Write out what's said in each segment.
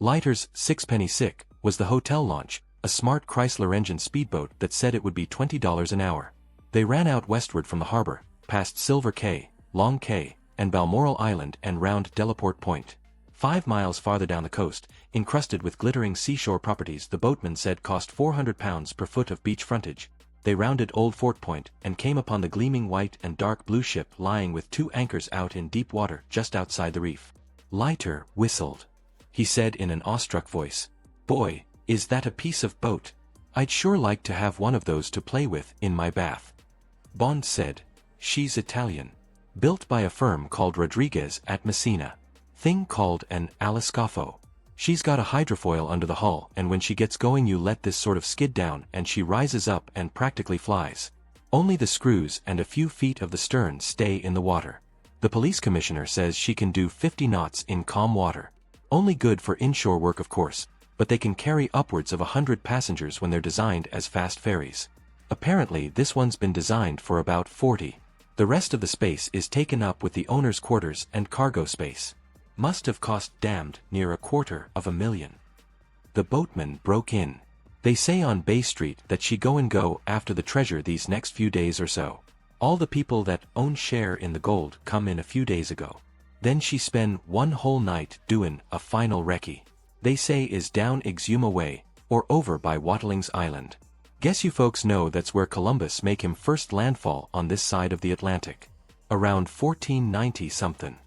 Leiter's Sixpenny Sick was the hotel launch, a smart Chrysler engine speedboat that said it would be $20 an hour. They ran out westward from the harbor, past Silver Cay, Long Cay, and Balmoral Island and round Delaport Point. 5 miles farther down the coast, encrusted with glittering seashore properties the boatman said cost £400 per foot of beach frontage, they rounded Old Fort Point and came upon the gleaming white and dark blue ship lying with 2 anchors out in deep water just outside the reef. Leiter whistled. He said in an awestruck voice, "Boy, is that a piece of boat? I'd sure like to have one of those to play with in my bath." Bond said, "She's Italian. Built by a firm called Rodriguez at Messina. Thing called an aliscafo. She's got a hydrofoil under the hull, and when she gets going you let this sort of skid down and she rises up and practically flies. Only the screws and a few feet of the stern stay in the water. The police commissioner says she can do 50 knots in calm water. Only good for inshore work of course, but they can carry upwards of 100 passengers when they're designed as fast ferries. Apparently this one's been designed for about 40. The rest of the space is taken up with the owner's quarters and cargo space. Must have cost damned near $250,000. The boatman broke in. They say on Bay Street that she go after the treasure these next few days or so. All the people that own share in the gold come in a few days ago. Then she spend one whole night doin' a final recce. They say is down Exuma Way, or over by Watling's Island. Guess you folks know that's where Columbus make him first landfall on this side of the Atlantic. Around 1490 something.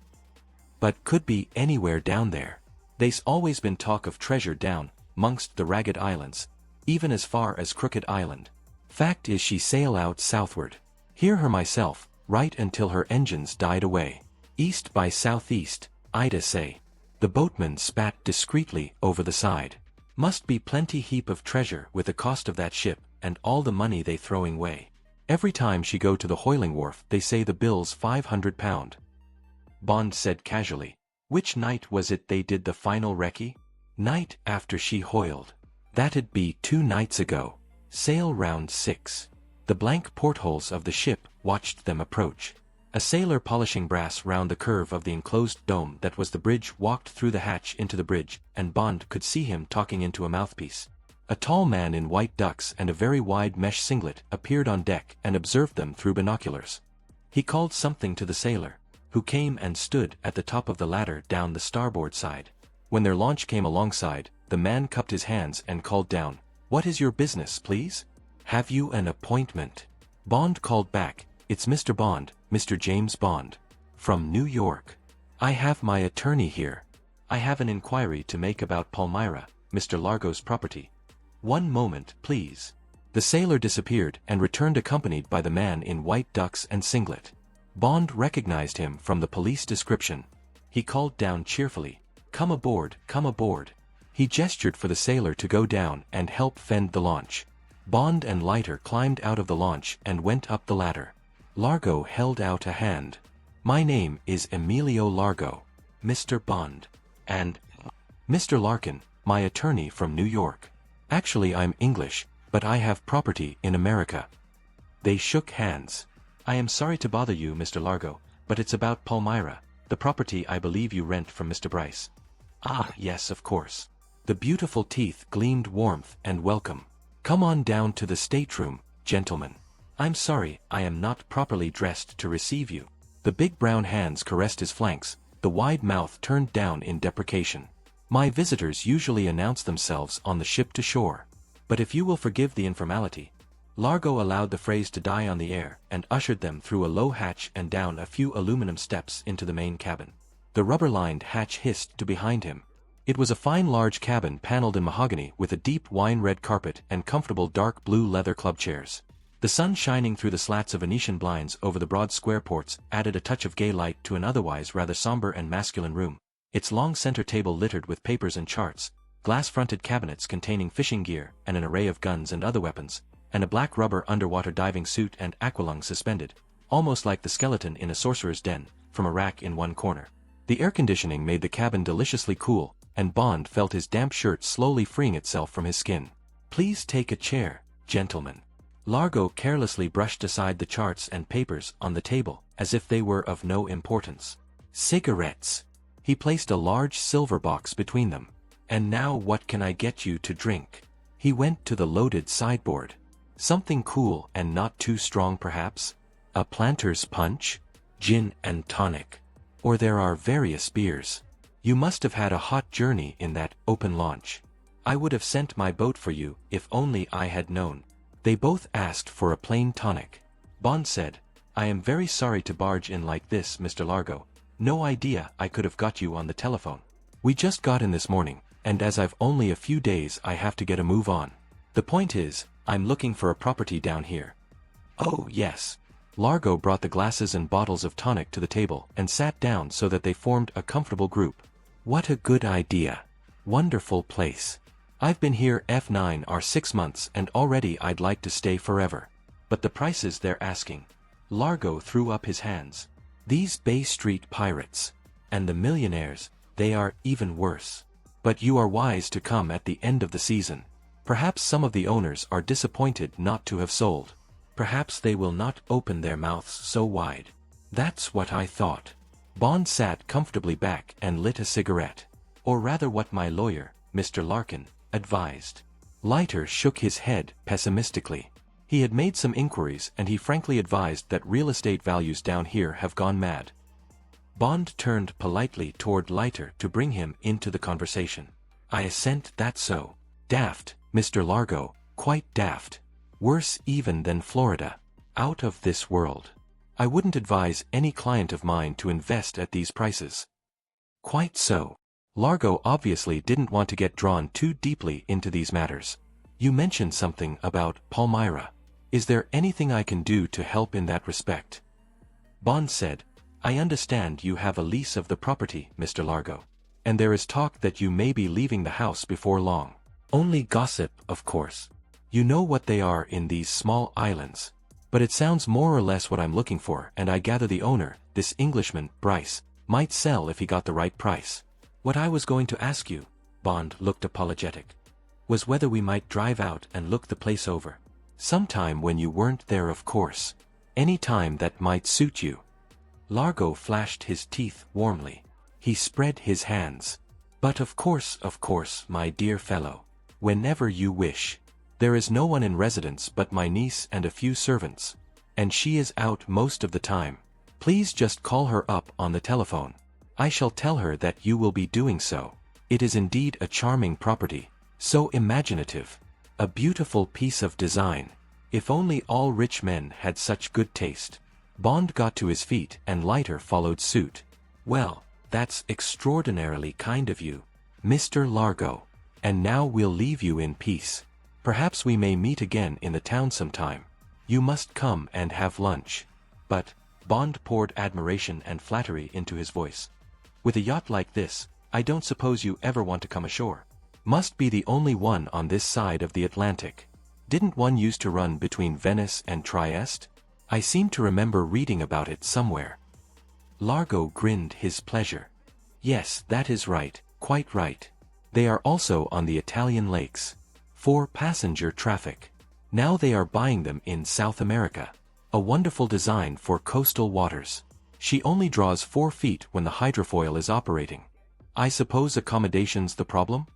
But could be anywhere down there. They's always been talk of treasure down, 'mongst the Ragged Islands, even as far as Crooked Island. Fact is she sail out southward. Hear her myself, right until her engines died away. East by southeast, I'da say." The boatman spat discreetly over the side. "Must be plenty heap of treasure with the cost of that ship, and all the money they throwing away. Every time she go to the hoiling wharf they say the bill's £500. Bond said casually. "Which night was it they did the final recce?" "Night after she hoiled. That'd be 2 nights ago. Sail round 6. The blank portholes of the ship watched them approach. A sailor polishing brass round the curve of the enclosed dome that was the bridge walked through the hatch into the bridge, and Bond could see him talking into a mouthpiece. A tall man in white ducks and a very wide mesh singlet appeared on deck and observed them through binoculars. He called something to the sailor, who came and stood at the top of the ladder down the starboard side. When their launch came alongside, the man cupped his hands and called down, "What is your business, please? Have you an appointment?" Bond called back, "It's Mr. Bond, Mr. James Bond. From New York. I have my attorney here. I have an inquiry to make about Palmyra, Mr. Largo's property. One moment, please." The sailor disappeared and returned accompanied by the man in white ducks and singlet. Bond recognized him from the police description. He called down cheerfully, "Come aboard, come aboard." He gestured for the sailor to go down and help fend the launch. Bond and Leiter climbed out of the launch and went up the ladder. Largo held out a hand. "My name is Emilio Largo, Mr. Bond. And Mr. Larkin, my attorney from New York. Actually I'm English, but I have property in America." They shook hands. "I am sorry to bother you, Mr. Largo, but it's about Palmyra, the property I believe you rent from Mr. Bryce." "Ah, yes, of course." The beautiful teeth gleamed warmth and welcome. "Come on down to the stateroom, gentlemen. I'm sorry I am not properly dressed to receive you." The big brown hands caressed his flanks, the wide mouth turned down in deprecation. "My visitors usually announce themselves on the ship to shore. But if you will forgive the informality." Largo allowed the phrase to die on the air and ushered them through a low hatch and down a few aluminum steps into the main cabin. The rubber-lined hatch hissed to behind him. It was a fine large cabin paneled in mahogany with a deep wine-red carpet and comfortable dark blue leather club chairs. The sun shining through the slats of Venetian blinds over the broad square ports added a touch of gay light to an otherwise rather somber and masculine room, its long center table littered with papers and charts, glass-fronted cabinets containing fishing gear and an array of guns and other weapons, and a black rubber underwater diving suit and aqualung suspended, almost like the skeleton in a sorcerer's den, from a rack in one corner. The air conditioning made the cabin deliciously cool, and Bond felt his damp shirt slowly freeing itself from his skin. "Please take a chair, gentlemen." Largo carelessly brushed aside the charts and papers on the table, as if they were of no importance. "Cigarettes." He placed a large silver box between them. And now what can I get you to drink? He went to the loaded sideboard. Something cool and not too strong perhaps? A planter's punch? Gin and tonic? Or there are various beers. You must have had a hot journey in that open launch. I would have sent my boat for you if only I had known. They both asked for a plain tonic. Bond said, I am very sorry to barge in like this, Mr. Largo. No idea I could have got you on the telephone. We just got in this morning, and as I've only a few days I have to get a move on. The point is, I'm looking for a property down here. Oh yes. Largo brought the glasses and bottles of tonic to the table and sat down so that they formed a comfortable group. What a good idea. Wonderful place. I've been here F9 are 6 months and already I'd like to stay forever. But the prices they're asking. Largo threw up his hands. These Bay Street pirates. And the millionaires, they are even worse. But you are wise to come at the end of the season. Perhaps some of the owners are disappointed not to have sold. Perhaps they will not open their mouths so wide. That's what I thought. Bond sat comfortably back and lit a cigarette. Or rather what my lawyer, Mr. Larkin, advised. Leiter shook his head pessimistically. He had made some inquiries and he frankly advised that real estate values down here have gone mad. Bond turned politely toward Leiter to bring him into the conversation. I assent that's so. Daft, Mr. Largo, quite daft. Worse even than Florida. Out of this world. I wouldn't advise any client of mine to invest at these prices. Quite so. Largo obviously didn't want to get drawn too deeply into these matters. You mentioned something about Palmyra. Is there anything I can do to help in that respect? Bond said, I understand you have a lease of the property, Mr. Largo. And there is talk that you may be leaving the house before long. Only gossip, of course. You know what they are in these small islands. But it sounds more or less what I'm looking for, and I gather the owner, this Englishman, Bryce, might sell if he got the right price. What I was going to ask you, Bond looked apologetic, was whether we might drive out and look the place over. Sometime when you weren't there, of course. Any time that might suit you. Largo flashed his teeth warmly. He spread his hands. But of course, my dear fellow. Whenever you wish. There is no one in residence but my niece and a few servants. And she is out most of the time. Please just call her up on the telephone. I shall tell her that you will be doing so. It is indeed a charming property. So imaginative. A beautiful piece of design. If only all rich men had such good taste. Bond got to his feet and Leiter followed suit. Well, that's extraordinarily kind of you, Mr. Largo. And now we'll leave you in peace. Perhaps we may meet again in the town sometime. You must come and have lunch. But, Bond poured admiration and flattery into his voice. With a yacht like this, I don't suppose you ever want to come ashore. Must be the only one on this side of the Atlantic. Didn't one used to run between Venice and Trieste? I seem to remember reading about it somewhere. Largo grinned his pleasure. Yes, that is right, quite right. They are also on the Italian lakes. For passenger traffic. Now they are buying them in South America. A wonderful design for coastal waters. She only draws 4 feet when the hydrofoil is operating. I suppose accommodation's the problem?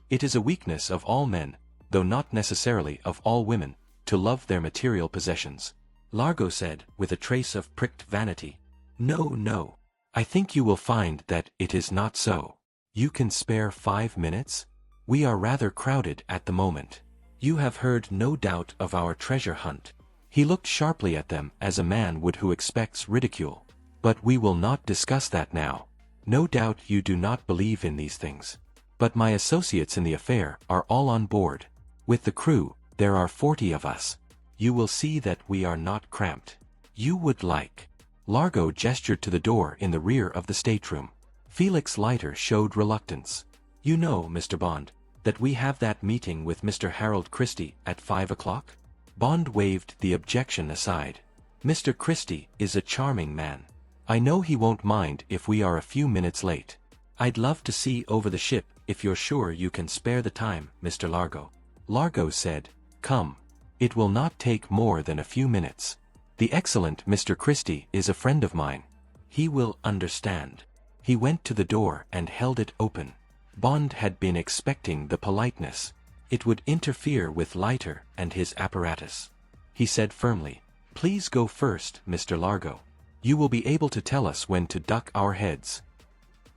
It is a weakness of all men, though not necessarily of all women, to love their material possessions. Largo said, with a trace of pricked vanity. No. I think you will find that it is not so. You can spare 5 minutes? We are rather crowded at the moment. You have heard no doubt of our treasure hunt. He looked sharply at them as a man would who expects ridicule. But we will not discuss that now. No doubt you do not believe in these things. But my associates in the affair are all on board. With the crew, there are 40 of us. You will see that we are not cramped. You would like. Largo gestured to the door in the rear of the stateroom. Felix Leiter showed reluctance. You know, Mr. Bond, that we have that meeting with Mr. Harold Christie at 5 o'clock? Bond waved the objection aside. Mr. Christie is a charming man. I know he won't mind if we are a few minutes late. I'd love to see over the ship if you're sure you can spare the time, Mr. Largo. Largo said, Come. It will not take more than a few minutes. The excellent Mr. Christie is a friend of mine. He will understand. He went to the door and held it open. Bond had been expecting the politeness. It would interfere with Leiter and his apparatus. He said firmly, "Please go first, Mr. Largo. You will be able to tell us when to duck our heads."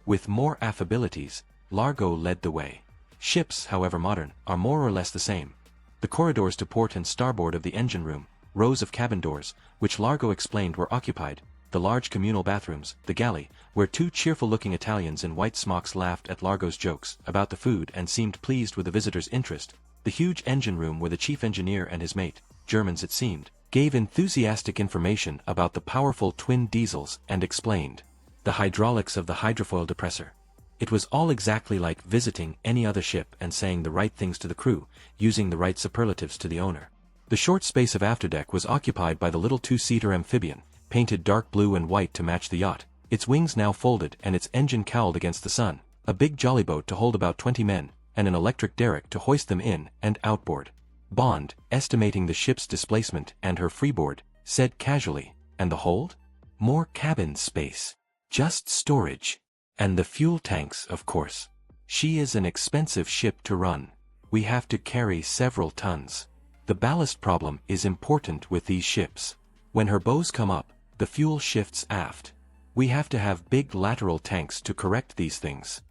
With more affabilities, Largo led the way. Ships, however modern, are more or less the same. The corridors to port and starboard of the engine room, rows of cabin doors, which Largo explained were occupied, the large communal bathrooms, the galley, where two cheerful-looking Italians in white smocks laughed at Largo's jokes about the food and seemed pleased with the visitors' interest, the huge engine room where the chief engineer and his mate, Germans it seemed, gave enthusiastic information about the powerful twin diesels and explained the hydraulics of the hydrofoil depressor. It was all exactly like visiting any other ship and saying the right things to the crew, using the right superlatives to the owner. The short space of afterdeck was occupied by the little two-seater amphibian, painted dark blue and white to match the yacht, its wings now folded and its engine cowled against the sun, a big jolly boat to hold about 20 men, and an electric derrick to hoist them in and outboard. Bond, estimating the ship's displacement and her freeboard, said casually, "And the hold?" "More cabin space. Just storage. And the fuel tanks, of course. She is an expensive ship to run. We have to carry several tons. The ballast problem is important with these ships. When her bows come up, the fuel shifts aft. We have to have big lateral tanks to correct these things."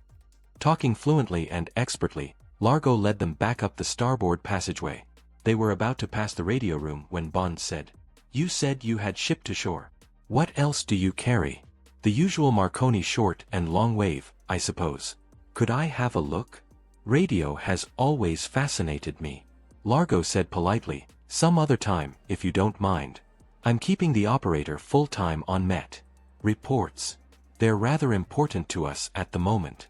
Talking fluently and expertly, Largo led them back up the starboard passageway. They were about to pass the radio room when Bond said, "You said you had shipped to shore. What else do you carry?" "The usual Marconi short and long wave, I suppose. Could I have a look?" "Radio has always fascinated me," Largo said politely. "Some other time, if you don't mind. I'm keeping the operator full-time on Met. Reports. They're rather important to us at the moment."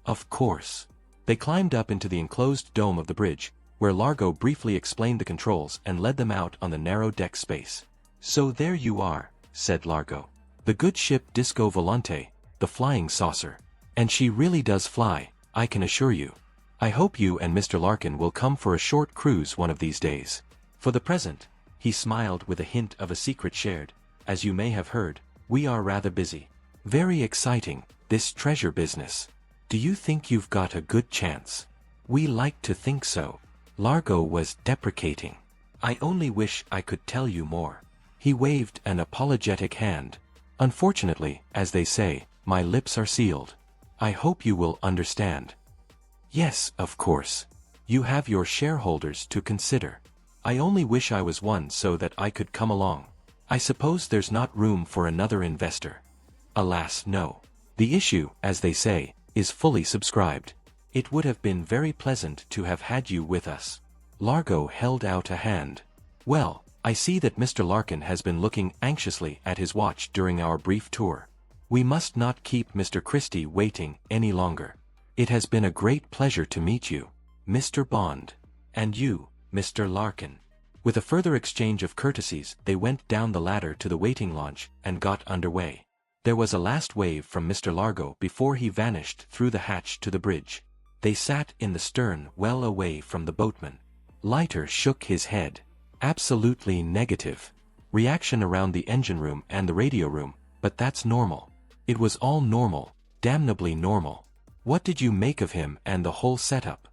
"Of course." They climbed up into the enclosed dome of the bridge, where Largo briefly explained the controls and led them out on the narrow deck space. "So there you are," said Largo. "The good ship Disco Volante, the flying saucer. And she really does fly, I can assure you. I hope you and Mr. Larkin will come for a short cruise one of these days. For the present," he smiled with a hint of a secret shared, "as you may have heard, we are rather busy. Very exciting, this treasure business. Do you think you've got a good chance?" "We like to think so." Largo was deprecating. "I only wish I could tell you more." He waved an apologetic hand. "Unfortunately, as they say, my lips are sealed. I hope you will understand." "Yes, of course. You have your shareholders to consider. I only wish I was one so that I could come along. I suppose there's not room for another investor." "Alas, no. The issue, as they say, is fully subscribed. It would have been very pleasant to have had you with us." Largo held out a hand. "Well, I see that Mr. Larkin has been looking anxiously at his watch during our brief tour. We must not keep Mr. Christie waiting any longer. It has been a great pleasure to meet you, Mr. Bond. And you, Mr. Larkin." With a further exchange of courtesies, they went down the ladder to the waiting launch and got underway. There was a last wave from Mr. Largo before he vanished through the hatch to the bridge. They sat in the stern well away from the boatman. Leiter shook his head. "Absolutely negative. Reaction around the engine room and the radio room, but that's normal." It was all normal, damnably normal. "What did you make of him and the whole setup?"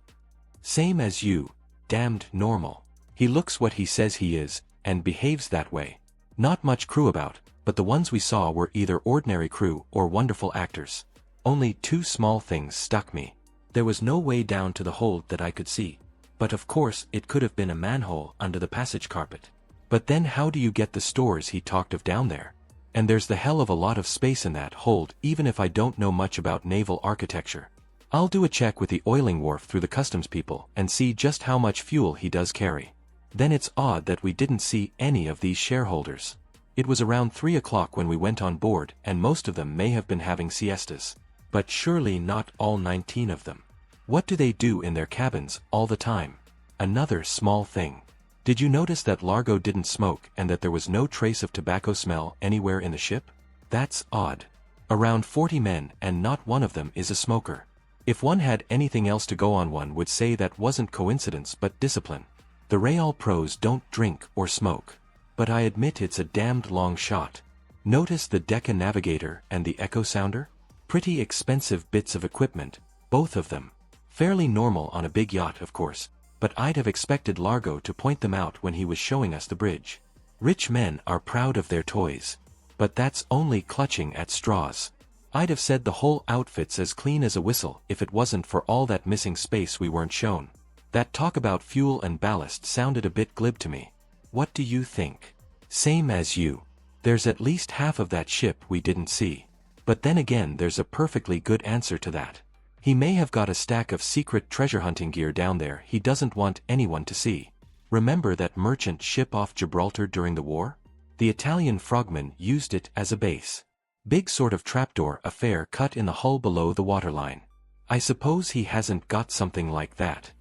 "Same as you, damned normal. He looks what he says he is, and behaves that way. Not much crew about, but the ones we saw were either ordinary crew or wonderful actors. Only two small things stuck me. There was no way down to the hold that I could see. But of course it could have been a manhole under the passage carpet. But then how do you get the stores he talked of down there? And there's the hell of a lot of space in that hold even if I don't know much about naval architecture. I'll do a check with the oiling wharf through the customs people and see just how much fuel he does carry. Then it's odd that we didn't see any of these shareholders. It was around 3 o'clock when we went on board and most of them may have been having siestas. But surely not all 19 of them. What do they do in their cabins all the time? Another small thing. Did you notice that Largo didn't smoke and that there was no trace of tobacco smell anywhere in the ship? That's odd. Around 40 men and not one of them is a smoker. If one had anything else to go on, one would say that wasn't coincidence but discipline. The Real pros don't drink or smoke. But I admit it's a damned long shot. Notice the Decca Navigator and the Echo Sounder? Pretty expensive bits of equipment, Both of them. Fairly normal on a big yacht, of course, but I'd have expected Largo to point them out when he was showing us the bridge. Rich men are proud of their toys. But that's only clutching at straws. I'd have said the whole outfit's as clean as a whistle if it wasn't for all that missing space we weren't shown. That talk about fuel and ballast sounded a bit glib to me. What do you think? Same as you. There's at least half of that ship we didn't see. But then again, there's a perfectly good answer to that. He may have got a stack of secret treasure hunting gear down there he doesn't want anyone to see. Remember that merchant ship off Gibraltar during the war? The Italian frogmen used it as a base. Big sort of trapdoor affair cut in the hull below the waterline. I suppose he hasn't got something like that.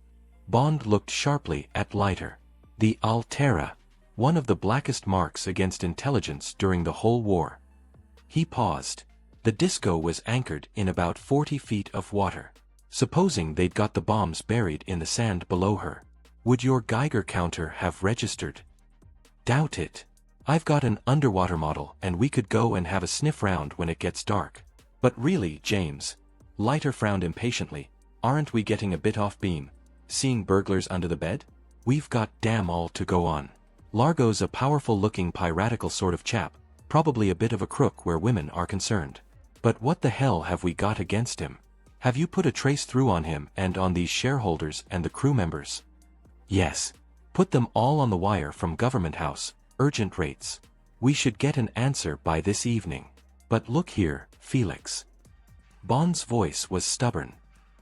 Bond looked sharply at Leiter. The Altera. One of the blackest marks against intelligence during the whole war. He paused. The disco was anchored in about 40 feet of water. Supposing they'd got the bombs buried in the sand below her. Would your Geiger counter have registered? Doubt it. I've got an underwater model and we could go and have a sniff round when it gets dark. But really, James. Leiter frowned impatiently. Aren't we getting a bit off beam? Seeing burglars under the bed? We've got damn all to go on. Largo's a powerful-looking piratical sort of chap, probably a bit of a crook where women are concerned. But what the hell have we got against him? Have you put a trace through on him and on these shareholders and the crew members? Yes. Put them all on the wire from Government House, urgent rates. We should get an answer by this evening. But look here, Felix. Bond's voice was stubborn.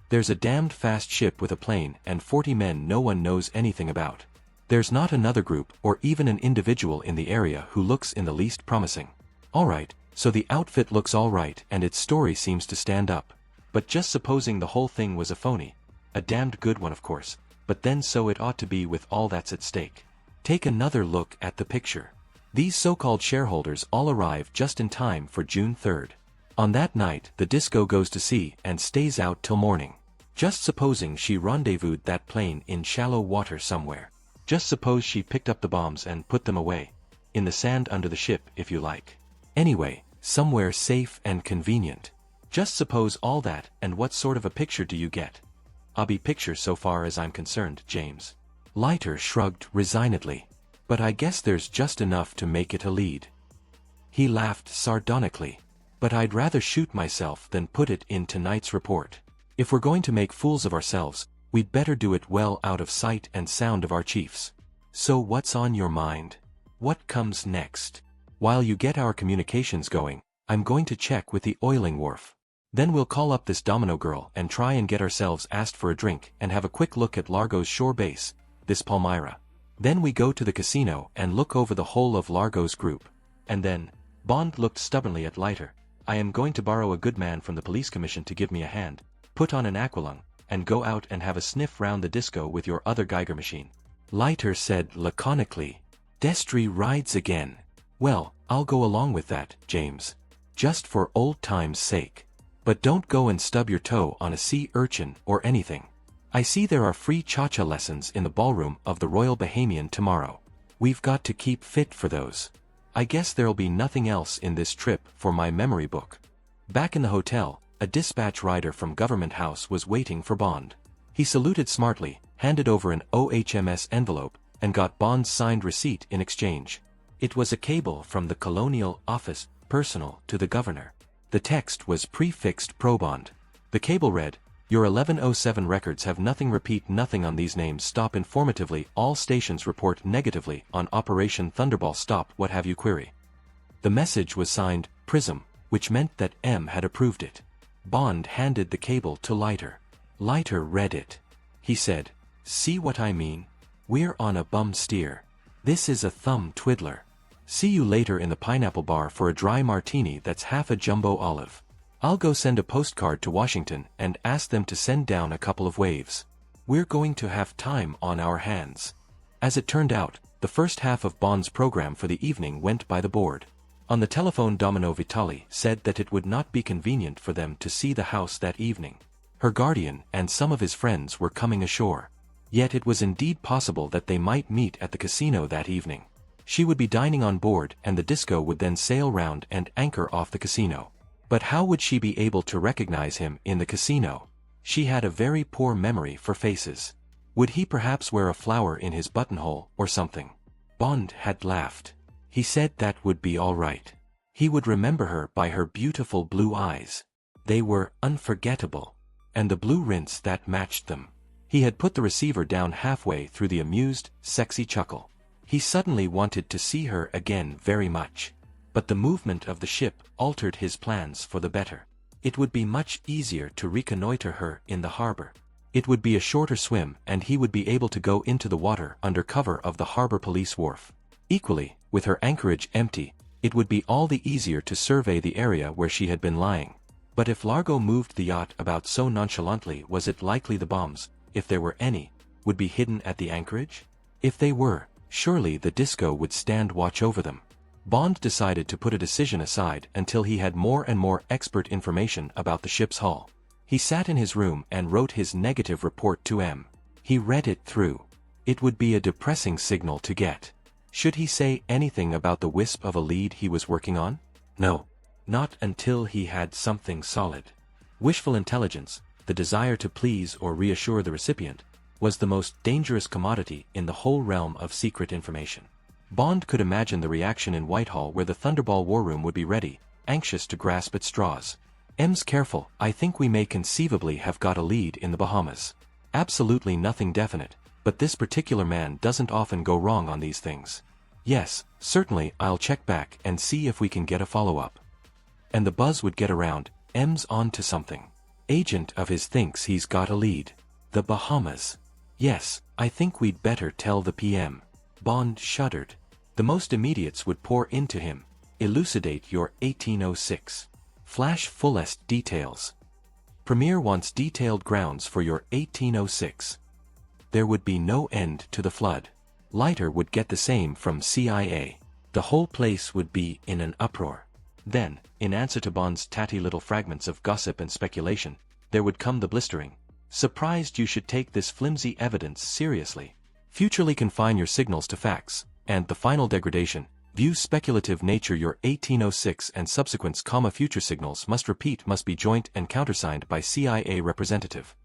There's a damned fast ship with a plane and 40 men no one knows anything about. There's not another group or even an individual in the area who looks in the least promising. Alright, so the outfit looks alright and its story seems to stand up. But just supposing the whole thing was a phony. A damned good one, of course, but then so it ought to be with all that's at stake. Take another look at the picture. These so-called shareholders all arrive just in time for June 3rd. On that night, the disco goes to sea and stays out till morning. Just supposing she rendezvoused that plane in shallow water somewhere. Just suppose she picked up the bombs and put them away. In the sand under the ship, if you like. Anyway, somewhere safe and convenient. Just suppose all that, and what sort of a picture do you get? A B picture so far as I'm concerned, James. Leiter shrugged resignedly. But I guess there's just enough to make it a lead. He laughed sardonically. But I'd rather shoot myself than put it in tonight's report. If we're going to make fools of ourselves, we'd better do it well out of sight and sound of our chiefs. So what's on your mind? What comes next? While you get our communications going, I'm going to check with the oiling wharf. Then we'll call up this Domino girl and try and get ourselves asked for a drink and have a quick look at Largo's shore base, this Palmyra. Then we go to the casino and look over the whole of Largo's group. And then, Bond looked stubbornly at Leiter. I am going to borrow a good man from the police commission to give me a hand, put on an aqualung, and go out and have a sniff round the disco with your other Geiger machine. Leiter said laconically, Destry rides again. Well, I'll go along with that, James. Just for old time's sake. But don't go and stub your toe on a sea urchin or anything. I see there are free cha-cha lessons in the ballroom of the Royal Bahamian tomorrow. We've got to keep fit for those. I guess there'll be nothing else in this trip for my memory book. Back in the hotel, a dispatch rider from Government House was waiting for Bond. He saluted smartly, handed over an OHMS envelope, and got Bond's signed receipt in exchange. It was a cable from the Colonial Office, personal to the Governor. The text was prefixed Pro Bond. The cable read, Your 1107 records have nothing, repeat nothing on these names, stop informatively, all stations report negatively on Operation Thunderball, stop what have you, query. The message was signed, Prism, which meant that M had approved it. Bond handed the cable to Leiter. Leiter read it. He said, See what I mean? We're on a bum steer. This is a thumb twiddler. See you later in the pineapple bar for a dry martini that's half a jumbo olive. I'll go send a postcard to Washington and ask them to send down a couple of waves. We're going to have time on our hands. As it turned out, the first half of Bond's program for the evening went by the board. On the telephone, Domino Vitali said that it would not be convenient for them to see the house that evening. Her guardian and some of his friends were coming ashore. Yet it was indeed possible that they might meet at the casino that evening. She would be dining on board and the disco would then sail round and anchor off the casino. But how would she be able to recognize him in the casino? She had a very poor memory for faces. Would he perhaps wear a flower in his buttonhole or something? Bond had laughed. He said that would be all right. He would remember her by her beautiful blue eyes. They were unforgettable. And the blue rinse that matched them. He had put the receiver down halfway through the amused, sexy chuckle. He suddenly wanted to see her again very much. But the movement of the ship altered his plans for the better. It would be much easier to reconnoiter her in the harbor. It would be a shorter swim and he would be able to go into the water under cover of the harbor police wharf. Equally, with her anchorage empty, it would be all the easier to survey the area where she had been lying. But if Largo moved the yacht about so nonchalantly, was it likely the bombs, if there were any, would be hidden at the anchorage? If they were, surely the disco would stand watch over them. Bond decided to put a decision aside until he had more and more expert information about the ship's hull. He sat in his room and wrote his negative report to M. He read it through. It would be a depressing signal to get. Should he say anything about the wisp of a lead he was working on? No. Not until he had something solid. Wishful intelligence, the desire to please or reassure the recipient, was the most dangerous commodity in the whole realm of secret information. Bond could imagine the reaction in Whitehall where the Thunderball war room would be ready, anxious to grasp at straws. M's careful, I think we may conceivably have got a lead in the Bahamas. Absolutely nothing definite, but this particular man doesn't often go wrong on these things. Yes, certainly I'll check back and see if we can get a follow-up. And the buzz would get around, M's on to something. Agent of his thinks he's got a lead. The Bahamas. Yes, I think we'd better tell the PM. Bond shuddered. The most immediates would pour into him. Elucidate your 1806. Flash fullest details. Premier wants detailed grounds for your 1806. There would be no end to the flood. Leiter would get the same from CIA. The whole place would be in an uproar. Then, in answer to Bond's tatty little fragments of gossip and speculation, there would come the blistering. Surprised you should take this flimsy evidence seriously. Futurely confine your signals to facts, and the final degradation, view speculative nature your 1806 and subsequent future signals must be joint and countersigned by CIA representative.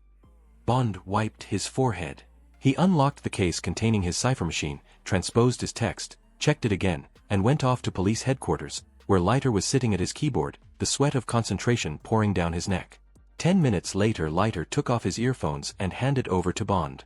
Bond wiped his forehead. He unlocked the case containing his cipher machine, transposed his text, checked it again, and went off to police headquarters, where Leiter was sitting at his keyboard, the sweat of concentration pouring down his neck. 10 minutes later Leiter took off his earphones and handed over to Bond.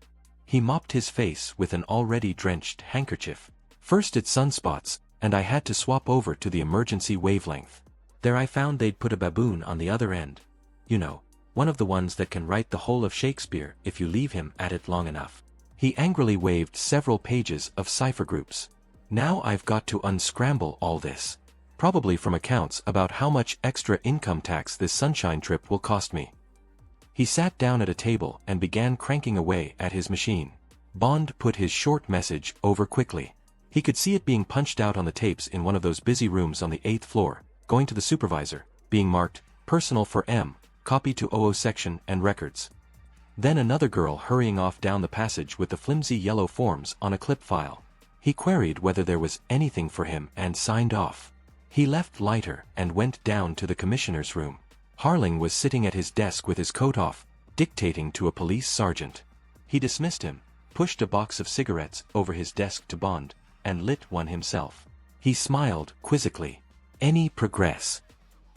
He mopped his face with an already drenched handkerchief. First it's sunspots, and I had to swap over to the emergency wavelength. There I found they'd put a baboon on the other end. You know, one of the ones that can write the whole of Shakespeare if you leave him at it long enough. He angrily waved several pages of cipher groups. Now I've got to unscramble all this. Probably from accounts about how much extra income tax this sunshine trip will cost me. He sat down at a table and began cranking away at his machine. Bond put his short message over quickly. He could see it being punched out on the tapes in one of those busy rooms on the 8th floor, going to the supervisor, being marked, personal for M, copy to OO section and records. Then another girl hurrying off down the passage with the flimsy yellow forms on a clip file. He queried whether there was anything for him and signed off. He left Leiter and went down to the commissioner's room. Harling was sitting at his desk with his coat off, dictating to a police sergeant. He dismissed him, pushed a box of cigarettes over his desk to Bond, and lit one himself. He smiled quizzically. Any progress?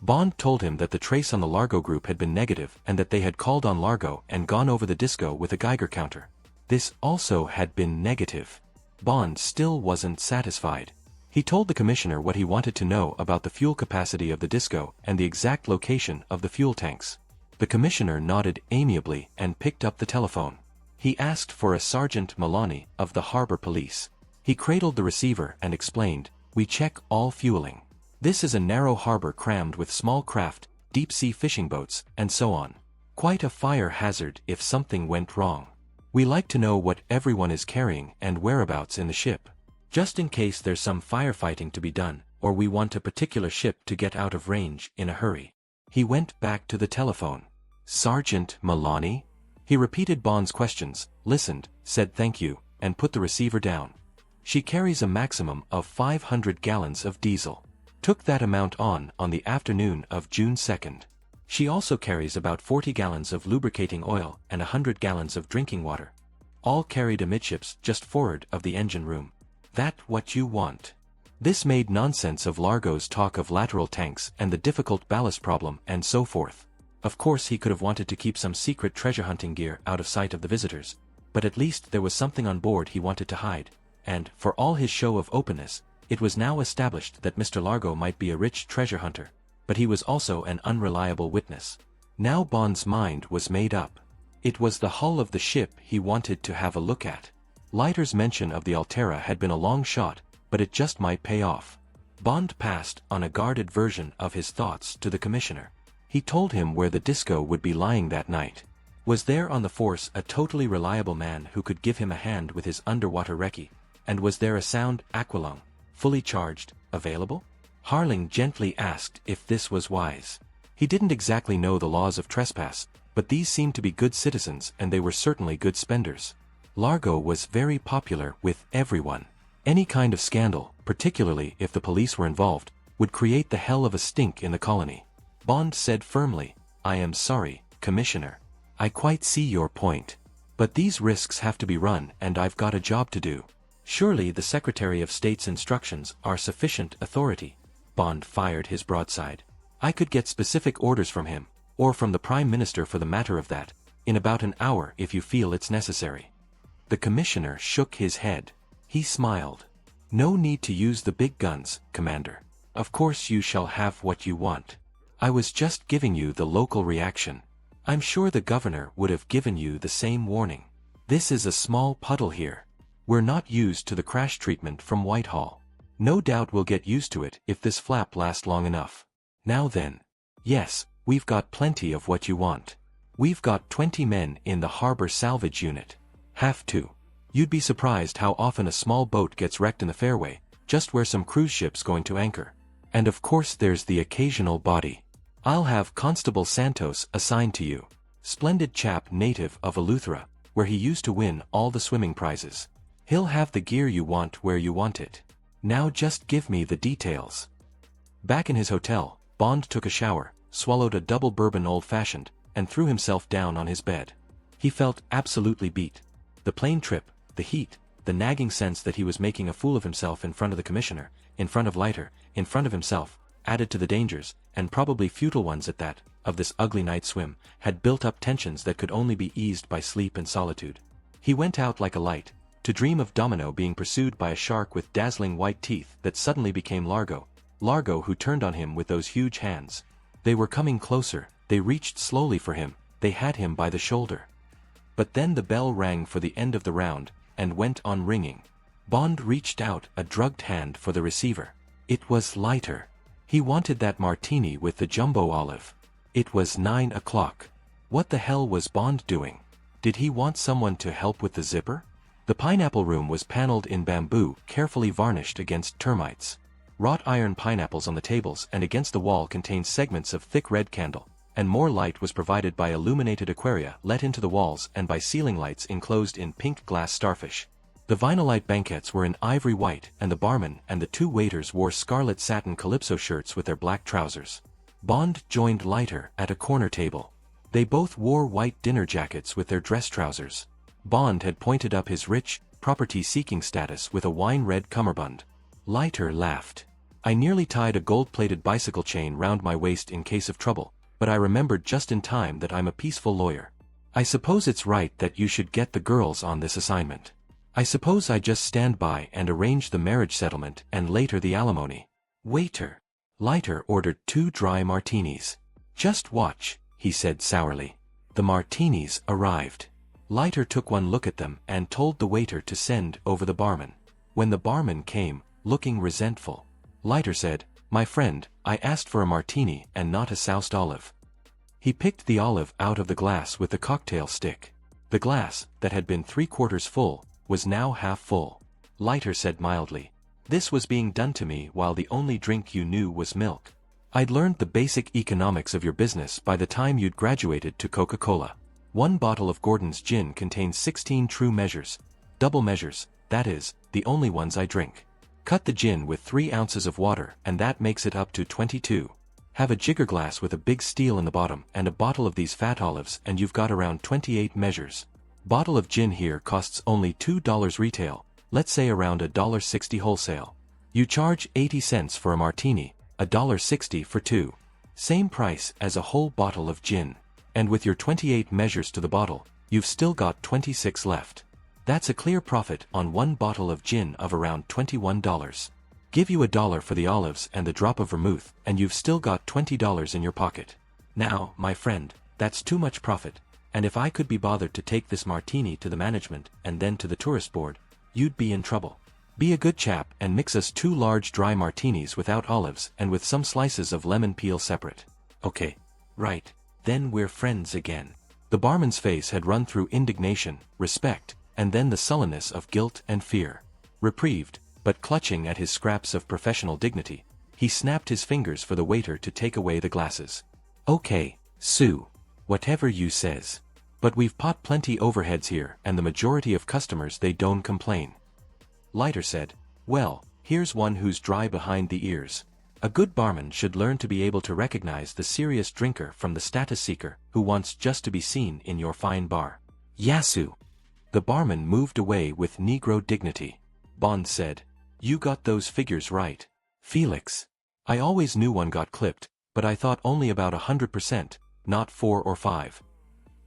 Bond told him that the trace on the Largo group had been negative and that they had called on Largo and gone over the disco with a Geiger counter. This also had been negative. Bond still wasn't satisfied. He told the commissioner what he wanted to know about the fuel capacity of the disco and the exact location of the fuel tanks. The commissioner nodded amiably and picked up the telephone. He asked for a Sergeant Maloney of the Harbor Police. He cradled the receiver and explained, "We check all fueling. This is a narrow harbor crammed with small craft, deep-sea fishing boats, and so on. Quite a fire hazard if something went wrong. We like to know what everyone is carrying and whereabouts in the ship. Just in case there's some firefighting to be done, or we want a particular ship to get out of range in a hurry." He went back to the telephone. "Sergeant Maloney?" He repeated Bond's questions, listened, said thank you, and put the receiver down. "She carries a maximum of 500 gallons of diesel. Took that amount on the afternoon of June 2nd. She also carries about 40 gallons of lubricating oil and 100 gallons of drinking water. All carried amidships just forward of the engine room. That what you want? This made nonsense of Largo's talk of lateral tanks and the difficult ballast problem and so forth. Of course he could have wanted to keep some secret treasure hunting gear out of sight of the visitors, but at least there was something on board he wanted to hide, and, for all his show of openness, it was now established that Mr. Largo might be a rich treasure hunter, but he was also an unreliable witness. Now Bond's mind was made up. It was the hull of the ship he wanted to have a look at. Leiter's mention of the Altera had been a long shot, but it just might pay off. Bond passed on a guarded version of his thoughts to the commissioner. He told him where the disco would be lying that night. Was there on the force a totally reliable man who could give him a hand with his underwater recce, and was there a sound aqualung, fully charged, available? Harling gently asked if this was wise. He didn't exactly know the laws of trespass, but these seemed to be good citizens and they were certainly good spenders. Largo was very popular with everyone. Any kind of scandal, particularly if the police were involved, would create the hell of a stink in the colony. Bond said firmly, "I am sorry, Commissioner. I quite see your point. But these risks have to be run and I've got a job to do." "Surely the Secretary of State's instructions are sufficient authority." Bond fired his broadside. "I could get specific orders from him, or from the Prime Minister for the matter of that, in about an hour if you feel it's necessary." The Commissioner shook his head. He smiled. "No need to use the big guns, Commander. Of course you shall have what you want. I was just giving you the local reaction. I'm sure the Governor would have given you the same warning. This is a small puddle here. We're not used to the crash treatment from Whitehall. No doubt we'll get used to it if this flap lasts long enough. Now then. Yes, we've got plenty of what you want. We've got 20 men in the harbor salvage unit. Have to. You'd be surprised how often a small boat gets wrecked in the fairway, just where some cruise ship's going to anchor. And of course there's the occasional body. I'll have Constable Santos assigned to you. Splendid chap native of Eleuthera, where he used to win all the swimming prizes. He'll have the gear you want where you want it. Now just give me the details." Back in his hotel, Bond took a shower, swallowed a double bourbon old-fashioned, and threw himself down on his bed. He felt absolutely beat. The plane trip, the heat, the nagging sense that he was making a fool of himself in front of the Commissioner, in front of Leiter, in front of himself, added to the dangers, and probably futile ones at that, of this ugly night swim, had built up tensions that could only be eased by sleep and solitude. He went out like a light, to dream of Domino being pursued by a shark with dazzling white teeth that suddenly became Largo who turned on him with those huge hands. They were coming closer, they reached slowly for him, they had him by the shoulder. But then the bell rang for the end of the round, and went on ringing. Bond reached out a drugged hand for the receiver. It was Leiter. He wanted that martini with the jumbo olive. It was 9 o'clock. What the hell was Bond doing? Did he want someone to help with the zipper? The pineapple room was paneled in bamboo, carefully varnished against termites. Wrought iron pineapples on the tables and against the wall contained segments of thick red candle, and more light was provided by illuminated aquaria let into the walls and by ceiling lights enclosed in pink glass starfish. The vinylite banquettes were in ivory white, and the barman and the two waiters wore scarlet satin calypso shirts with their black trousers. Bond joined Leiter at a corner table. They both wore white dinner jackets with their dress trousers. Bond had pointed up his rich, property-seeking status with a wine-red cummerbund. Leiter laughed. "I nearly tied a gold-plated bicycle chain round my waist in case of trouble, but I remembered just in time that I'm a peaceful lawyer. I suppose it's right that you should get the girls on this assignment. I suppose I just stand by and arrange the marriage settlement and later the alimony." "Waiter." Leiter ordered 2 dry martinis. "Just watch," he said sourly. The martinis arrived. Leiter took one look at them and told the waiter to send over the barman. When the barman came, looking resentful, Leiter said, "My friend, I asked for a martini and not a soused olive." He picked the olive out of the glass with the cocktail stick. The glass, that had been 3/4 full, was now half full. Leiter said mildly, "This was being done to me while the only drink you knew was milk. I'd learned the basic economics of your business by the time you'd graduated to Coca-Cola. 1 bottle of Gordon's gin contains 16 true measures, double measures, that is, the only ones I drink. Cut the gin with 3 ounces of water and that makes it up to 22. Have a jigger glass with a big steel in the bottom and a bottle of these fat olives and you've got around 28 measures. Bottle of gin here costs only $2 retail, let's say around $1.60 wholesale. You charge 80 cents for a martini, $1.60 for two. Same price as a whole bottle of gin. And with your 28 measures to the bottle, you've still got 26 left. That's a clear profit on one bottle of gin of around $21. Give you $1 for the olives and the drop of vermouth, and you've still got $20 in your pocket. Now, my friend, that's too much profit, and if I could be bothered to take this martini to the management and then to the tourist board, you'd be in trouble. Be a good chap and mix us 2 large dry martinis without olives and with some slices of lemon peel separate. Okay. Right. Then we're friends again. The barman's face had run through indignation, respect, and then the sullenness of guilt and fear. Reprieved, but clutching at his scraps of professional dignity, he snapped his fingers for the waiter to take away the glasses. Okay, Sue. Whatever you says. But we've pot plenty overheads here and the majority of customers they don't complain. Leiter said, well, here's one who's dry behind the ears. A good barman should learn to be able to recognize the serious drinker from the status seeker who wants just to be seen in your fine bar. Yasu. The barman moved away with Negro dignity. Bond said, you got those figures right, Felix. I always knew one got clipped, but I thought only about 100%, not 4 or 5.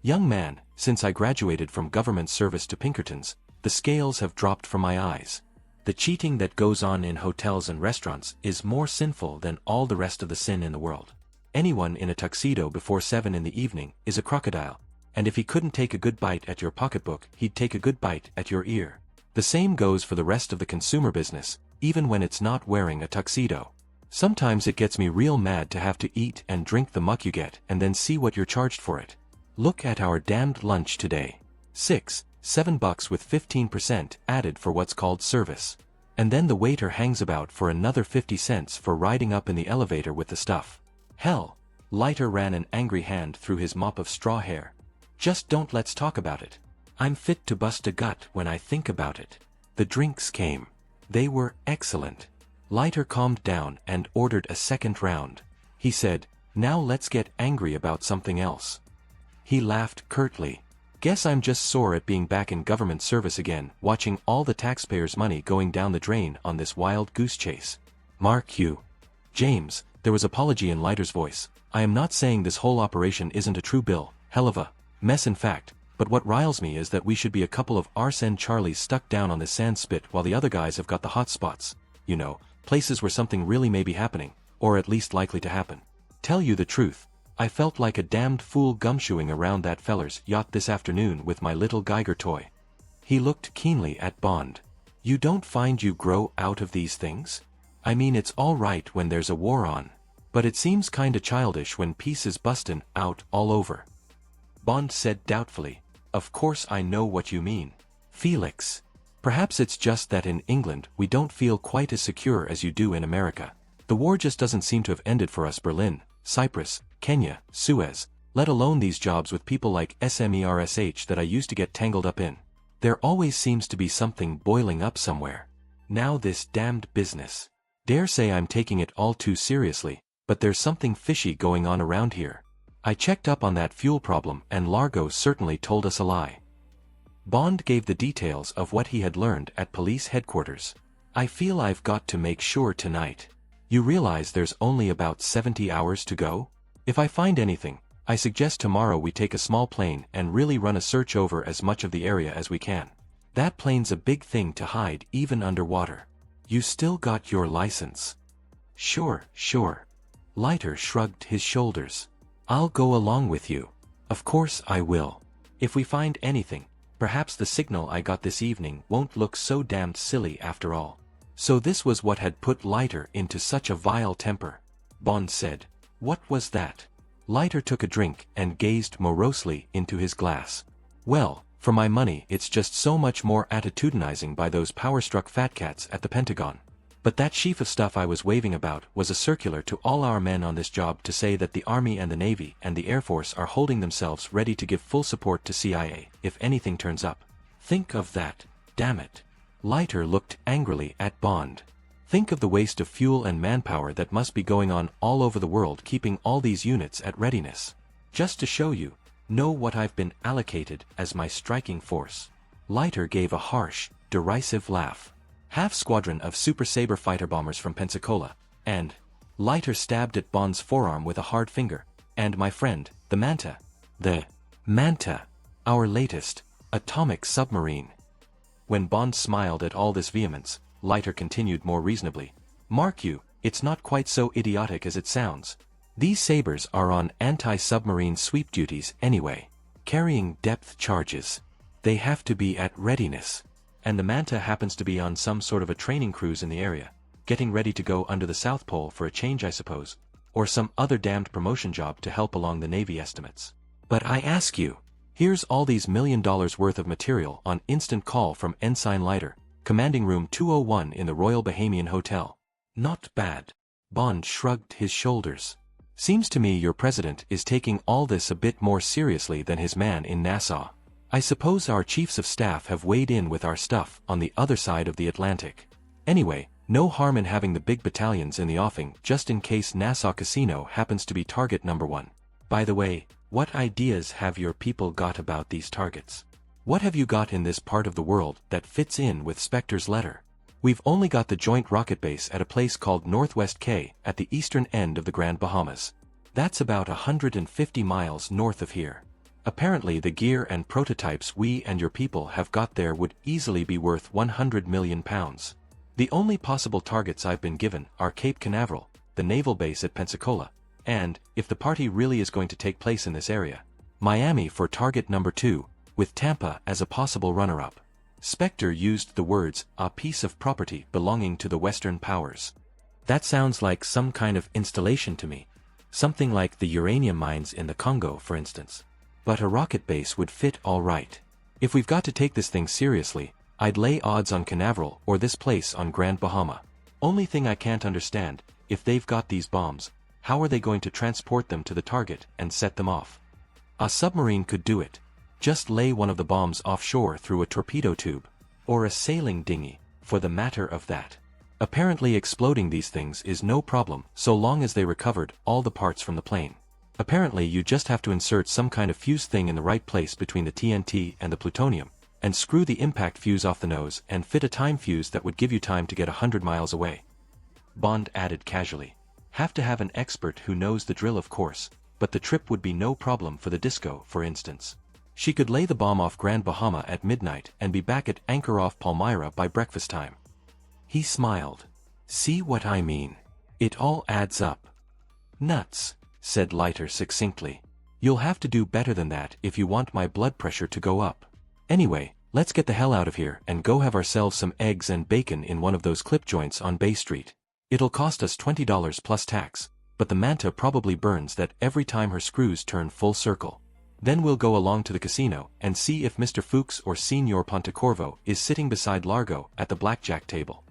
Young man, since I graduated from government service to Pinkertons, the scales have dropped from my eyes. The cheating that goes on in hotels and restaurants is more sinful than all the rest of the sin in the world. Anyone in a tuxedo before 7 in the evening is a crocodile, and if he couldn't take a good bite at your pocketbook, he'd take a good bite at your ear. The same goes for the rest of the consumer business, even when it's not wearing a tuxedo. Sometimes it gets me real mad to have to eat and drink the muck you get and then see what you're charged for it. Look at our damned lunch today. $7 with 15% added for what's called service. And then the waiter hangs about for another 50 cents for riding up in the elevator with the stuff. Hell. Leiter ran an angry hand through his mop of straw hair. Just don't let's talk about it. I'm fit to bust a gut when I think about it. The drinks came. They were excellent. Leiter calmed down and ordered a second round. He said, now let's get angry about something else. He laughed curtly. Guess I'm just sore at being back in government service again, watching all the taxpayers' money going down the drain on this wild goose chase. Mark you. James, there was apology in Leiter's voice. I am not saying this whole operation isn't a true bill, hell of a mess in fact, but what riles me is that we should be a couple of Arsene Charlies stuck down on this sand spit while the other guys have got the hot spots. You know, places where something really may be happening, or at least likely to happen. Tell you the truth, I felt like a damned fool gumshoeing around that feller's yacht this afternoon with my little Geiger toy. He looked keenly at Bond. You don't find you grow out of these things? I mean it's all right when there's a war on, but it seems kinda childish when peace is bustin' out all over. Bond said doubtfully, of course I know what you mean. Felix. Perhaps it's just that in England we don't feel quite as secure as you do in America. The war just doesn't seem to have ended for us. Berlin, Cyprus, Kenya, Suez, let alone these jobs with people like SMERSH that I used to get tangled up in. There always seems to be something boiling up somewhere. Now this damned business. Dare say I'm taking it all too seriously, but there's something fishy going on around here. I checked up on that fuel problem and Largo certainly told us a lie. Bond gave the details of what he had learned at police headquarters. I feel I've got to make sure tonight. You realize there's only about 70 hours to go? If I find anything, I suggest tomorrow we take a small plane and really run a search over as much of the area as we can. That plane's a big thing to hide even underwater. You still got your license? Sure. Leiter shrugged his shoulders. I'll go along with you. Of course I will. If we find anything, perhaps the signal I got this evening won't look so damned silly after all. So this was what had put Leiter into such a vile temper. Bond said. What was that? Leiter took a drink and gazed morosely into his glass. Well, for my money it's just so much more attitudinizing by those power-struck fat cats at the Pentagon. But that sheaf of stuff I was waving about was a circular to all our men on this job to say that the Army and the Navy and the Air Force are holding themselves ready to give full support to CIA if anything turns up. Think of that, damn it. Leiter looked angrily at Bond. Think of the waste of fuel and manpower that must be going on all over the world keeping all these units at readiness. Just to show you, know what I've been allocated as my striking force. Leiter gave a harsh, derisive laugh. Half squadron of Super Sabre fighter bombers from Pensacola, and Leiter stabbed at Bond's forearm with a hard finger. And my friend, the Manta. The Manta, our latest atomic submarine. When Bond smiled at all this vehemence, Leiter continued more reasonably. Mark you, it's not quite so idiotic as it sounds. These sabers are on anti-submarine sweep duties anyway, carrying depth charges. They have to be at readiness. And the Manta happens to be on some sort of a training cruise in the area, getting ready to go under the South Pole for a change I suppose, or some other damned promotion job to help along the Navy estimates. But I ask you, here's all these $1 million worth of material on instant call from Ensign Leiter, commanding room 201 in the Royal Bahamian Hotel. Not bad. Bond shrugged his shoulders. Seems to me your president is taking all this a bit more seriously than his man in Nassau. I suppose our chiefs of staff have weighed in with our stuff on the other side of the Atlantic. Anyway, no harm in having the big battalions in the offing just in case Nassau Casino happens to be target number 1. By the way, what ideas have your people got about these targets? What have you got in this part of the world that fits in with Spectre's letter? We've only got the joint rocket base at a place called Northwest Cay at the eastern end of the Grand Bahamas. That's about 150 miles north of here. Apparently the gear and prototypes we and your people have got there would easily be worth £100 million. The only possible targets I've been given are Cape Canaveral, the naval base at Pensacola, and, if the party really is going to take place in this area, Miami for target number 2, with Tampa as a possible runner-up. Spectre used the words, a piece of property belonging to the Western powers. That sounds like some kind of installation to me. Something like the uranium mines in the Congo, for instance. But a rocket base would fit all right. If we've got to take this thing seriously, I'd lay odds on Canaveral or this place on Grand Bahama. Only thing I can't understand, if they've got these bombs, how are they going to transport them to the target and set them off? A submarine could do it. Just lay one of the bombs offshore through a torpedo tube, or a sailing dinghy, for the matter of that. Apparently exploding these things is no problem so long as they recovered all the parts from the plane. Apparently you just have to insert some kind of fuse thing in the right place between the TNT and the plutonium, and screw the impact fuse off the nose and fit a time fuse that would give you time to get 100 miles away. Bond added casually. Have to have an expert who knows the drill of course, but the trip would be no problem for the disco, for instance. She could lay the bomb off Grand Bahama at midnight and be back at anchor off Palmyra by breakfast time. He smiled. See what I mean? It all adds up. Nuts, said Leiter succinctly. You'll have to do better than that if you want my blood pressure to go up. Anyway, let's get the hell out of here and go have ourselves some eggs and bacon in one of those clip joints on Bay Street. It'll cost us $20 plus tax, but the Manta probably burns that every time her screws turn full circle. Then we'll go along to the casino and see if Mr. Fuchs or Signor Pontecorvo is sitting beside Largo at the blackjack table.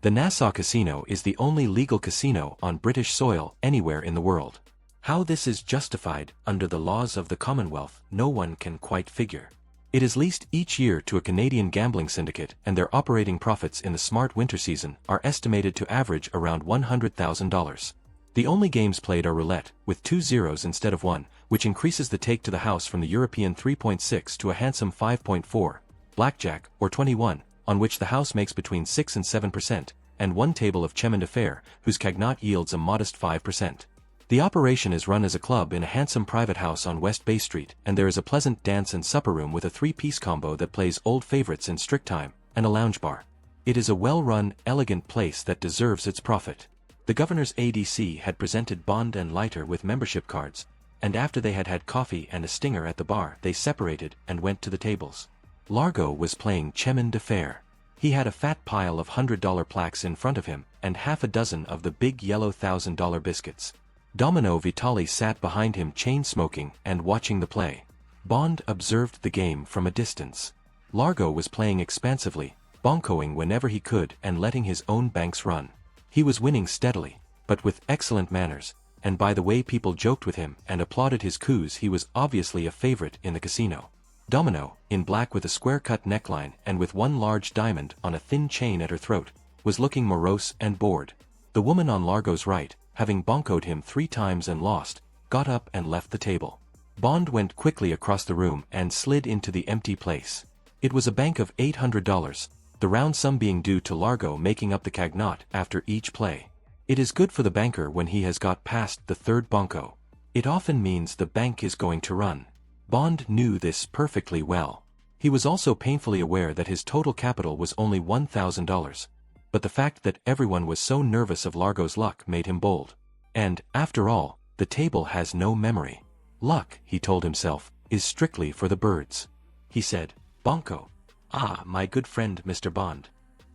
The Nassau Casino is the only legal casino on British soil anywhere in the world. How this is justified under the laws of the Commonwealth, no one can quite figure. It is leased each year to a Canadian gambling syndicate, and their operating profits in the smart winter season are estimated to average around $100,000. The only games played are roulette, with 2 zeros instead of 1, which increases the take to the house from the European 3.6 to a handsome 5.4, blackjack, or 21, on which the house makes between 6 and 7%, and one table of chemin de fer, whose cagnotte yields a modest 5%. The operation is run as a club in a handsome private house on West Bay Street, and there is a pleasant dance and supper room with a 3-piece combo that plays old favorites in strict time, and a lounge bar. It is a well-run, elegant place that deserves its profit. The governor's ADC had presented Bond and Leiter with membership cards, and after they had had coffee and a stinger at the bar, they separated and went to the tables. Largo was playing chemin de fer. He had a fat pile of $100 plaques in front of him, and half a dozen of the big yellow $1,000 biscuits. Domino Vitali sat behind him chain-smoking and watching the play. Bond observed the game from a distance. Largo was playing expansively, bonkoing whenever he could and letting his own banks run. He was winning steadily, but with excellent manners, and by the way people joked with him and applauded his coups, he was obviously a favorite in the casino. Domino, in black with a square-cut neckline and with one large diamond on a thin chain at her throat, was looking morose and bored. The woman on Largo's right, having bonkoed him 3 times and lost, got up and left the table. Bond went quickly across the room and slid into the empty place. It was a bank of $800, the round sum being due to Largo making up the cagnotte after each play. It is good for the banker when he has got past the 3rd bonko. It often means the bank is going to run. Bond knew this perfectly well. He was also painfully aware that his total capital was only $1,000. But the fact that everyone was so nervous of Largo's luck made him bold. And, after all, the table has no memory. Luck, he told himself, is strictly for the birds. He said, "Bonko." "Ah, my good friend Mr. Bond."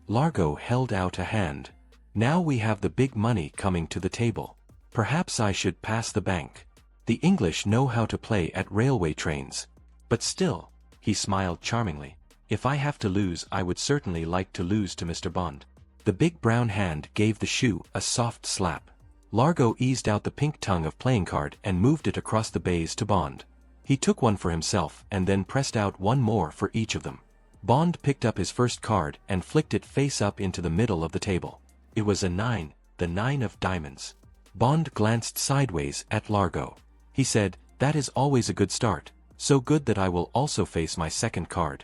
Largo held out a hand. "Now we have the big money coming to the table. Perhaps I should pass the bank. The English know how to play at railway trains. But still," he smiled charmingly, "if I have to lose I would certainly like to lose to Mr. Bond." The big brown hand gave the shoe a soft slap. Largo eased out the pink tongue of playing card and moved it across the bays to Bond. He took one for himself and then pressed out one more for each of them. Bond picked up his first card and flicked it face up into the middle of the table. It was a 9, the 9 of diamonds. Bond glanced sideways at Largo. He said, "That is always a good start, so good that I will also face my second card."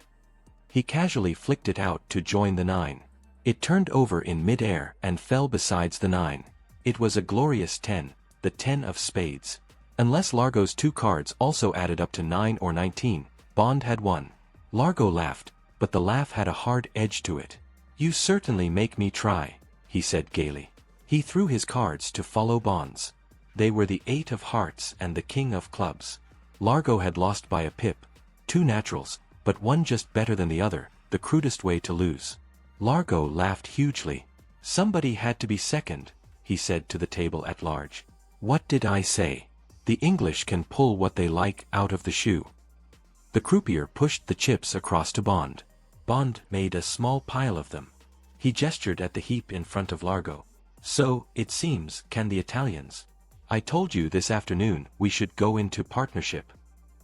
He casually flicked it out to join the 9. It turned over in mid-air and fell besides the 9. It was a glorious 10, the 10 of spades. Unless Largo's 2 cards also added up to 9 or 19, Bond had won. Largo laughed, but the laugh had a hard edge to it. "You certainly make me try," he said gaily. He threw his cards to follow Bond's. They were the 8 of hearts and the king of clubs. Largo had lost by a pip. 2 naturals, but one just better than the other, the crudest way to lose. Largo laughed hugely. "Somebody had to be second," he said to the table at large. "What did I say? The English can pull what they like out of the shoe." The croupier pushed the chips across to Bond. Bond made a small pile of them. He gestured at the heap in front of Largo. "So, it seems, can the Italians. I told you this afternoon we should go into partnership."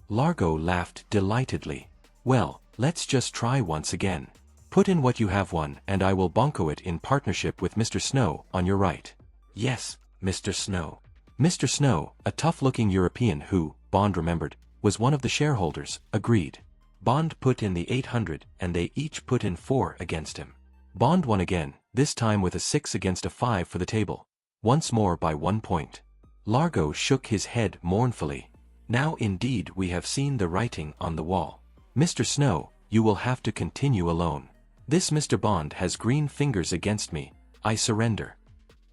Largo laughed delightedly. "Well, let's just try once again. Put in what you have won and I will bonko it in partnership with Mr. Snow on your right." "Yes, Mr. Snow." Mr. Snow, a tough-looking European who, Bond remembered, was one of the shareholders, agreed. Bond put in the 800 and they each put in 4 against him. Bond won again, this time with a 6 against a 5 for the table. Once more by 1 point. Largo shook his head mournfully. "Now indeed we have seen the writing on the wall. Mr. Snow, you will have to continue alone. This Mr. Bond has green fingers against me. I surrender."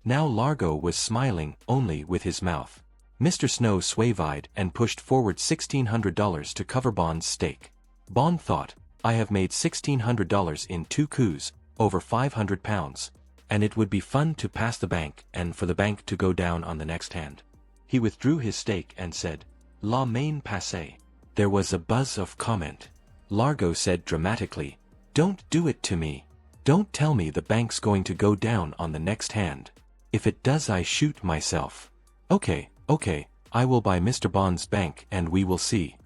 Now Largo was smiling only with his mouth. Mr. Snow swayed and pushed forward $1,600 to cover Bond's stake. Bond thought, "I have made $1,600 in 2 coups, over £500, and it would be fun to pass the bank and for the bank to go down on the next hand." He withdrew his stake and said, "La main passe." There was a buzz of comment. Largo said dramatically, "Don't do it to me. Don't tell me the bank's going to go down on the next hand. If it does I shoot myself." Okay, I will buy Mr. Bond's bank and we will see."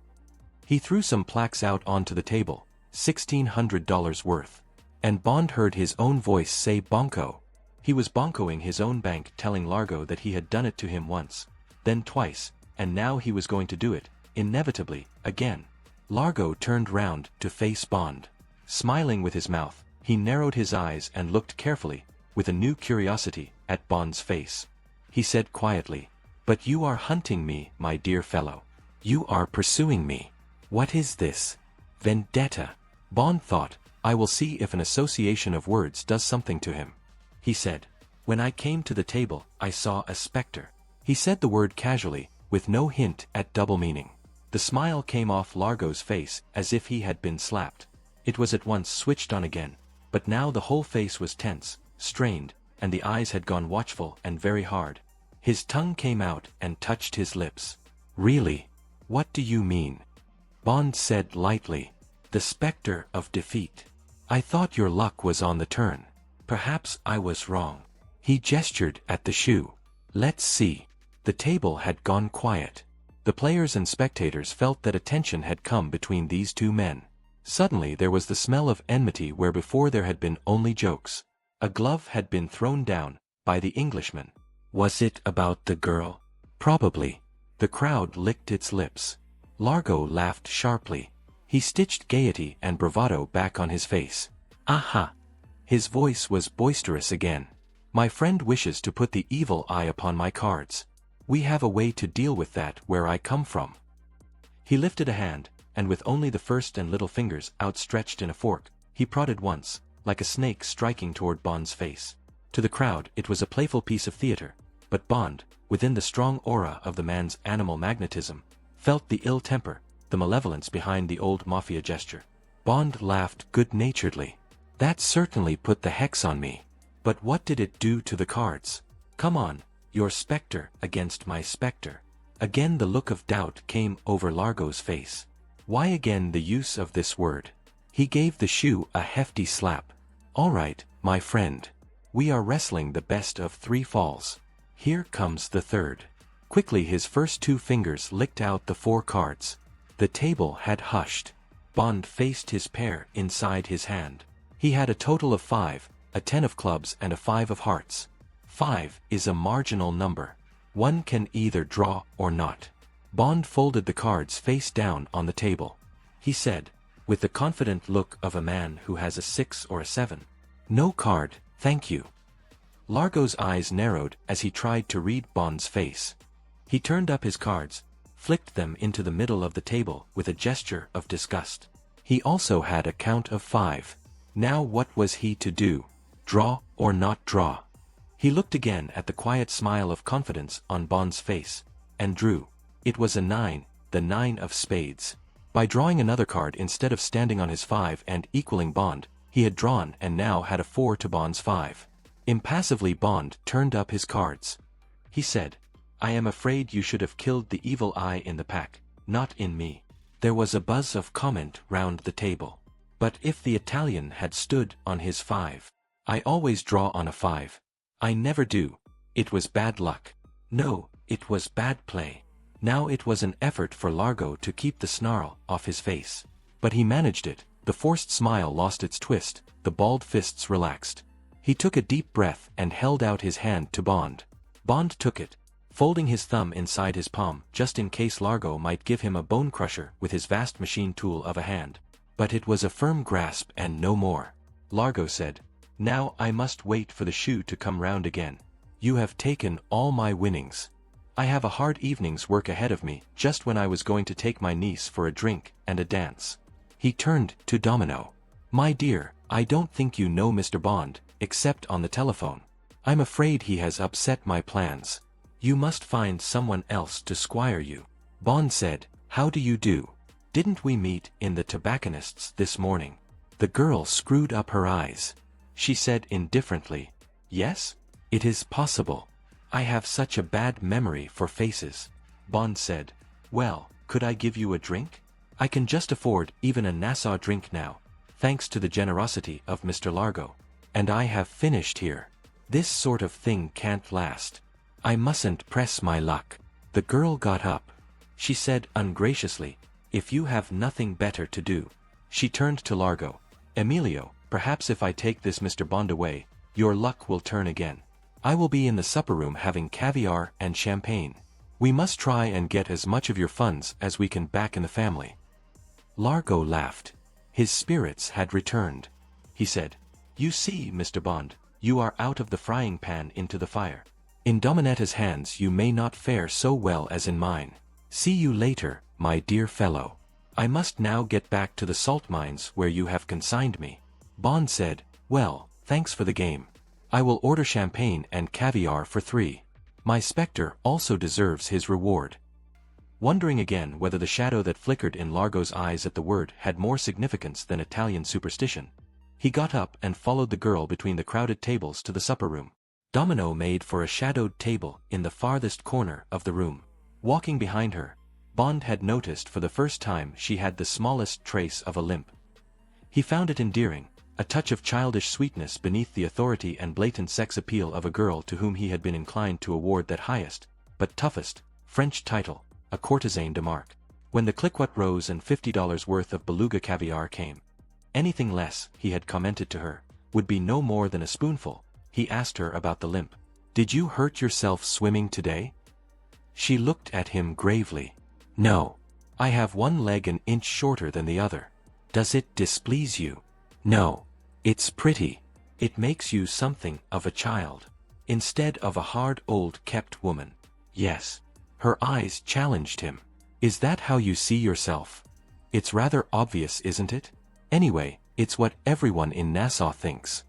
He threw some plaques out onto the table, $1,600 worth. And Bond heard his own voice say bonko. He was bonkoing his own bank, telling Largo that he had done it to him once, then twice, and now he was going to do it, inevitably, again. Largo turned round to face Bond. Smiling with his mouth, he narrowed his eyes and looked carefully, with a new curiosity, at Bond's face. He said quietly, "But you are hunting me, my dear fellow. You are pursuing me. What is this? Vendetta?" Bond thought, "I will see if an association of words does something to him." He said, "When I came to the table, I saw a spectre." He said the word casually, with no hint at double meaning. The smile came off Largo's face as if he had been slapped. It was at once switched on again, but now the whole face was tense, strained, and the eyes had gone watchful and very hard. His tongue came out and touched his lips. "Really? What do you mean?" Bond said lightly, "The spectre of defeat. I thought your luck was on the turn. Perhaps I was wrong." He gestured at the shoe. "Let's see." The table had gone quiet. The players and spectators felt that a tension had come between these two men. Suddenly there was the smell of enmity where before there had been only jokes. A glove had been thrown down by the Englishman. Was it about the girl? Probably. The crowd licked its lips. Largo laughed sharply. He stitched gaiety and bravado back on his face. Aha! His voice was boisterous again. My friend wishes to put the evil eye upon my cards. We have a way to deal with that where I come from. He lifted a hand, and with only the first and little fingers outstretched in a fork, he prodded once, like a snake striking toward Bond's face. To the crowd it was a playful piece of theater, but Bond, within the strong aura of the man's animal magnetism, felt the ill temper, the malevolence behind the old mafia gesture. Bond laughed good-naturedly. That certainly put the hex on me. But what did it do to the cards? Come on, your Spectre against my Spectre. Again the look of doubt came over Largo's face. Why again the use of this word? He gave the shoe a hefty slap. All right, my friend. We are wrestling the best of 3 falls. Here comes the third. Quickly his first 2 fingers licked out the 4 cards. The table had hushed. Bond faced his pair inside his hand. He had a total of 5, a 10 of clubs and a 5 of hearts. 5 is a marginal number. One can either draw or not. Bond folded the cards face down on the table. He said, with the confident look of a man who has a 6 or a 7. No card, thank you. Largo's eyes narrowed as he tried to read Bond's face. He turned up his cards, flicked them into the middle of the table with a gesture of disgust. He also had a count of 5. Now what was he to do? Draw or not draw? He looked again at the quiet smile of confidence on Bond's face, and drew. It was a 9, the 9 of spades. By drawing another card instead of standing on his 5 and equaling Bond, he had drawn and now had a 4 to Bond's 5. Impassively Bond turned up his cards. He said, I am afraid you should have killed the evil eye in the pack, not in me. There was a buzz of comment round the table. But if the Italian had stood on his 5. I always draw on a 5. I never do. It was bad luck. No, it was bad play. Now it was an effort for Largo to keep the snarl off his face. But he managed it. The forced smile lost its twist, the balled fists relaxed. He took a deep breath and held out his hand to Bond. Bond took it, folding his thumb inside his palm just in case Largo might give him a bone crusher with his vast machine tool of a hand. But it was a firm grasp and no more. Largo said, Now I must wait for the shoe to come round again. You have taken all my winnings. I have a hard evening's work ahead of me just when I was going to take my niece for a drink and a dance. He turned to Domino. My dear, I don't think you know Mr. Bond, except on the telephone. I'm afraid he has upset my plans. You must find someone else to squire you. Bond said, How do you do? Didn't we meet in the tobacconist's this morning? The girl screwed up her eyes. She said indifferently, Yes? It is possible. I have such a bad memory for faces. Bond said, Well, could I give you a drink? I can just afford even a Nassau drink now, thanks to the generosity of Mr. Largo. And I have finished here. This sort of thing can't last. I mustn't press my luck. The girl got up. She said ungraciously, If you have nothing better to do. She turned to Largo. Emilio, perhaps if I take this Mr. Bond away, your luck will turn again. I will be in the supper room having caviar and champagne. We must try and get as much of your funds as we can back in the family. Largo laughed. His spirits had returned. He said, You see, Mr. Bond, you are out of the frying pan into the fire. In Dominetta's hands you may not fare so well as in mine. See you later, my dear fellow. I must now get back to the salt mines where you have consigned me. Bond said, Well, thanks for the game. I will order champagne and caviar for 3. My Spectre also deserves his reward. Wondering again whether the shadow that flickered in Largo's eyes at the word had more significance than Italian superstition, he got up and followed the girl between the crowded tables to the supper room. Domino made for a shadowed table in the farthest corner of the room. Walking behind her, Bond had noticed for the first time she had the smallest trace of a limp. He found it endearing, a touch of childish sweetness beneath the authority and blatant sex appeal of a girl to whom he had been inclined to award that highest, but toughest, French title, a courtesan de marque. When the Cliquot rose and $50 worth of beluga caviar came. Anything less, he had commented to her, would be no more than a spoonful. He asked her about the limp. Did you hurt yourself swimming today? She looked at him gravely. No. I have one leg an inch shorter than the other. Does it displease you? No. It's pretty. It makes you something of a child, instead of a hard old-kept woman. Yes. Her eyes challenged him. Is that how you see yourself? It's rather obvious, isn't it? Anyway, it's what everyone in Nassau thinks.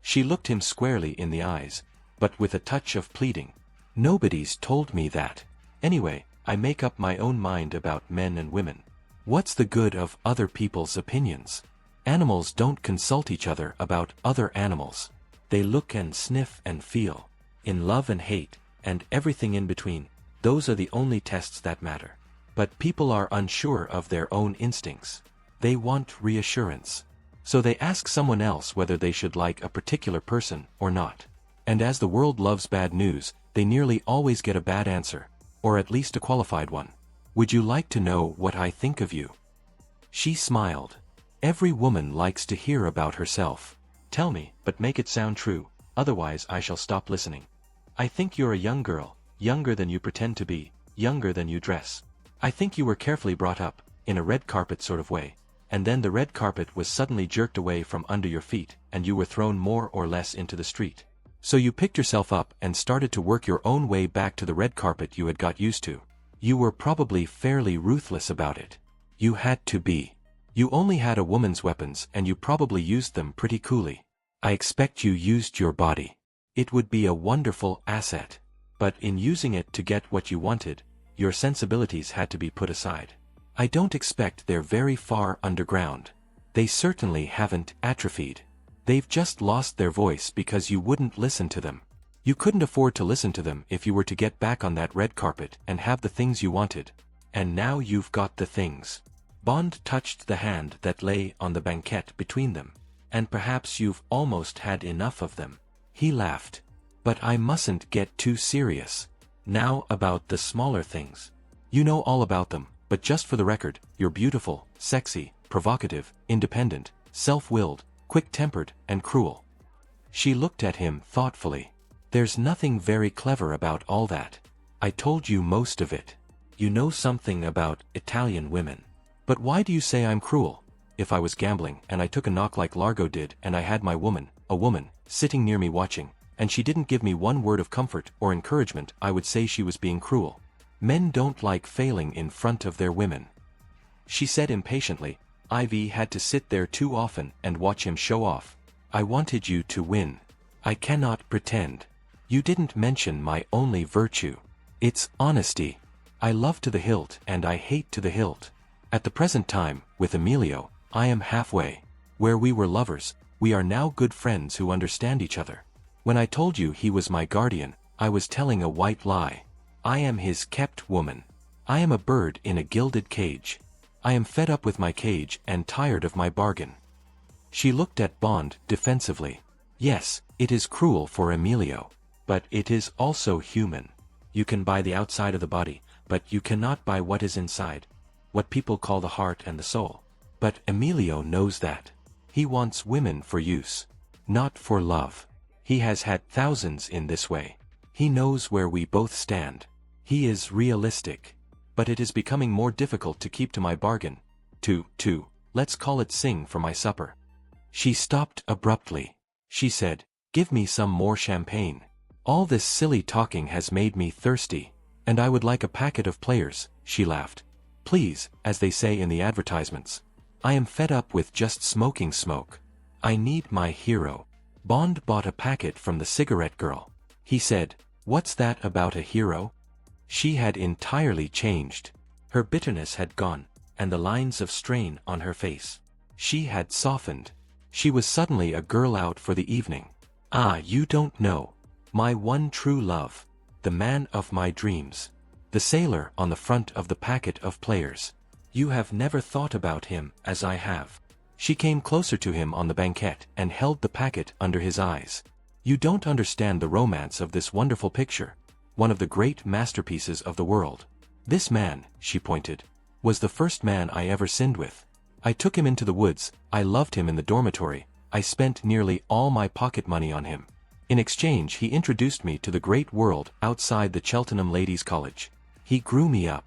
She looked him squarely in the eyes, but with a touch of pleading. Nobody's told me that. Anyway, I make up my own mind about men and women. What's the good of other people's opinions? Animals don't consult each other about other animals. They look and sniff and feel. In love and hate, and everything in between, those are the only tests that matter. But people are unsure of their own instincts. They want reassurance. So they ask someone else whether they should like a particular person or not. And as the world loves bad news, they nearly always get a bad answer, or at least a qualified one. Would you like to know what I think of you? She smiled. Every woman likes to hear about herself. Tell me, but make it sound true, otherwise I shall stop listening. I think you're a young girl, younger than you pretend to be, younger than you dress. I think you were carefully brought up, in a red carpet sort of way, and then the red carpet was suddenly jerked away from under your feet and you were thrown more or less into the street. So you picked yourself up and started to work your own way back to the red carpet you had got used to. You were probably fairly ruthless about it. You had to be. You only had a woman's weapons and you probably used them pretty coolly. I expect you used your body. It would be a wonderful asset. But in using it to get what you wanted, your sensibilities had to be put aside. I don't expect they're very far underground. They certainly haven't atrophied. They've just lost their voice because you wouldn't listen to them. You couldn't afford to listen to them if you were to get back on that red carpet and have the things you wanted. And now you've got the things. Bond touched the hand that lay on the banquette between them. And perhaps you've almost had enough of them. He laughed. But I mustn't get too serious. Now about the smaller things. You know all about them, but just for the record, you're beautiful, sexy, provocative, independent, self-willed, quick-tempered, and cruel. She looked at him thoughtfully. There's nothing very clever about all that. I told you most of it. You know something about Italian women. But why do you say I'm cruel? If I was gambling and I took a knock like Largo did and I had my woman, a woman, sitting near me watching, and she didn't give me one word of comfort or encouragement, I would say she was being cruel. Men don't like failing in front of their women. She said impatiently. Ivy had to sit there too often and watch him show off. I wanted you to win. I cannot pretend. You didn't mention my only virtue. It's honesty. I love to the hilt and I hate to the hilt. At the present time, with Emilio, I am halfway. Where we were lovers, we are now good friends who understand each other. When I told you he was my guardian, I was telling a white lie. I am his kept woman. I am a bird in a gilded cage. I am fed up with my cage and tired of my bargain. She looked at Bond defensively. Yes, it is cruel for Emilio. But it is also human. You can buy the outside of the body, but you cannot buy what is inside. What people call the heart and the soul. But Emilio knows that. He wants women for use. Not for love. He has had thousands in this way. He knows where we both stand. He is realistic. But it is becoming more difficult to keep to my bargain. Let's call it sing for my supper. She stopped abruptly. She said, give me some more champagne. All this silly talking has made me thirsty. And I would like a packet of Players, she laughed. Please, as they say in the advertisements. I am fed up with just smoking smoke. I need my hero. Bond bought a packet from the cigarette girl. He said, what's that about a hero? She had entirely changed. Her bitterness had gone, and the lines of strain on her face. She had softened. She was suddenly a girl out for the evening. Ah, you don't know. My one true love. The man of my dreams. The sailor on the front of the packet of Players. You have never thought about him as I have. She came closer to him on the banquette and held the packet under his eyes. You don't understand the romance of this wonderful picture. One of the great masterpieces of the world. This man, she pointed, was the first man I ever sinned with. I took him into the woods, I loved him in the dormitory, I spent nearly all my pocket money on him. In exchange he introduced me to the great world outside the Cheltenham Ladies' College. He grew me up.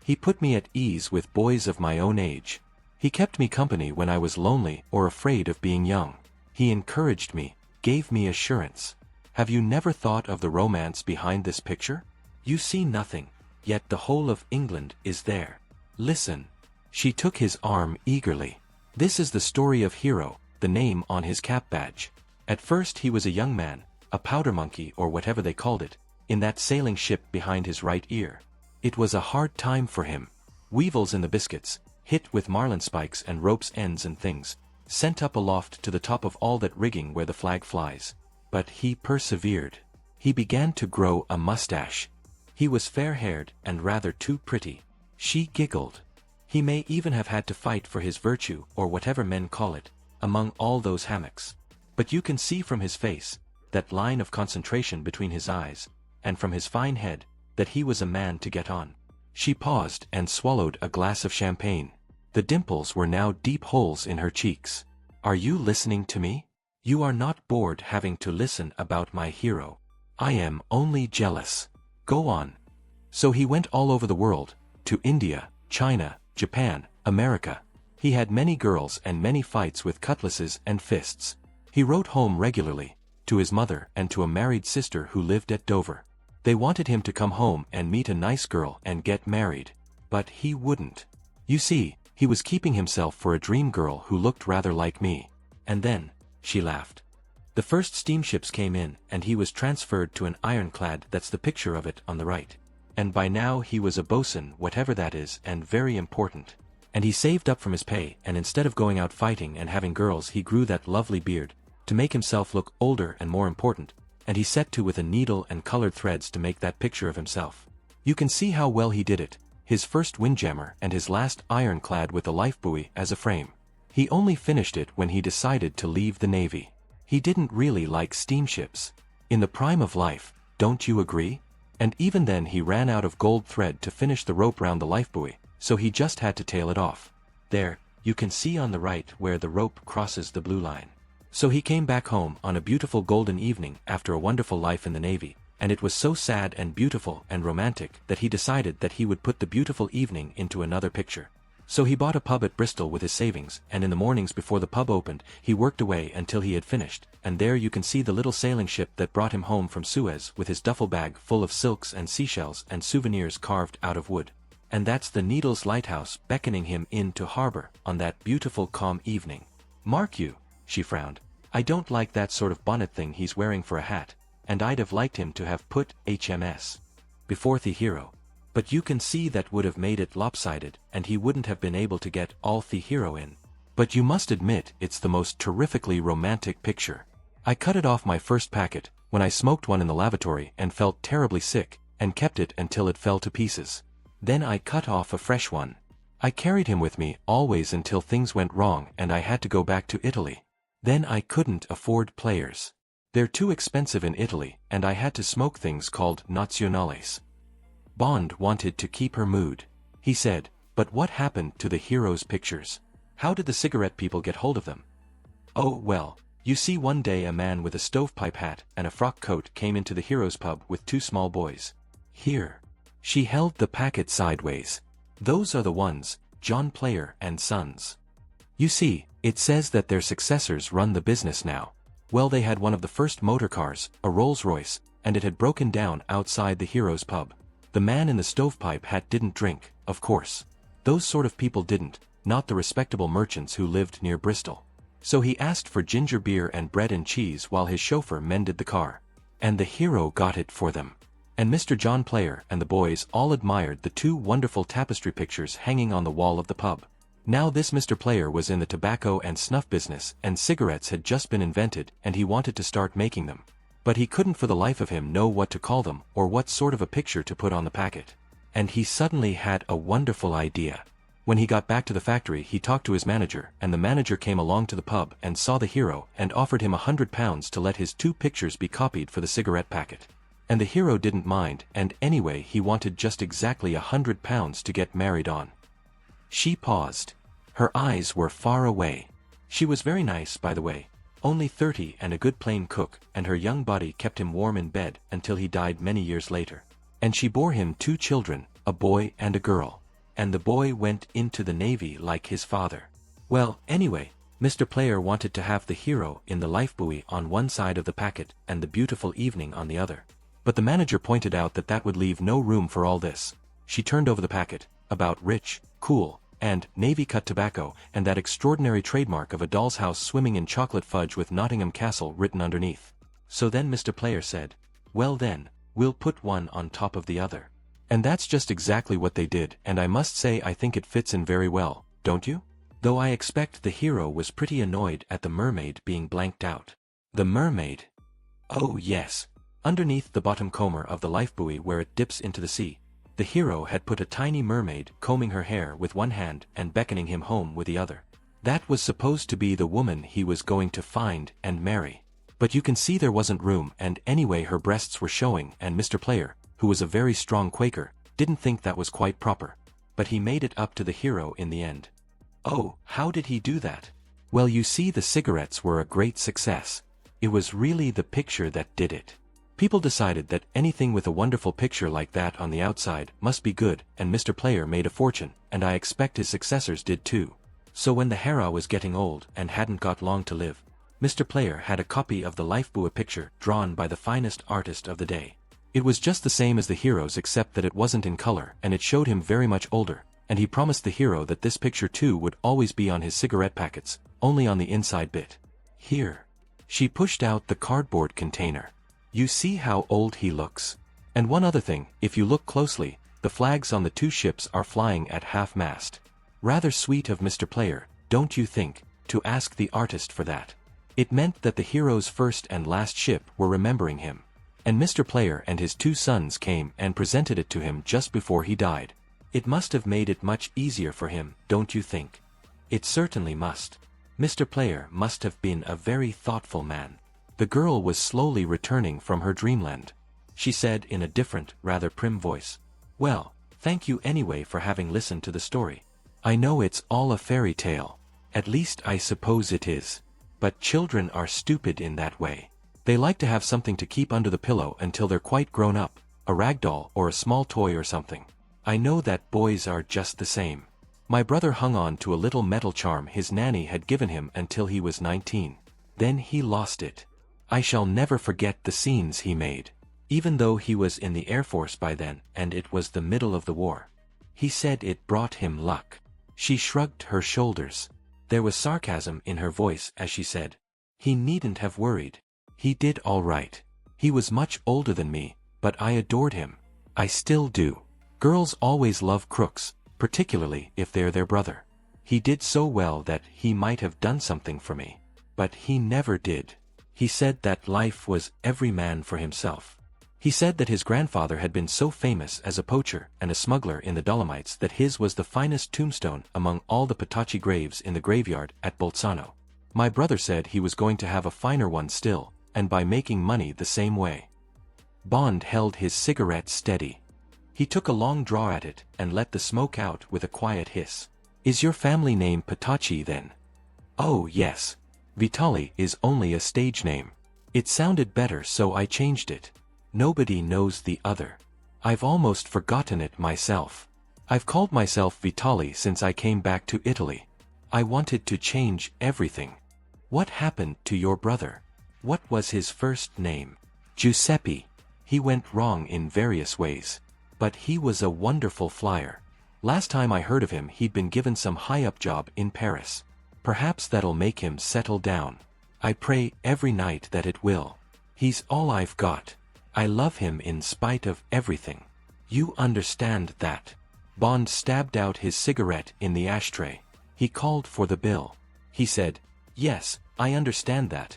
He put me at ease with boys of my own age. He kept me company when I was lonely or afraid of being young. He encouraged me, gave me assurance. Have you never thought of the romance behind this picture? You see nothing, yet the whole of England is there. Listen. She took his arm eagerly. This is the story of Hero, the name on his cap badge. At first he was a young man, a powder monkey or whatever they called it, in that sailing ship behind his right ear. It was a hard time for him. Weevils in the biscuits, hit with marlin spikes and ropes' ends and things, sent up aloft to the top of all that rigging where the flag flies. But he persevered. He began to grow a mustache. He was fair-haired and rather too pretty. She giggled. He may even have had to fight for his virtue or whatever men call it, among all those hammocks. But you can see from his face, that line of concentration between his eyes, and from his fine head, that he was a man to get on. She paused and swallowed a glass of champagne. The dimples were now deep holes in her cheeks. Are you listening to me? You are not bored having to listen about my hero. I am only jealous. Go on. So he went all over the world, to India, China, Japan, America. He had many girls and many fights with cutlasses and fists. He wrote home regularly, to his mother and to a married sister who lived at Dover. They wanted him to come home and meet a nice girl and get married. But he wouldn't. You see, he was keeping himself for a dream girl who looked rather like me. And then, she laughed. The first steamships came in and he was transferred to an ironclad. That's the picture of it on the right. And by now he was a bosun, whatever that is, and very important. And he saved up from his pay, and instead of going out fighting and having girls he grew that lovely beard, to make himself look older and more important, and he set to with a needle and colored threads to make that picture of himself. You can see how well he did it, his first windjammer and his last ironclad with a lifebuoy as a frame. He only finished it when he decided to leave the Navy. He didn't really like steamships. In the prime of life, don't you agree? And even then he ran out of gold thread to finish the rope round the lifebuoy, so he just had to tail it off. There, you can see on the right where the rope crosses the blue line. So he came back home on a beautiful golden evening after a wonderful life in the Navy, and it was so sad and beautiful and romantic that he decided that he would put the beautiful evening into another picture. So he bought a pub at Bristol with his savings, and in the mornings before the pub opened, he worked away until he had finished, and there you can see the little sailing ship that brought him home from Suez with his duffel bag full of silks and seashells and souvenirs carved out of wood. And that's the Needles Lighthouse beckoning him into harbor on that beautiful calm evening. Mark you, she frowned, I don't like that sort of bonnet thing he's wearing for a hat, and I'd have liked him to have put HMS before the hero. But you can see that would have made it lopsided, and he wouldn't have been able to get all the hero in. But you must admit it's the most terrifically romantic picture. I cut it off my first packet, when I smoked one in the lavatory and felt terribly sick, and kept it until it fell to pieces. Then I cut off a fresh one. I carried him with me always until things went wrong and I had to go back to Italy. Then I couldn't afford players. They're too expensive in Italy, and I had to smoke things called Nazionales. Bond wanted to keep her mood. He said, but what happened to the hero's pictures? How did the cigarette people get hold of them? Oh well, you see, one day a man with a stovepipe hat and a frock coat came into the hero's pub with two small boys. Here. She held the packet sideways. Those are the ones, John Player and Sons. You see, it says that their successors run the business now. Well, they had one of the first motor cars, a Rolls-Royce, and it had broken down outside the hero's pub. The man in the stovepipe hat didn't drink, of course. Those sort of people didn't, not the respectable merchants who lived near Bristol. So he asked for ginger beer and bread and cheese while his chauffeur mended the car. And the hero got it for them. And Mr. John Player and the boys all admired the two wonderful tapestry pictures hanging on the wall of the pub. Now this Mr. Player was in the tobacco and snuff business, and cigarettes had just been invented, and he wanted to start making them. But he couldn't for the life of him know what to call them or what sort of a picture to put on the packet. And he suddenly had a wonderful idea. When he got back to the factory he talked to his manager, and the manager came along to the pub and saw the hero and offered him £100 to let his two pictures be copied for the cigarette packet. And the hero didn't mind, and anyway he wanted just exactly £100 to get married on. She paused. Her eyes were far away. She was very nice, by the way. Only 30 and a good plain cook, and her young body kept him warm in bed until he died many years later. And she bore him 2 children, a boy and a girl. And the boy went into the Navy like his father. Well, anyway, Mr. Player wanted to have the hero in the lifebuoy on one side of the packet and the beautiful evening on the other. But the manager pointed out that that would leave no room for all this. She turned over the packet, about rich, cool, and Navy cut tobacco, and that extraordinary trademark of a doll's house swimming in chocolate fudge with Nottingham Castle written underneath. So then Mr. Player said, "Well then, we'll put one on top of the other." And that's just exactly what they did, and I must say I think it fits in very well, don't you? Though I expect the hero was pretty annoyed at the mermaid being blanked out. The mermaid? Oh yes. Underneath the bottom comber of the lifebuoy where it dips into the sea, the hero had put a tiny mermaid combing her hair with one hand and beckoning him home with the other. That was supposed to be the woman he was going to find and marry. But you can see there wasn't room, and anyway her breasts were showing, and Mr. Player, who was a very strong Quaker, didn't think that was quite proper. But he made it up to the hero in the end. Oh, how did he do that? Well, you see, the cigarettes were a great success. It was really the picture that did it. People decided that anything with a wonderful picture like that on the outside must be good, and Mr. Player made a fortune, and I expect his successors did too. So when the hero was getting old and hadn't got long to live, Mr. Player had a copy of the lifebuoy picture drawn by the finest artist of the day. It was just the same as the hero's except that it wasn't in color and it showed him very much older, and he promised the hero that this picture too would always be on his cigarette packets, only on the inside bit. Here. She pushed out the cardboard container. You see how old he looks. And one other thing, if you look closely, the flags on the 2 ships are flying at half-mast. Rather sweet of Mr. Player, don't you think, to ask the artist for that? It meant that the hero's first and last ship were remembering him. And Mr. Player and his 2 sons came and presented it to him just before he died. It must have made it much easier for him, don't you think? It certainly must. Mr. Player must have been a very thoughtful man. The girl was slowly returning from her dreamland. She said in a different, rather prim voice, "Well, thank you anyway for having listened to the story. I know it's all a fairy tale. At least I suppose it is. But children are stupid in that way. They like to have something to keep under the pillow until they're quite grown up, a rag doll or a small toy or something. I know that boys are just the same. My brother hung on to a little metal charm his nanny had given him until he was 19. Then he lost it. I shall never forget the scenes he made. Even though he was in the Air Force by then, and it was the middle of the war. He said it brought him luck." She shrugged her shoulders. There was sarcasm in her voice as she said, "He needn't have worried. He did all right. He was much older than me, but I adored him. I still do. Girls always love crooks, particularly if they're their brother. He did so well that he might have done something for me. But he never did. He said that life was every man for himself. He said that his grandfather had been so famous as a poacher and a smuggler in the Dolomites that his was the finest tombstone among all the Patachi graves in the graveyard at Bolzano. My brother said he was going to have a finer one still, and by making money the same way." Bond held his cigarette steady. He took a long draw at it and let the smoke out with a quiet hiss. "Is your family name Patachi then?" "Oh yes. Vitali is only a stage name. It sounded better so I changed it. Nobody knows the other. I've almost forgotten it myself. I've called myself Vitali since I came back to Italy. I wanted to change everything." "What happened to your brother? What was his first name?" "Giuseppe. He went wrong in various ways. But he was a wonderful flyer. Last time I heard of him he'd been given some high-up job in Paris. Perhaps that'll make him settle down. I pray every night that it will. He's all I've got. I love him in spite of everything. You understand that?" Bond stabbed out his cigarette in the ashtray. He called for the bill. He said, "Yes, I understand that."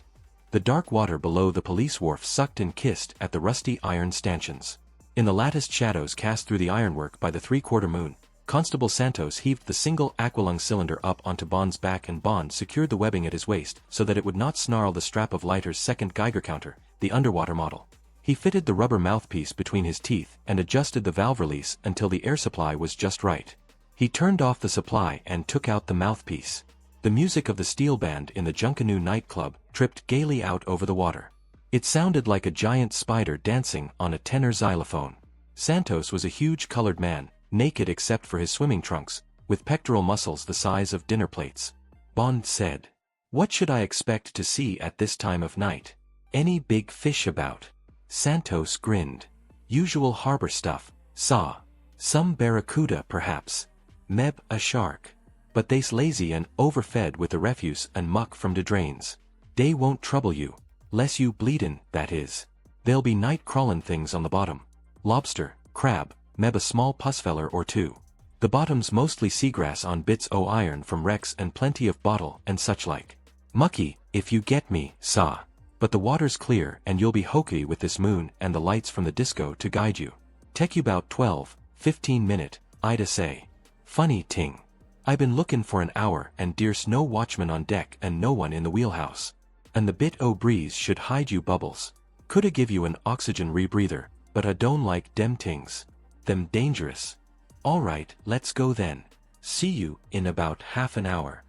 The dark water below the police wharf sucked and kissed at the rusty iron stanchions. In the latticed shadows cast through the ironwork by the 3/4 moon, Constable Santos heaved the single aqualung cylinder up onto Bond's back, and Bond secured the webbing at his waist so that it would not snarl the strap of Leiter's second Geiger counter, the underwater model. He fitted the rubber mouthpiece between his teeth and adjusted the valve release until the air supply was just right. He turned off the supply and took out the mouthpiece. The music of the steel band in the Junkanoo nightclub tripped gaily out over the water. It sounded like a giant spider dancing on a tenor xylophone. Santos was a huge colored man, naked except for his swimming trunks, with pectoral muscles the size of dinner plates. Bond said, "What should I expect to see at this time of night? Any big fish about?" Santos grinned. "Usual harbor stuff, saw. Some barracuda perhaps. Meb a shark. But they's lazy and overfed with the refuse and muck from the drains. They won't trouble you. Less you bleedin', that is. There'll be night-crawlin' things on the bottom. Lobster, crab, meb a small pusfeller or two. The bottom's mostly seagrass on bits o' iron from wrecks and plenty of bottle and such like. Mucky, if you get me, saw. But the water's clear and you'll be hokey with this moon and the lights from the disco to guide you. Take you 'bout 12-15 minute, I'da say. Funny ting. I been lookin' for an hour and dear's no watchman on deck and no one in the wheelhouse. And the bit o' breeze should hide you bubbles. Coulda give you an oxygen rebreather, but I don't like dem tings. Them dangerous. Alright, let's go then. See you in about half an hour."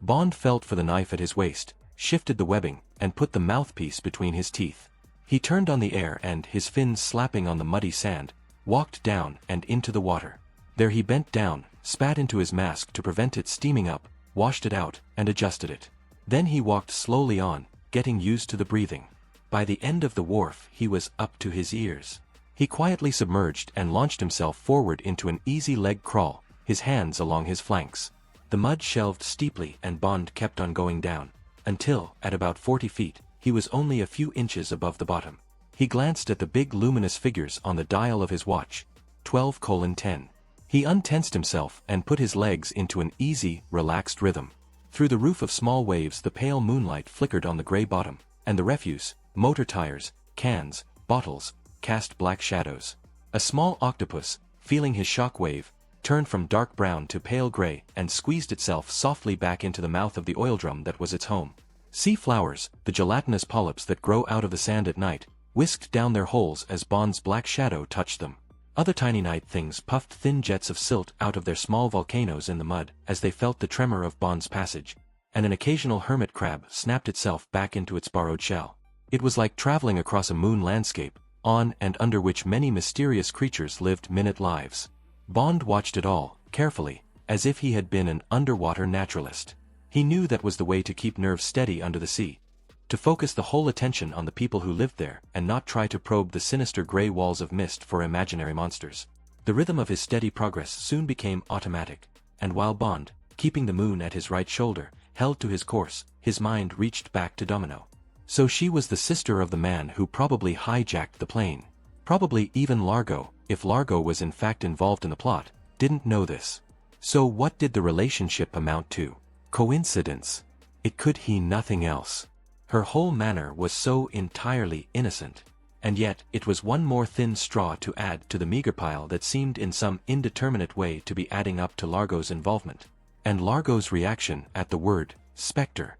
Bond felt for the knife at his waist, shifted the webbing, and put the mouthpiece between his teeth. He turned on the air and, his fins slapping on the muddy sand, walked down and into the water. There he bent down, spat into his mask to prevent it steaming up, washed it out, and adjusted it. Then he walked slowly on, getting used to the breathing. By the end of the wharf he was up to his ears. He quietly submerged and launched himself forward into an easy leg crawl, his hands along his flanks. The mud shelved steeply and Bond kept on going down, until, at about 40 feet, he was only a few inches above the bottom. He glanced at the big luminous figures on the dial of his watch, 12:10. He untensed himself and put his legs into an easy, relaxed rhythm. Through the roof of small waves the pale moonlight flickered on the gray bottom, and the refuse, motor tires, cans, bottles, cast black shadows. A small octopus, feeling his shock wave, turned from dark brown to pale gray and squeezed itself softly back into the mouth of the oil drum that was its home. Sea flowers, the gelatinous polyps that grow out of the sand at night, whisked down their holes as Bond's black shadow touched them. Other tiny night things puffed thin jets of silt out of their small volcanoes in the mud as they felt the tremor of Bond's passage, and an occasional hermit crab snapped itself back into its borrowed shell. It was like traveling across a moon landscape, on and under which many mysterious creatures lived minute lives. Bond watched it all, carefully, as if he had been an underwater naturalist. He knew that was the way to keep nerves steady under the sea. To focus the whole attention on the people who lived there and not try to probe the sinister gray walls of mist for imaginary monsters. The rhythm of his steady progress soon became automatic, and while Bond, keeping the moon at his right shoulder, held to his course, his mind reached back to Domino. So she was the sister of the man who probably hijacked the plane. Probably even Largo, if Largo was in fact involved in the plot, didn't know this. So what did the relationship amount to? Coincidence? It could be nothing else. Her whole manner was so entirely innocent. And yet, it was one more thin straw to add to the meager pile that seemed in some indeterminate way to be adding up to Largo's involvement. And Largo's reaction at the word, Spectre.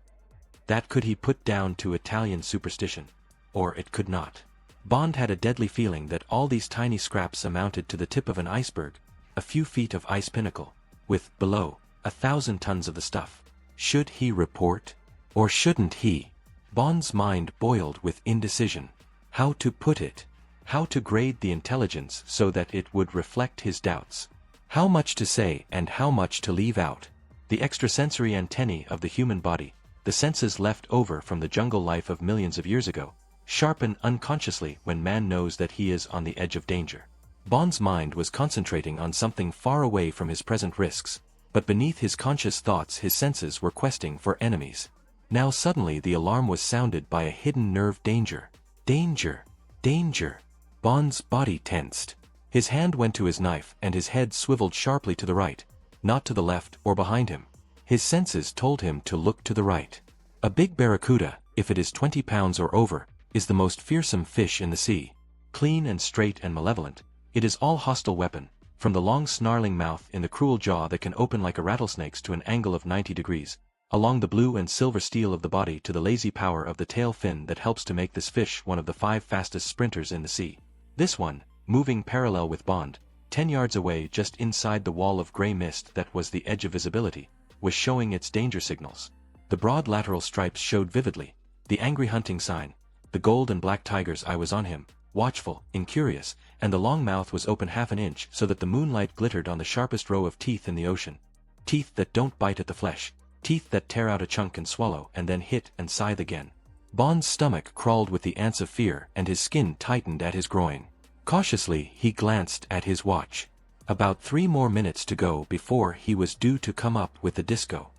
That could he put down to Italian superstition. Or it could not. Bond had a deadly feeling that all these tiny scraps amounted to the tip of an iceberg, a few feet of ice pinnacle, with, below, 1,000 tons of the stuff. Should he report? Or shouldn't he? Bond's mind boiled with indecision. How to put it? How to grade the intelligence so that it would reflect his doubts? How much to say and how much to leave out? The extrasensory antennae of the human body, the senses left over from the jungle life of millions of years ago, sharpen unconsciously when man knows that he is on the edge of danger. Bond's mind was concentrating on something far away from his present risks, but beneath his conscious thoughts his senses were questing for enemies. Now suddenly the alarm was sounded by a hidden nerve danger. Danger! Danger! Bond's body tensed. His hand went to his knife and his head swiveled sharply to the right, not to the left or behind him. His senses told him to look to the right. A big barracuda, if it is 20 pounds or over, is the most fearsome fish in the sea. Clean and straight and malevolent, it is all hostile weapon, from the long snarling mouth in the cruel jaw that can open like a rattlesnake's to an angle of 90 degrees. Along the blue and silver steel of the body to the lazy power of the tail fin that helps to make this fish one of the 5 fastest sprinters in the sea. This one, moving parallel with Bond, 10 yards away just inside the wall of gray mist that was the edge of visibility, was showing its danger signals. The broad lateral stripes showed vividly, the angry hunting sign, the gold and black tiger's eye was on him, watchful, incurious, and the long mouth was open half an inch so that the moonlight glittered on the sharpest row of teeth in the ocean. Teeth that don't bite at the flesh, teeth that tear out a chunk and swallow and then hit and scythe again. Bond's stomach crawled with the ants of fear and his skin tightened at his groin. Cautiously he glanced at his watch. About 3 more minutes to go before he was due to come up with the disco.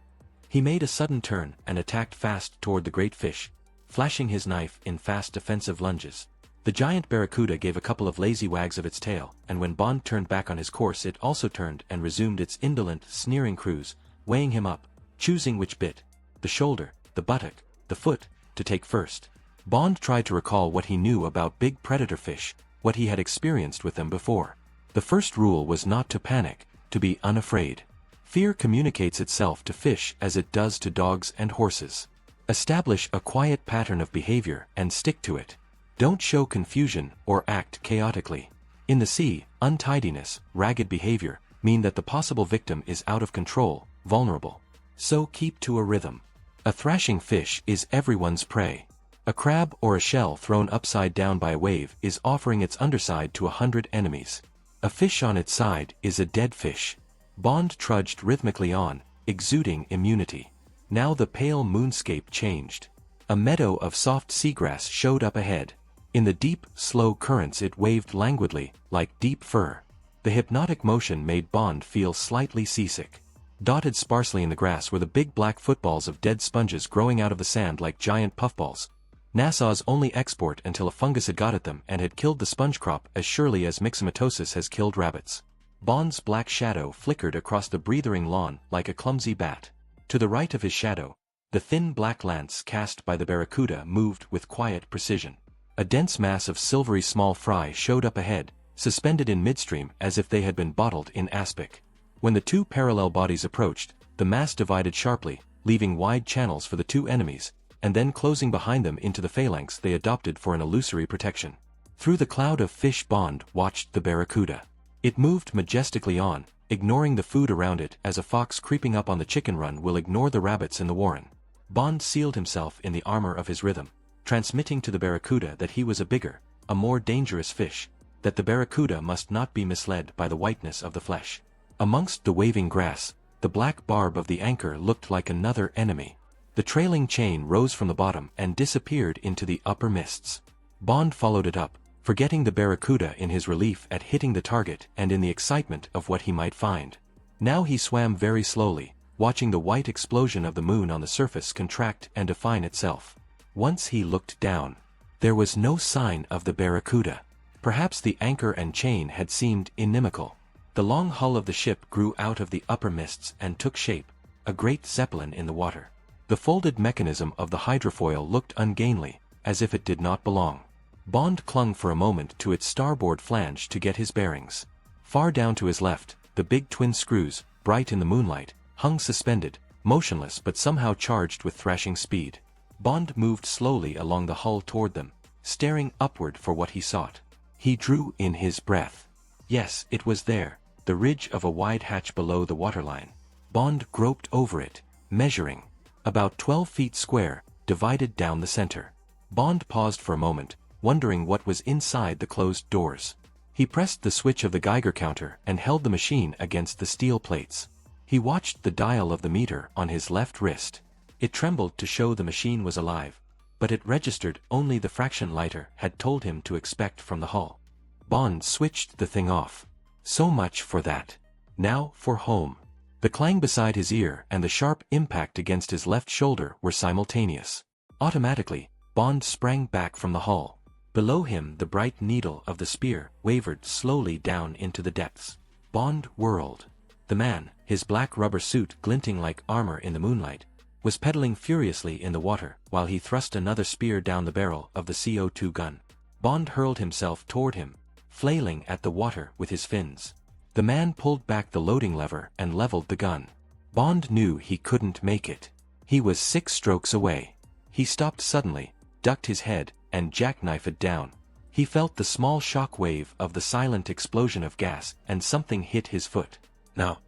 He made a sudden turn and attacked fast toward the great fish, flashing his knife in fast defensive lunges. The giant barracuda gave a couple of lazy wags of its tail, and when Bond turned back on his course it also turned and resumed its indolent, sneering cruise, weighing him up, choosing which bit, the shoulder, the buttock, the foot, to take first. Bond tried to recall what he knew about big predator fish, what he had experienced with them before. The first rule was not to panic, to be unafraid. Fear communicates itself to fish as it does to dogs and horses. Establish a quiet pattern of behavior and stick to it. Don't show confusion or act chaotically. In the sea, untidiness, ragged behavior, mean that the possible victim is out of control, vulnerable. So keep to a rhythm. A thrashing fish is everyone's prey. A crab or a shell thrown upside down by a wave is offering its underside to 100 enemies. A fish on its side is a dead fish. Bond trudged rhythmically on, exuding immunity. Now the pale moonscape changed. A meadow of soft seagrass showed up ahead. In the deep, slow currents it waved languidly, like deep fur. The hypnotic motion made Bond feel slightly seasick. Dotted sparsely in the grass were the big black footballs of dead sponges growing out of the sand like giant puffballs. Nassau's only export until a fungus had got at them and had killed the sponge crop as surely as myxomatosis has killed rabbits. Bond's black shadow flickered across the breathing lawn like a clumsy bat. To the right of his shadow, the thin black lance cast by the barracuda moved with quiet precision. A dense mass of silvery small fry showed up ahead, suspended in midstream as if they had been bottled in aspic. When the 2 parallel bodies approached, the mass divided sharply, leaving wide channels for the 2 enemies, and then closing behind them into the phalanx they adopted for an illusory protection. Through the cloud of fish Bond watched the barracuda. It moved majestically on, ignoring the food around it as a fox creeping up on the chicken run will ignore the rabbits in the warren. Bond sealed himself in the armor of his rhythm, transmitting to the barracuda that he was a bigger, a more dangerous fish, that the barracuda must not be misled by the whiteness of the flesh. Amongst the waving grass, the black barb of the anchor looked like another enemy. The trailing chain rose from the bottom and disappeared into the upper mists. Bond followed it up, forgetting the barracuda in his relief at hitting the target and in the excitement of what he might find. Now he swam very slowly, watching the white explosion of the moon on the surface contract and define itself. Once he looked down. There was no sign of the barracuda. Perhaps the anchor and chain had seemed inimical. The long hull of the ship grew out of the upper mists and took shape, a great zeppelin in the water. The folded mechanism of the hydrofoil looked ungainly, as if it did not belong. Bond clung for a moment to its starboard flange to get his bearings. Far down to his left, the big twin screws, bright in the moonlight, hung suspended, motionless but somehow charged with thrashing speed. Bond moved slowly along the hull toward them, staring upward for what he sought. He drew in his breath. Yes, it was there, the ridge of a wide hatch below the waterline. Bond groped over it, measuring. About 12 feet square, divided down the center. Bond paused for a moment, wondering what was inside the closed doors. He pressed the switch of the Geiger counter and held the machine against the steel plates. He watched the dial of the meter on his left wrist. It trembled to show the machine was alive, but it registered only the fraction Leiter had told him to expect from the hull. Bond switched the thing off. So much for that. Now for home. The clang beside his ear and the sharp impact against his left shoulder were simultaneous. Automatically, Bond sprang back from the hull. Below him the bright needle of the spear wavered slowly down into the depths. Bond whirled. The man, his black rubber suit glinting like armor in the moonlight, was pedaling furiously in the water while he thrust another spear down the barrel of the CO2 gun. Bond hurled himself toward him, flailing at the water with his fins. The man pulled back the loading lever and leveled the gun. Bond knew he couldn't make it. He was 6 strokes away. He stopped suddenly, ducked his head, and jackknifed down. He felt the small shock wave of the silent explosion of gas and something hit his foot. Now,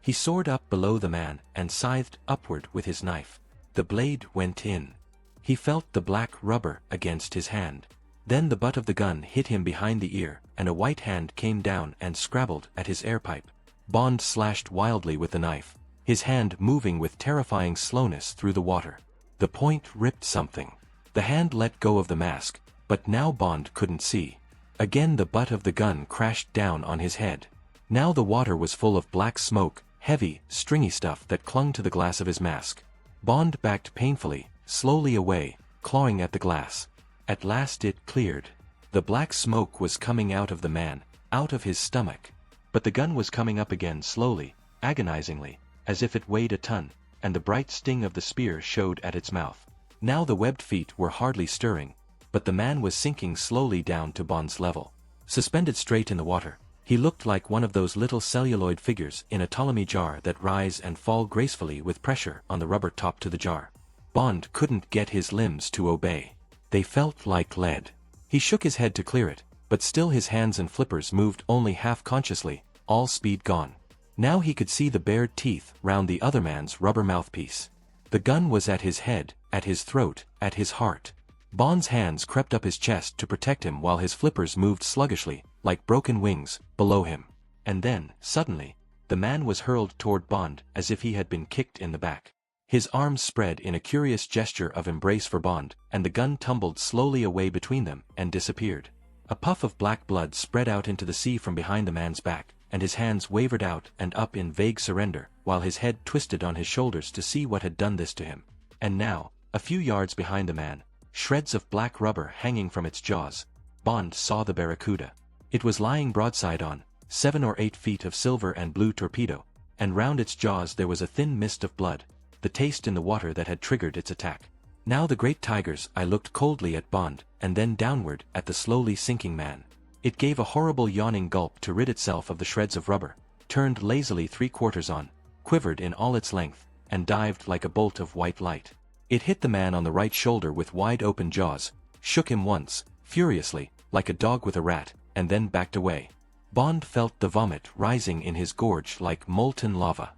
He soared up below the man and scythed upward with his knife. The blade went in. He felt the black rubber against his hand. Then the butt of the gun hit him behind the ear, and a white hand came down and scrabbled at his airpipe. Bond slashed wildly with the knife, his hand moving with terrifying slowness through the water. The point ripped something. The hand let go of the mask, but now Bond couldn't see. Again the butt of the gun crashed down on his head. Now the water was full of black smoke, heavy, stringy stuff that clung to the glass of his mask. Bond backed painfully, slowly away, clawing at the glass. At last it cleared. The black smoke was coming out of the man, out of his stomach. But the gun was coming up again slowly, agonizingly, as if it weighed a ton, and the bright sting of the spear showed at its mouth. Now the webbed feet were hardly stirring, but the man was sinking slowly down to Bond's level. Suspended straight in the water, he looked like one of those little celluloid figures in a Ptolemy jar that rise and fall gracefully with pressure on the rubber top to the jar. Bond couldn't get his limbs to obey. They felt like lead. He shook his head to clear it, but still his hands and flippers moved only half-consciously, all speed gone. Now he could see the bared teeth round the other man's rubber mouthpiece. The gun was at his head, at his throat, at his heart. Bond's hands crept up his chest to protect him while his flippers moved sluggishly, like broken wings, below him. And then, suddenly, the man was hurled toward Bond as if he had been kicked in the back. His arms spread in a curious gesture of embrace for Bond, and the gun tumbled slowly away between them and disappeared. A puff of black blood spread out into the sea from behind the man's back, and his hands wavered out and up in vague surrender, while his head twisted on his shoulders to see what had done this to him. And now, a few yards behind the man, shreds of black rubber hanging from its jaws, Bond saw the Barracuda. It was lying broadside on, 7 or 8 feet of silver and blue torpedo, and round its jaws there was a thin mist of blood, the taste in the water that had triggered its attack. Now the great tiger's eye looked coldly at Bond, and then downward at the slowly sinking man. It gave a horrible yawning gulp to rid itself of the shreds of rubber, turned lazily 3/4 on, quivered in all its length, and dived like a bolt of white light. It hit the man on the right shoulder with wide-open jaws, shook him once, furiously, like a dog with a rat, and then backed away. Bond felt the vomit rising in his gorge like molten lava.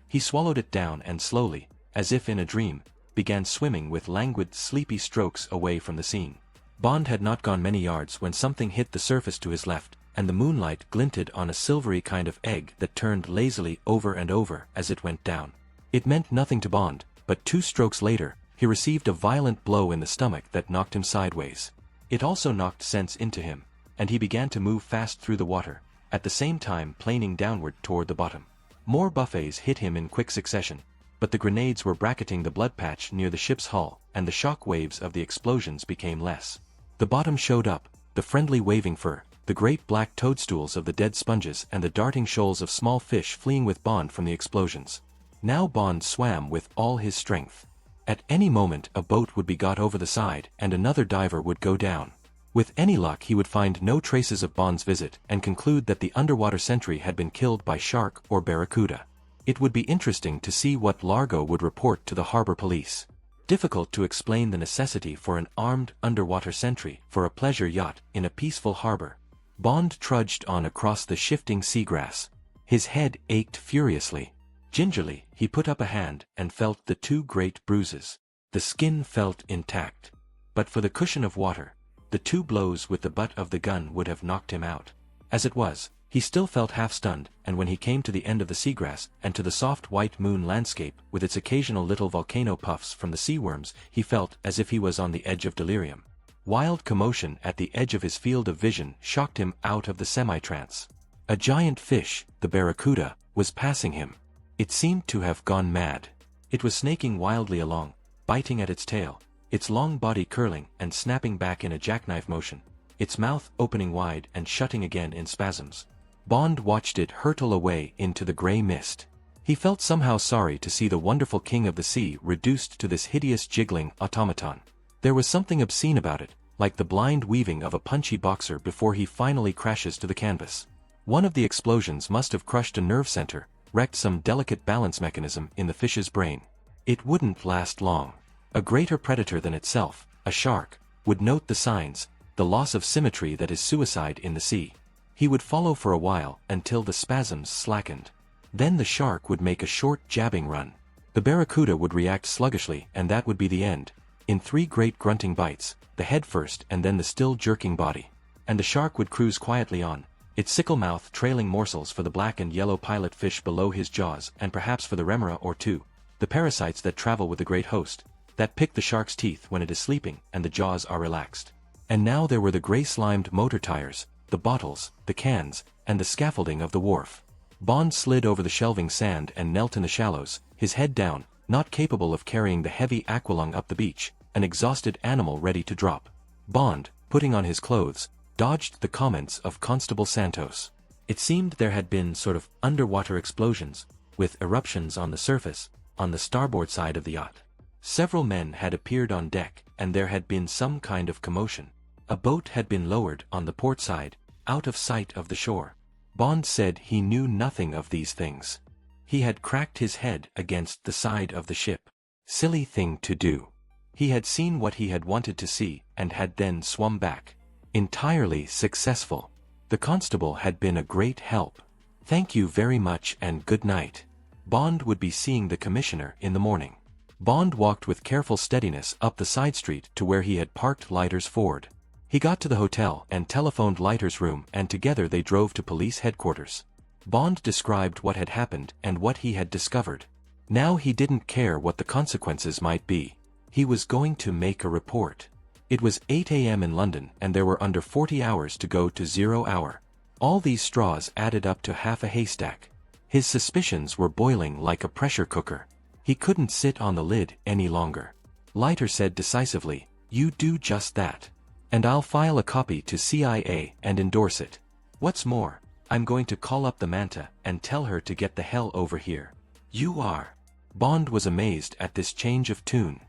He swallowed it down and slowly, as if in a dream, began swimming with languid, sleepy strokes away from the scene. Bond had not gone many yards when something hit the surface to his left, and the moonlight glinted on a silvery kind of egg that turned lazily over and over as it went down. It meant nothing to Bond, but 2 strokes later, he received a violent blow in the stomach that knocked him sideways. It also knocked sense into him, and he began to move fast through the water, at the same time planing downward toward the bottom. More buffets hit him in quick succession, but the grenades were bracketing the blood patch near the ship's hull, and the shock waves of the explosions became less. The bottom showed up, the friendly waving fur, the great black toadstools of the dead sponges and the darting shoals of small fish fleeing with Bond from the explosions. Now Bond swam with all his strength. At any moment a boat would be got over the side and another diver would go down. With any luck he would find no traces of Bond's visit and conclude that the underwater sentry had been killed by shark or barracuda. It would be interesting to see what Largo would report to the harbor police. Difficult to explain the necessity for an armed underwater sentry for a pleasure yacht in a peaceful harbor. Bond trudged on across the shifting seagrass. His head ached furiously. Gingerly, he put up a hand and felt the 2 great bruises. The skin felt intact. But for the cushion of water, the 2 blows with the butt of the gun would have knocked him out. As it was, he still felt half-stunned, and when he came to the end of the seagrass and to the soft white moon landscape with its occasional little volcano puffs from the seaworms, he felt as if he was on the edge of delirium. Wild commotion at the edge of his field of vision shocked him out of the semi-trance. A giant fish, the barracuda, was passing him. It seemed to have gone mad. It was snaking wildly along, biting at its tail, its long body curling and snapping back in a jackknife motion, its mouth opening wide and shutting again in spasms. Bond watched it hurtle away into the gray mist. He felt somehow sorry to see the wonderful king of the sea reduced to this hideous jiggling automaton. There was something obscene about it, like the blind weaving of a punchy boxer before he finally crashes to the canvas. One of the explosions must have crushed a nerve center, wrecked some delicate balance mechanism in the fish's brain. It wouldn't last long. A greater predator than itself, a shark, would note the signs, the loss of symmetry that is suicide in the sea. He would follow for a while until the spasms slackened. Then the shark would make a short jabbing run. The barracuda would react sluggishly, and that would be the end. In 3 great grunting bites, the head first and then the still jerking body. And the shark would cruise quietly on, its sickle mouth trailing morsels for the black and yellow pilot fish below his jaws and perhaps for the remora or two, the parasites that travel with the great host, that pick the shark's teeth when it is sleeping and the jaws are relaxed. And now there were the gray-slimed motor tires, the bottles, the cans, and the scaffolding of the wharf. Bond slid over the shelving sand and knelt in the shallows, his head down, not capable of carrying the heavy aqualung up the beach, an exhausted animal ready to drop. Bond, putting on his clothes, dodged the comments of Constable Santos. It seemed there had been sort of underwater explosions, with eruptions on the surface, on the starboard side of the yacht. Several men had appeared on deck, and there had been some kind of commotion. A boat had been lowered on the port side, out of sight of the shore. Bond said he knew nothing of these things. He had cracked his head against the side of the ship. Silly thing to do. He had seen what he had wanted to see, and had then swum back. Entirely successful. The constable had been a great help. Thank you very much and good night. Bond would be seeing the commissioner in the morning. Bond walked with careful steadiness up the side street to where he had parked Leiter's Ford. He got to the hotel and telephoned Leiter's room, and together they drove to police headquarters. Bond described what had happened and what he had discovered. Now he didn't care what the consequences might be. He was going to make a report. It was 8 a.m. in London and there were under 40 hours to go to 0 hour. All these straws added up to half a haystack. His suspicions were boiling like a pressure cooker. He couldn't sit on the lid any longer. Leiter said decisively, "You do just that. And I'll file a copy to CIA and endorse it. What's more, I'm going to call up the Manta and tell her to get the hell over here." "You are?" Bond was amazed at this change of tune.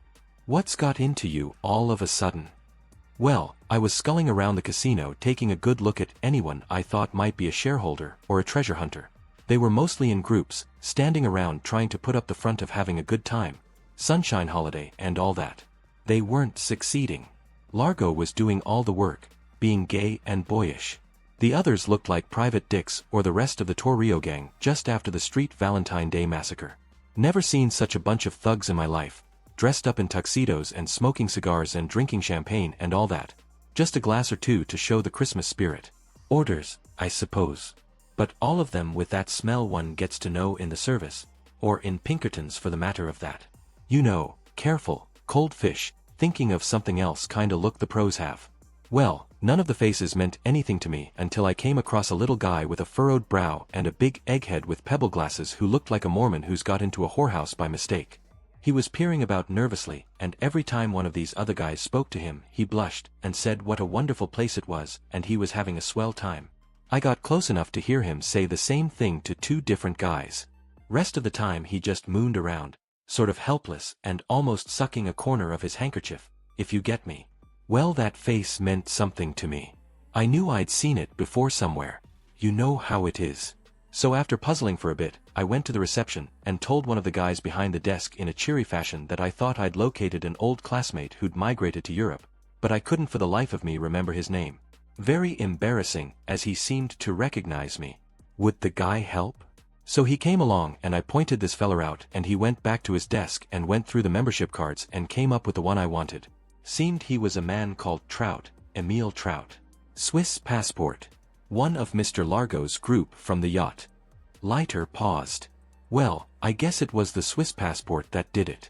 "What's got into you all of a sudden?" "Well, I was sculling around the casino taking a good look at anyone I thought might be a shareholder or a treasure hunter. They were mostly in groups, standing around trying to put up the front of having a good time, sunshine holiday and all that. They weren't succeeding. Largo was doing all the work, being gay and boyish. The others looked like private dicks or the rest of the Torrio gang just after the Street Valentine Day massacre. Never seen such a bunch of thugs in my life, dressed up in tuxedos and smoking cigars and drinking champagne and all that. Just a glass or two to show the Christmas spirit. Orders, I suppose. But all of them with that smell one gets to know in the service, or in Pinkerton's for the matter of that. You know, careful, cold fish, thinking of something else kinda look the pros have. Well, none of the faces meant anything to me until I came across a little guy with a furrowed brow and a big egghead with pebble glasses who looked like a Mormon who's got into a whorehouse by mistake. He was peering about nervously, and every time one of these other guys spoke to him, he blushed and said what a wonderful place it was and he was having a swell time. I got close enough to hear him say the same thing to 2 different guys. Rest of the time he just mooned around, sort of helpless and almost sucking a corner of his handkerchief, if you get me. Well, that face meant something to me. I knew I'd seen it before somewhere. You know how it is. So after puzzling for a bit, I went to the reception and told one of the guys behind the desk in a cheery fashion that I thought I'd located an old classmate who'd migrated to Europe, but I couldn't for the life of me remember his name. Very embarrassing, as he seemed to recognize me. Would the guy help? So he came along and I pointed this feller out and he went back to his desk and went through the membership cards and came up with the one I wanted. Seemed he was a man called Trout, Emile Trout. Swiss passport. One of Mr. Largo's group from the yacht. Leiter paused. Well, I guess it was the Swiss passport that did it.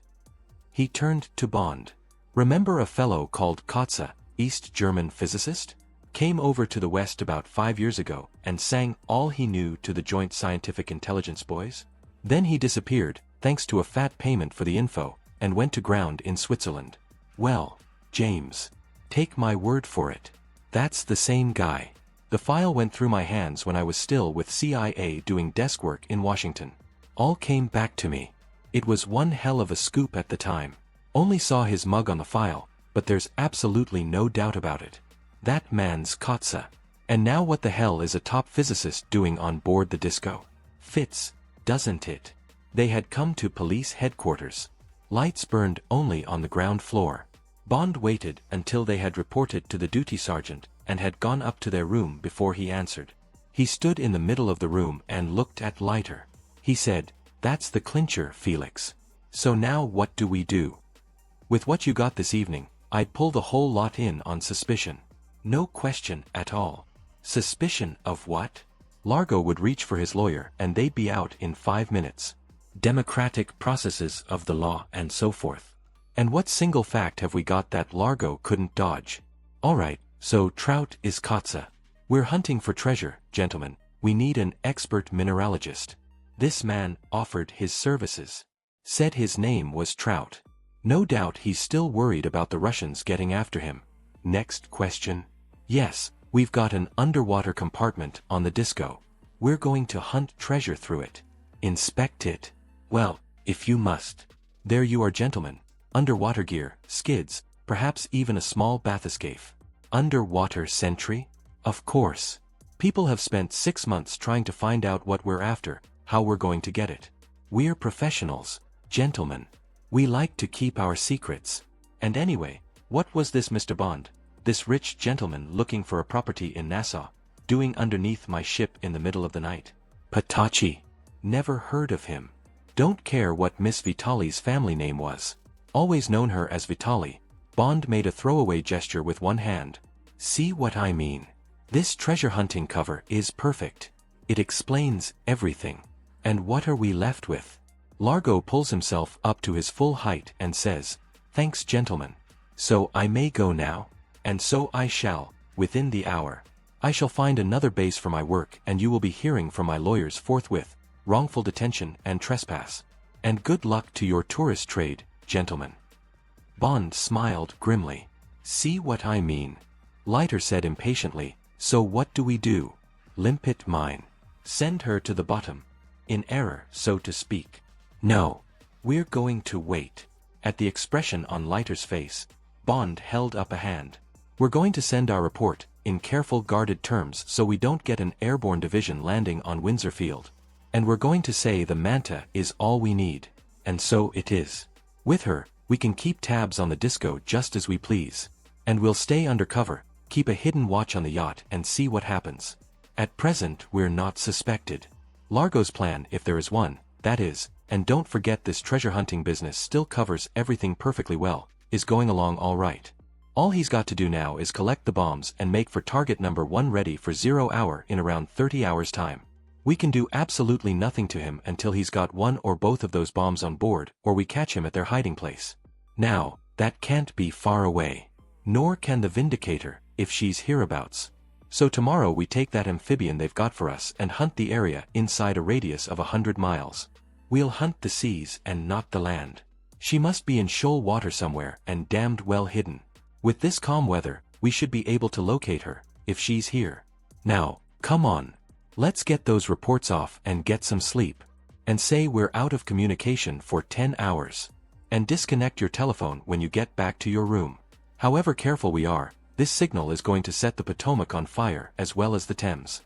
He turned to Bond. Remember a fellow called Kotze, East German physicist? Came over to the West about 5 years ago and sang all he knew to the Joint Scientific Intelligence boys? Then he disappeared, thanks to a fat payment for the info, and went to ground in Switzerland. Well, James, take my word for it. That's the same guy. The file went through my hands when I was still with CIA doing desk work in Washington. All came back to me. It was one hell of a scoop at the time. Only saw his mug on the file, but there's absolutely no doubt about it. That man's Kotze. And now what the hell is a top physicist doing on board the Disco? Fits, doesn't it? They had come to police headquarters. Lights burned only on the ground floor. Bond waited until they had reported to the duty sergeant and had gone up to their room before he answered. He stood in the middle of the room and looked at Leiter. He said, "That's the clincher, Felix. So now what do we do? With what you got this evening, I'd pull the whole lot in on suspicion. No question at all." Suspicion of what? Largo would reach for his lawyer and they'd be out in 5 minutes. Democratic processes of the law and so forth. And what single fact have we got that Largo couldn't dodge? Alright, so trout is Katza. We're hunting for treasure, gentlemen. We need an expert mineralogist. This man offered his services. Said his name was Trout. No doubt he's still worried about the Russians getting after him. Next question. Yes, we've got an underwater compartment on the disco. We're going to hunt treasure through it. Inspect it. Well, if you must. There you are, gentlemen. Underwater gear, skids, perhaps even a small bathyscaphe. Underwater sentry? Of course. People have spent 6 months trying to find out what we're after, how we're going to get it. We're professionals, gentlemen. We like to keep our secrets. And anyway, what was this Mr. Bond, this rich gentleman looking for a property in Nassau, doing underneath my ship in the middle of the night? Patachi. Never heard of him. Don't care what Miss Vitali's family name was. Always known her as Vitali. Bond made a throwaway gesture with one hand. See what I mean? This treasure hunting cover is perfect. It explains everything. And what are we left with? Largo pulls himself up to his full height and says, "Thanks, gentlemen. So I may go now?" "And so I shall, within the hour. I shall find another base for my work and you will be hearing from my lawyers forthwith, wrongful detention and trespass. And good luck to your tourist trade, gentlemen." Bond smiled grimly. See what I mean? Leiter said impatiently, "So what do we do? Limpet mine. Send her to the bottom. In error, so to speak." "No. We're going to wait." At the expression on Leiter's face, Bond held up a hand. "We're going to send our report, in careful guarded terms so we don't get an airborne division landing on Windsor Field. And we're going to say the Manta is all we need. And so it is. With her, we can keep tabs on the disco just as we please. And we'll stay undercover, keep a hidden watch on the yacht and see what happens. At present we're not suspected. Largo's plan, if there is one, that is, and don't forget this treasure hunting business still covers everything perfectly well, is going along all right. All he's got to do now is collect the bombs and make for target number 1 ready for 0 hour in around 30 hours time. We can do absolutely nothing to him until he's got one or both of those bombs on board or we catch him at their hiding place. Now, that can't be far away. Nor can the Vindicator, if she's hereabouts. So tomorrow we take that amphibian they've got for us and hunt the area inside a radius of 100 miles. We'll hunt the seas and not the land. She must be in shoal water somewhere and damned well hidden. With this calm weather, we should be able to locate her, if she's here. Now, come on. Let's get those reports off and get some sleep. And say we're out of communication for 10 hours. And disconnect your telephone when you get back to your room. However careful we are, this signal is going to set the Potomac on fire as well as the Thames.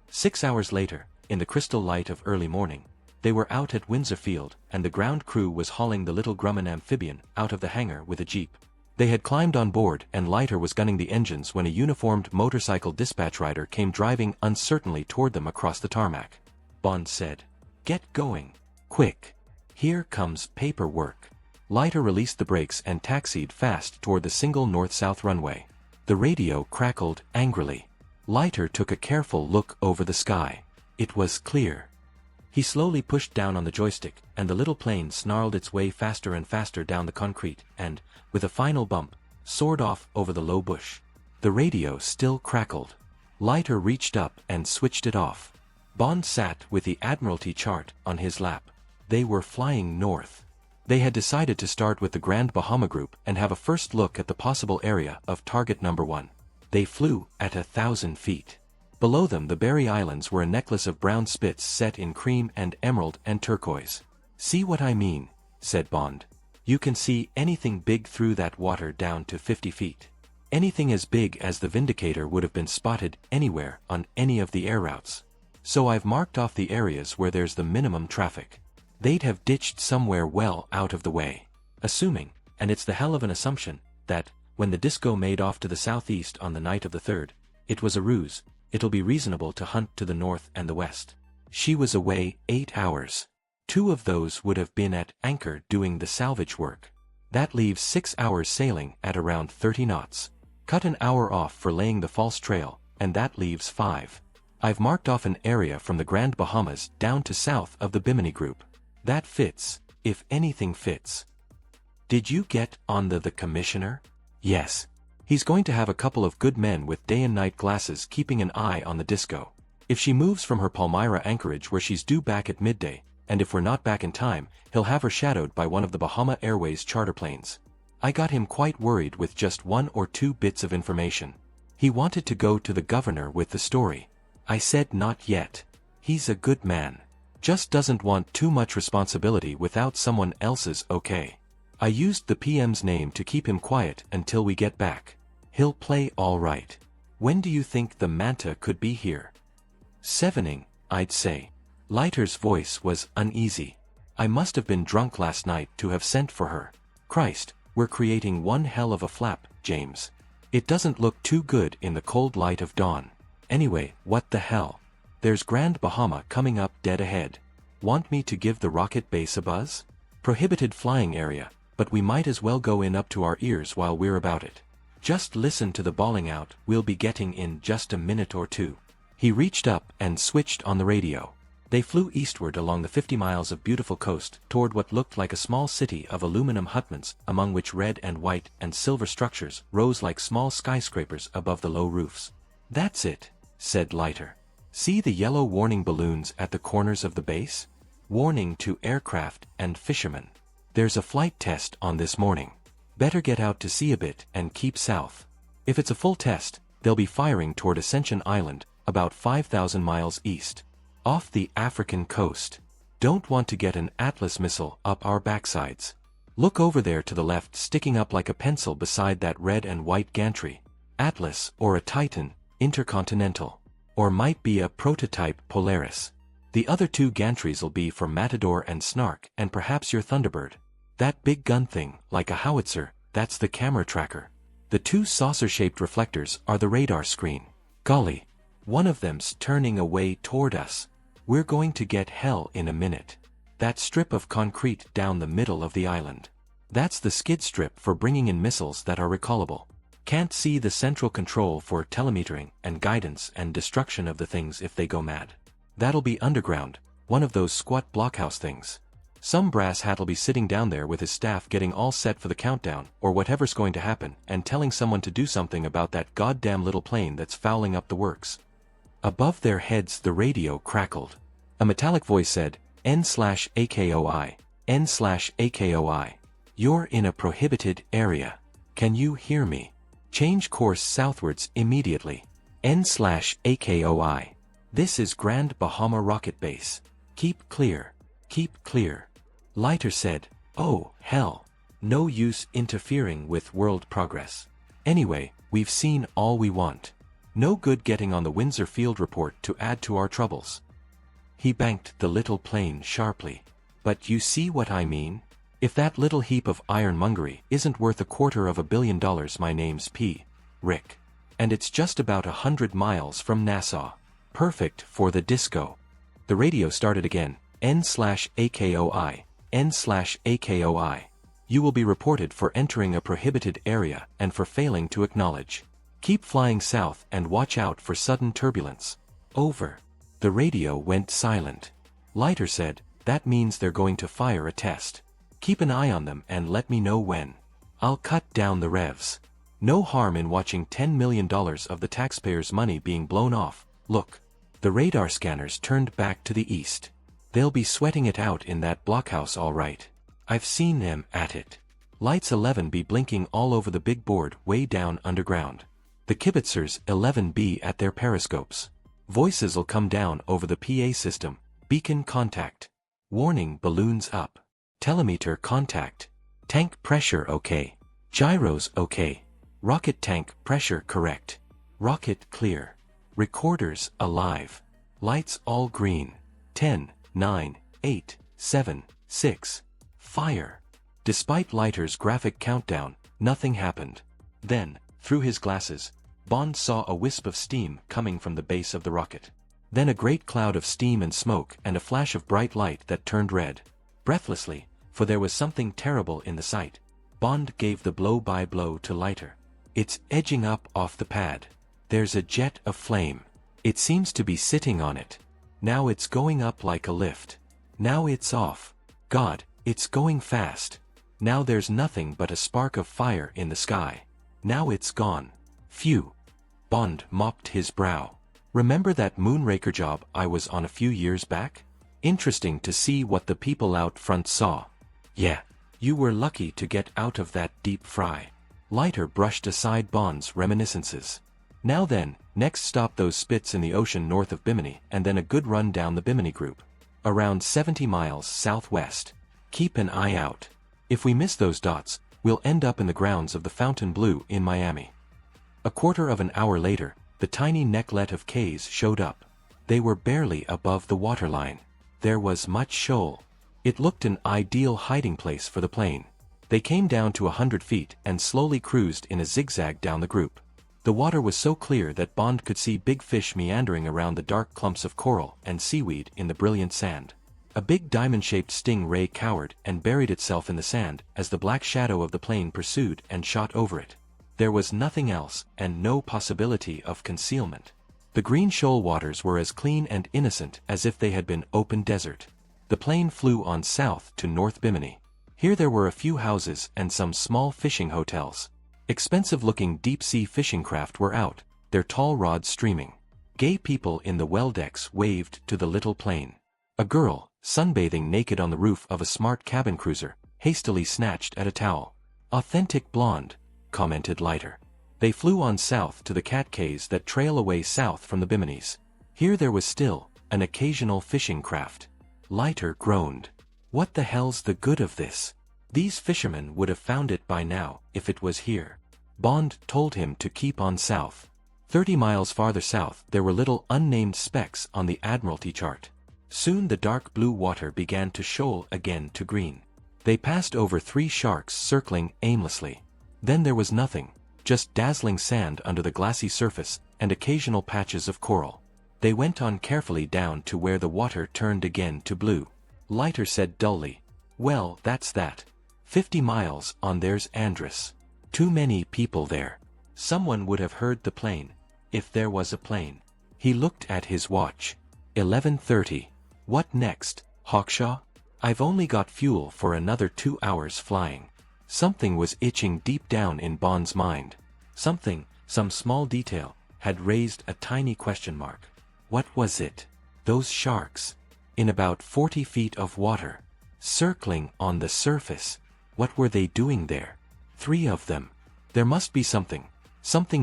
6 hours later, in the crystal light of early morning, they were out at Windsor Field and the ground crew was hauling the little Grumman amphibian out of the hangar with a jeep. They had climbed on board and Leiter was gunning the engines when a uniformed motorcycle dispatch rider came driving uncertainly toward them across the tarmac. Bond said, "Get going. Quick. Here comes paperwork." Leiter released the brakes and taxied fast toward the single north-south runway. The radio crackled angrily. Leiter took a careful look over the sky. It was clear. He slowly pushed down on the joystick, and the little plane snarled its way faster and faster down the concrete, and, with a final bump, soared off over the low bush. The radio still crackled. Leiter reached up and switched it off. Bond sat with the Admiralty chart on his lap. They were flying north. They had decided to start with the Grand Bahama Group and have a first look at the possible area of target number 1. They flew at 1,000 feet. Below them the Berry Islands were a necklace of brown spits set in cream and emerald and turquoise. "See what I mean?" said Bond. "You can see anything big through that water down to 50 feet. Anything as big as the Vindicator would have been spotted anywhere on any of the air routes. So I've marked off the areas where there's the minimum traffic. They'd have ditched somewhere well out of the way. Assuming, and it's the hell of an assumption, that, when the disco made off to the southeast on the night of the 3rd, it was a ruse, it'll be reasonable to hunt to the north and the west. She was away 8 hours. 2 of those would have been at anchor doing the salvage work. That leaves 6 hours sailing at around 30 knots. Cut an hour off for laying the false trail, and that leaves 5. I've marked off an area from the Grand Bahamas down to south of the Bimini Group. That fits, if anything fits. Did you get on the commissioner? Yes. He's going to have a couple of good men with day and night glasses keeping an eye on the disco. If she moves from her Palmyra anchorage where she's due back at midday, and if we're not back in time, he'll have her shadowed by one of the Bahama Airways charter planes. I got him quite worried with just 1 or 2 bits of information. He wanted to go to the governor with the story. I said not yet. He's a good man. Just doesn't want too much responsibility without someone else's okay. I used the PM's name to keep him quiet until we get back. He'll play all right. When do you think the Manta could be here? 7ing, I'd say. Leiter's voice was uneasy. I must have been drunk last night to have sent for her. Christ, we're creating one hell of a flap, James. It doesn't look too good in the cold light of dawn. Anyway, what the hell? There's Grand Bahama coming up dead ahead. Want me to give the rocket base a buzz? Prohibited flying area, but we might as well go in up to our ears while we're about it. Just listen to the bawling out, we'll be getting in just a minute or 2. He reached up and switched on the radio. They flew eastward along the 50 miles of beautiful coast toward what looked like a small city of aluminum hutments, among which red and white and silver structures rose like small skyscrapers above the low roofs. That's it, said Leiter. See the yellow warning balloons at the corners of the base? Warning to aircraft and fishermen. There's a flight test on this morning. Better get out to sea a bit and keep south. If it's a full test, they'll be firing toward Ascension Island, about 5,000 miles east. Off the African coast. Don't want to get an Atlas missile up our backsides. Look over there to the left, sticking up like a pencil beside that red and white gantry. Atlas, or a Titan, Intercontinental. Or might be a prototype Polaris. The other 2 gantries will be for Matador and Snark, and perhaps your Thunderbird. That big gun thing, like a howitzer, that's the camera tracker. The 2 saucer-shaped reflectors are the radar screen. Golly, one of them's turning away toward us. We're going to get hell in a minute. That strip of concrete down the middle of the island. That's the skid strip for bringing in missiles that are recallable. Can't see the central control for telemetering and guidance and destruction of the things if they go mad. That'll be underground, one of those squat blockhouse things. Some brass hat'll be sitting down there with his staff getting all set for the countdown or whatever's going to happen and telling someone to do something about that goddamn little plane that's fouling up the works. Above their heads the radio crackled. A metallic voice said, N/AKOI, N/AKOI. You're in a prohibited area. Can you hear me? Change course southwards immediately. N/AKOI. This is Grand Bahama Rocket Base. Keep clear. Keep clear. Leiter said, oh, hell. No use interfering with world progress. Anyway, we've seen all we want. No good getting on the Windsor Field Report to add to our troubles. He banked the little plane sharply. But you see what I mean? If that little heap of ironmongery isn't worth $250 million, my name's P. Rick. And it's just about 100 miles from Nassau. Perfect for the disco. The radio started again. N/AKOI, N/AKOI. You will be reported for entering a prohibited area and for failing to acknowledge. Keep flying south and watch out for sudden turbulence. Over. The radio went silent. Leiter said, that means they're going to fire a test. Keep an eye on them and let me know when. I'll cut down the revs. No harm in watching $10 million of the taxpayers' money being blown off. Look. The radar scanners turned back to the east. They'll be sweating it out in that blockhouse all right. I've seen them at it. Lights 11 be blinking all over the big board way down underground. The kibitzers 11B at their periscopes. Voices'll come down over the PA system. Beacon contact. Warning balloons up. Telemeter contact. Tank pressure okay. Gyros okay. Rocket tank pressure correct. Rocket clear. Recorders alive. Lights all green. 10, 9, 8, 7, 6. Fire. Despite Leiter's graphic countdown, nothing happened. Then, through his glasses, Bond saw a wisp of steam coming from the base of the rocket. Then a great cloud of steam and smoke and a flash of bright light that turned red. Breathlessly, for there was something terrible in the sight, Bond gave the blow-by-blow to Leiter. "It's edging up off the pad. There's a jet of flame. It seems to be sitting on it. Now it's going up like a lift. Now it's off. God, it's going fast. Now there's nothing but a spark of fire in the sky. Now it's gone. Phew." Bond mopped his brow. "Remember that moonraker job I was on a few years back? Interesting to see what the people out front saw. Yeah, you were lucky to get out of that deep fry." Leiter brushed aside Bond's reminiscences. "Now then, next stop those spits in the ocean north of Bimini and then a good run down the Bimini Group. Around 70 miles southwest. Keep an eye out. If we miss those dots, we'll end up in the grounds of the Fontainebleau in Miami." A quarter of an hour later, the tiny necklet of Ks showed up. They were barely above the waterline. There was much shoal. It looked an ideal hiding place for the plane. They came down to 100 feet and slowly cruised in a zigzag down the group. The water was so clear that Bond could see big fish meandering around the dark clumps of coral and seaweed in the brilliant sand. A big diamond-shaped sting-ray cowered and buried itself in the sand as the black shadow of the plane pursued and shot over it. There was nothing else and no possibility of concealment. The green shoal waters were as clean and innocent as if they had been open desert. The plane flew on south to North Bimini. Here there were a few houses and some small fishing hotels. Expensive-looking deep-sea fishing craft were out, their tall rods streaming. Gay people in the well decks waved to the little plane. A girl, sunbathing naked on the roof of a smart cabin cruiser, hastily snatched at a towel. "Authentic blonde," commented Leiter. They flew on south to the cat cays that trail away south from the Biminis. Here there was still an occasional fishing craft. Leiter groaned. "What the hell's the good of this? These fishermen would have found it by now if it was here." Bond told him to keep on south. 30 miles farther south there were little unnamed specks on the Admiralty chart. Soon the dark blue water began to shoal again to green. They passed over 3 sharks circling aimlessly. Then there was nothing, just dazzling sand under the glassy surface and occasional patches of coral. They went on carefully down to where the water turned again to blue. Leiter said dully, "Well, that's that. 50 miles on there's Andres. Too many people there. Someone would have heard the plane, if there was a plane." He looked at his watch. 11:30. What next, Hawkshaw? I've only got fuel for another 2 hours flying. Something was itching deep down in Bond's mind. Something, some small detail, had raised a tiny question mark. What was it? Those sharks. In about 40 feet of water. Circling on the surface. What were they doing there? 3 of them. There must be something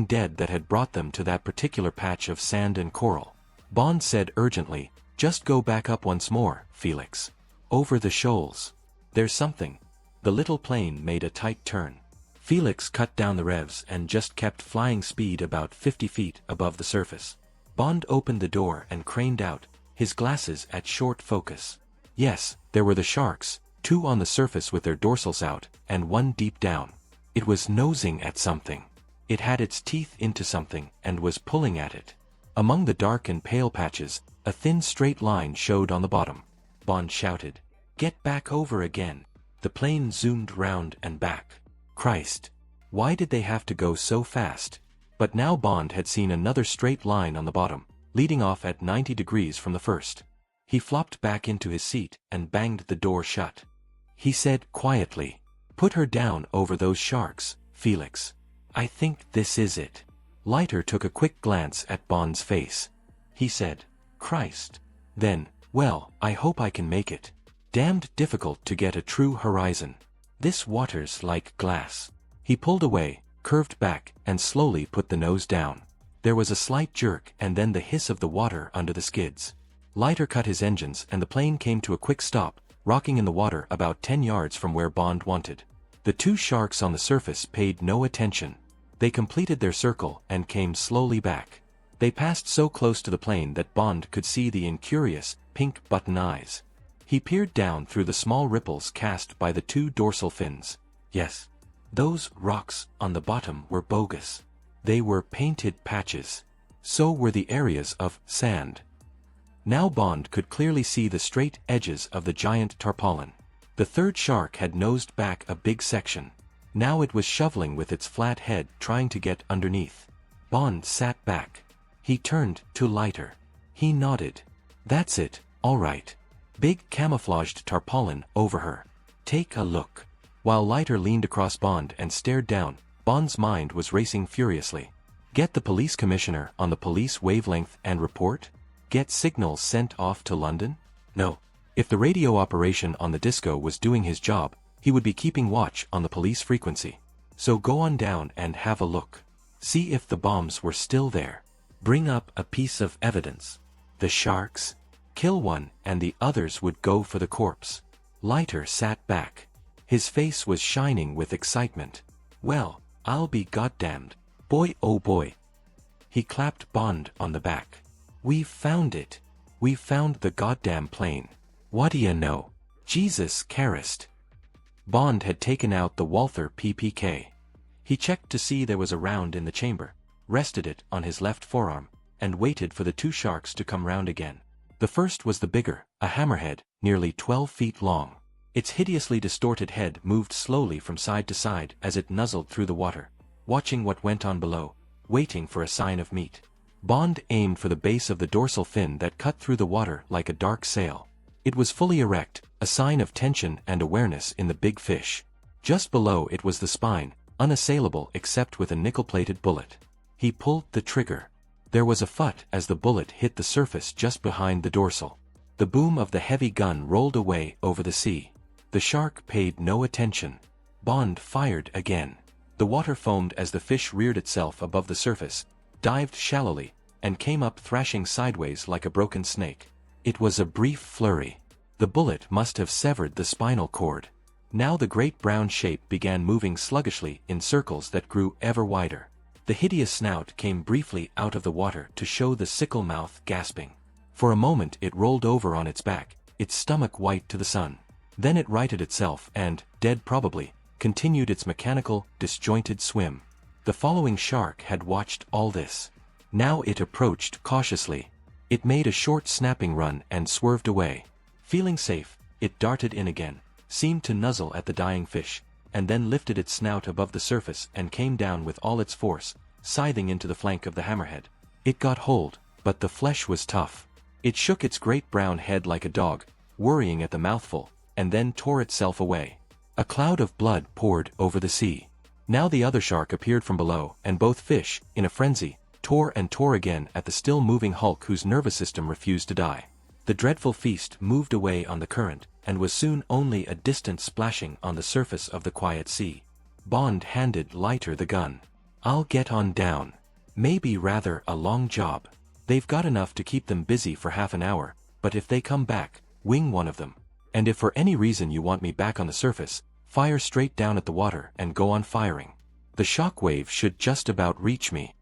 dead that had brought them to that particular patch of sand and coral. Bond said urgently, "Just go back up once more, Felix. Over the shoals. There's something." The little plane made a tight turn. Felix cut down the revs and just kept flying speed about 50 feet above the surface. Bond opened the door and craned out, his glasses at short focus. Yes, there were the sharks, 2 on the surface with their dorsals out, and 1 deep down. It was nosing at something. It had its teeth into something and was pulling at it. Among the dark and pale patches, a thin straight line showed on the bottom. Bond shouted, "Get back over again." The plane zoomed round and back. Christ! Why did they have to go so fast? But now Bond had seen another straight line on the bottom, leading off at 90 degrees from the first. He flopped back into his seat and banged the door shut. He said quietly, "Put her down over those sharks, Felix. I think this is it." Leiter took a quick glance at Bond's face. He said, "Christ." Then, "Well, I hope I can make it. Damned difficult to get a true horizon. This water's like glass." He pulled away, curved back, and slowly put the nose down. There was a slight jerk and then the hiss of the water under the skids. Leiter cut his engines and the plane came to a quick stop, rocking in the water about 10 yards from where Bond wanted. The 2 sharks on the surface paid no attention. They completed their circle and came slowly back. They passed so close to the plane that Bond could see the incurious, pink button eyes. He peered down through the small ripples cast by the 2 dorsal fins. Yes. Those rocks on the bottom were bogus. They were painted patches. So were the areas of sand. Now Bond could clearly see the straight edges of the giant tarpaulin. The third shark had nosed back a big section. Now it was shoveling with its flat head trying to get underneath. Bond sat back. He turned to Leiter. He nodded. That's it, all right. Big camouflaged tarpaulin over her. Take a look. While Leiter leaned across Bond and stared down, Bond's mind was racing furiously. Get the police commissioner on the police wavelength and report? Get signals sent off to London? No. If the radio operation on the disco was doing his job, he would be keeping watch on the police frequency. So go on down and have a look. See if the bombs were still there. Bring up a piece of evidence. The sharks? Kill one and the others would go for the corpse. Leiter sat back. His face was shining with excitement. Well, I'll be goddamned. Boy oh boy. He clapped Bond on the back. We've found it. We've found the goddamn plane. What do you know? Jesus Christ. Bond had taken out the Walther PPK. He checked to see there was a round in the chamber, rested it on his left forearm, and waited for the two sharks to come round again. The first was the bigger, a hammerhead, nearly 12 feet long. Its hideously distorted head moved slowly from side to side as it nuzzled through the water, watching what went on below, waiting for a sign of meat. Bond aimed for the base of the dorsal fin that cut through the water like a dark sail. It was fully erect, a sign of tension and awareness in the big fish. Just below it was the spine, unassailable except with a nickel-plated bullet. He pulled the trigger. There was a thud as the bullet hit the surface just behind the dorsal. The boom of the heavy gun rolled away over the sea. The shark paid no attention. Bond fired again. The water foamed as the fish reared itself above the surface, dived shallowly, and came up thrashing sideways like a broken snake. It was a brief flurry. The bullet must have severed the spinal cord. Now the great brown shape began moving sluggishly in circles that grew ever wider. The hideous snout came briefly out of the water to show the sickle mouth gasping. For a moment it rolled over on its back, its stomach white to the sun. Then it righted itself and, dead probably, continued its mechanical, disjointed swim. The following shark had watched all this. Now it approached cautiously. It made a short snapping run and swerved away. Feeling safe, it darted in again, seemed to nuzzle at the dying fish, and then lifted its snout above the surface and came down with all its force, scything into the flank of the hammerhead. It got hold, but the flesh was tough. It shook its great brown head like a dog, worrying at the mouthful, and then tore itself away. A cloud of blood poured over the sea. Now the other shark appeared from below, and both fish, in a frenzy, tore and tore again at the still-moving hulk whose nervous system refused to die. The dreadful feast moved away on the current, and was soon only a distant splashing on the surface of the quiet sea. Bond handed Leiter the gun. I'll get on down. Maybe rather a long job. They've got enough to keep them busy for half an hour, but if they come back, wing one of them. And if for any reason you want me back on the surface, fire straight down at the water and go on firing. The shockwave should just about reach me.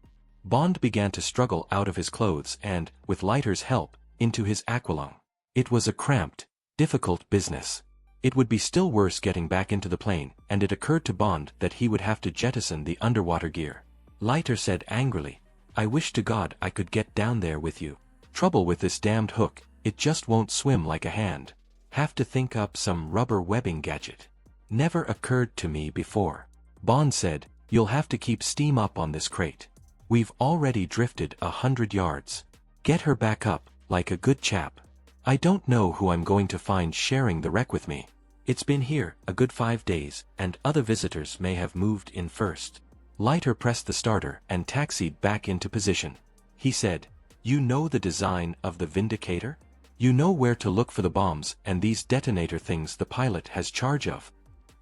Bond began to struggle out of his clothes and, with Leiter's help, into his aqualung. It was a cramped, difficult business. It would be still worse getting back into the plane, and it occurred to Bond that he would have to jettison the underwater gear. Leiter said angrily, I wish to God I could get down there with you. Trouble with this damned hook, it just won't swim like a hand. Have to think up some rubber webbing gadget. Never occurred to me before. Bond said, you'll have to keep steam up on this crate. We've already drifted 100 yards. Get her back up, like a good chap. I don't know who I'm going to find sharing the wreck with me. It's been here a good 5 days, and other visitors may have moved in first. Leiter pressed the starter and taxied back into position. He said, you know the design of the Vindicator? You know where to look for the bombs and these detonator things the pilot has charge of?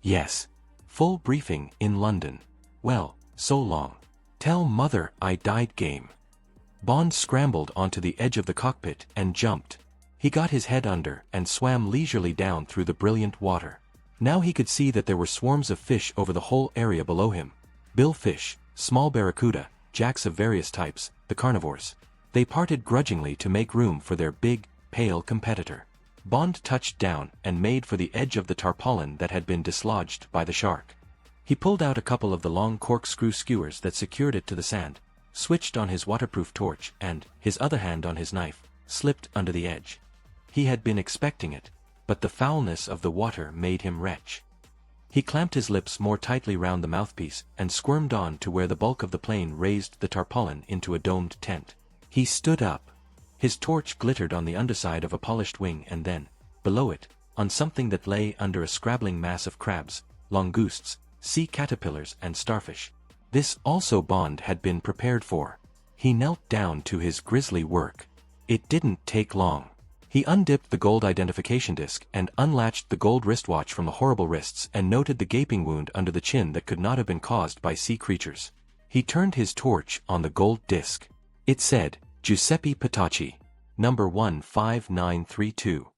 Yes. Full briefing in London. Well, so long. Tell mother I died game. Bond scrambled onto the edge of the cockpit and jumped. He got his head under and swam leisurely down through the brilliant water. Now he could see that there were swarms of fish over the whole area below him. Billfish, small barracuda, jacks of various types, the carnivores. They parted grudgingly to make room for their big, pale competitor. Bond touched down and made for the edge of the tarpaulin that had been dislodged by the shark. He pulled out a couple of the long corkscrew skewers that secured it to the sand, switched on his waterproof torch and, his other hand on his knife, slipped under the edge. He had been expecting it, but the foulness of the water made him retch. He clamped his lips more tightly round the mouthpiece and squirmed on to where the bulk of the plane raised the tarpaulin into a domed tent. He stood up. His torch glittered on the underside of a polished wing, and then, below it, on something that lay under a scrabbling mass of crabs, langousts, sea caterpillars and starfish. This also Bond had been prepared for. He knelt down to his grisly work. It didn't take long. He undipped the gold identification disc and unlatched the gold wristwatch from the horrible wrists and noted the gaping wound under the chin that could not have been caused by sea creatures. He turned his torch on the gold disc. It said, Giuseppe Petacci, number 15932.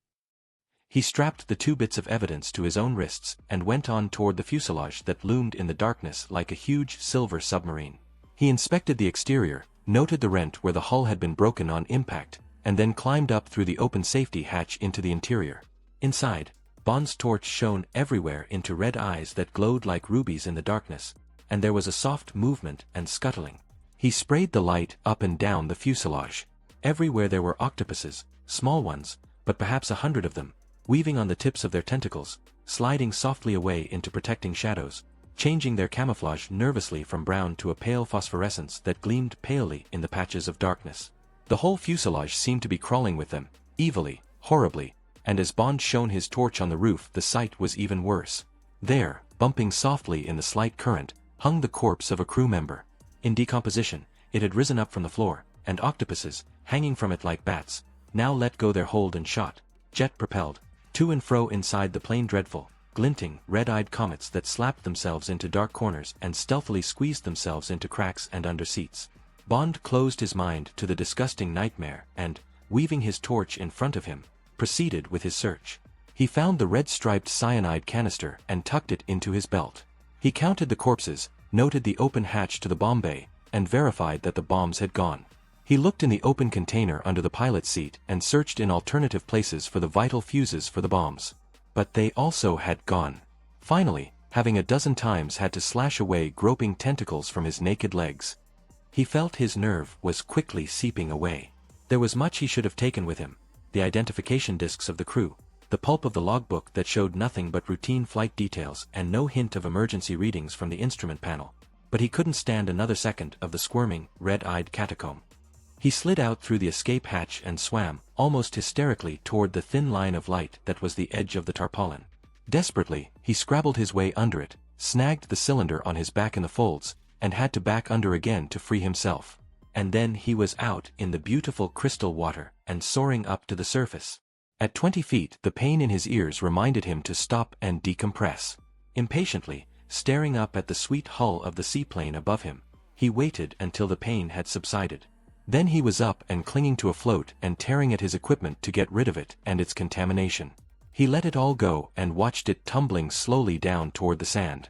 He strapped the 2 bits of evidence to his own wrists and went on toward the fuselage that loomed in the darkness like a huge silver submarine. He inspected the exterior, noted the rent where the hull had been broken on impact, and then climbed up through the open safety hatch into the interior. Inside, Bond's torch shone everywhere into red eyes that glowed like rubies in the darkness, and there was a soft movement and scuttling. He sprayed the light up and down the fuselage. Everywhere there were octopuses, small ones, but perhaps 100 of them, weaving on the tips of their tentacles, sliding softly away into protecting shadows, changing their camouflage nervously from brown to a pale phosphorescence that gleamed palely in the patches of darkness. The whole fuselage seemed to be crawling with them, evilly, horribly, and as Bond shone his torch on the roof, the sight was even worse. There, bumping softly in the slight current, hung the corpse of a crew member. In decomposition, it had risen up from the floor, and octopuses, hanging from it like bats, now let go their hold and shot, jet-propelled, to and fro inside the plane, dreadful, glinting, red-eyed comets that slapped themselves into dark corners and stealthily squeezed themselves into cracks and under seats. Bond closed his mind to the disgusting nightmare and, weaving his torch in front of him, proceeded with his search. He found the red-striped cyanide canister and tucked it into his belt. He counted the corpses, noted the open hatch to the bomb bay, and verified that the bombs had gone. He looked in the open container under the pilot's seat and searched in alternative places for the vital fuses for the bombs. But they also had gone. Finally, having a dozen times had to slash away groping tentacles from his naked legs, he felt his nerve was quickly seeping away. There was much he should have taken with him: the identification discs of the crew, the pulp of the logbook that showed nothing but routine flight details and no hint of emergency readings from the instrument panel. But he couldn't stand another second of the squirming, red-eyed catacomb. He slid out through the escape hatch and swam, almost hysterically, toward the thin line of light that was the edge of the tarpaulin. Desperately, he scrabbled his way under it, snagged the cylinder on his back in the folds, and had to back under again to free himself. And then he was out in the beautiful crystal water and soaring up to the surface. At 20 feet, the pain in his ears reminded him to stop and decompress. Impatiently, staring up at the sweet hull of the seaplane above him, he waited until the pain had subsided. Then he was up and clinging to a float and tearing at his equipment to get rid of it and its contamination. He let it all go and watched it tumbling slowly down toward the sand.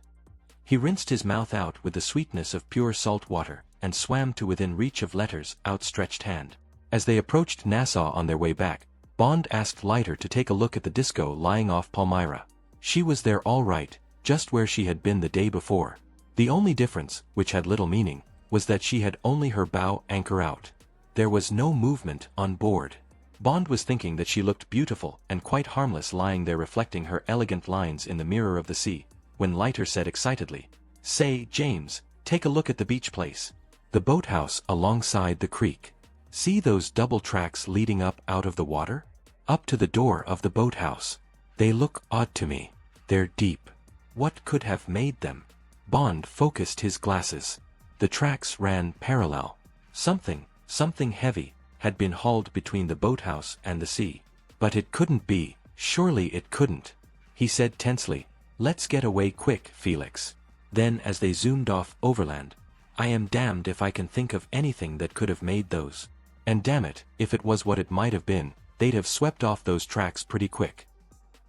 He rinsed his mouth out with the sweetness of pure salt water, and swam to within reach of Letter's outstretched hand. As they approached Nassau on their way back, Bond asked Leiter to take a look at the disco lying off Palmyra. She was there all right, just where she had been the day before. The only difference, which had little meaning, was that she had only her bow anchor out. There was no movement on board. Bond was thinking that she looked beautiful and quite harmless lying there reflecting her elegant lines in the mirror of the sea, when Leiter said excitedly, "Say, James, take a look at the beach place. The boathouse alongside the creek. See those double tracks leading up out of the water? Up to the door of the boathouse. They look odd to me. They're deep. What could have made them?" Bond focused his glasses. The tracks ran parallel. Something heavy, had been hauled between the boathouse and the sea. But it couldn't be, surely it couldn't. He said tensely, "Let's get away quick, Felix." Then as they zoomed off overland, "I am damned if I can think of anything that could have made those. And damn it, if it was what it might have been, they'd have swept off those tracks pretty quick."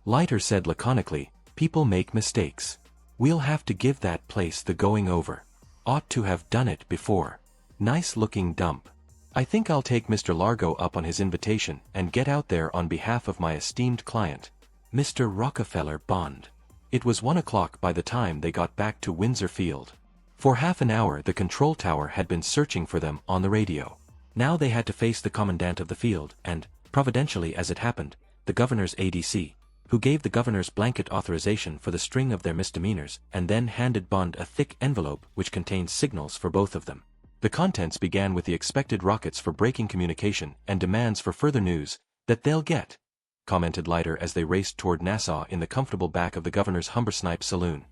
Leiter said laconically, "People make mistakes. We'll have to give that place the going over. Ought to have done it before. Nice looking dump. I think I'll take Mr. Largo up on his invitation and get out there on behalf of my esteemed client, Mr. Rockefeller Bond." It was 1 o'clock by the time they got back to Windsor Field. For half an hour the control tower had been searching for them on the radio. Now they had to face the commandant of the field and, providentially as it happened, the governor's ADC, who gave the governors blanket authorization for the string of their misdemeanors and then handed Bond a thick envelope which contained signals for both of them. The contents began with the expected rockets for breaking communication and demands for further news, that they'll get, commented Leiter as they raced toward Nassau in the comfortable back of the governor's Humbersnipe saloon.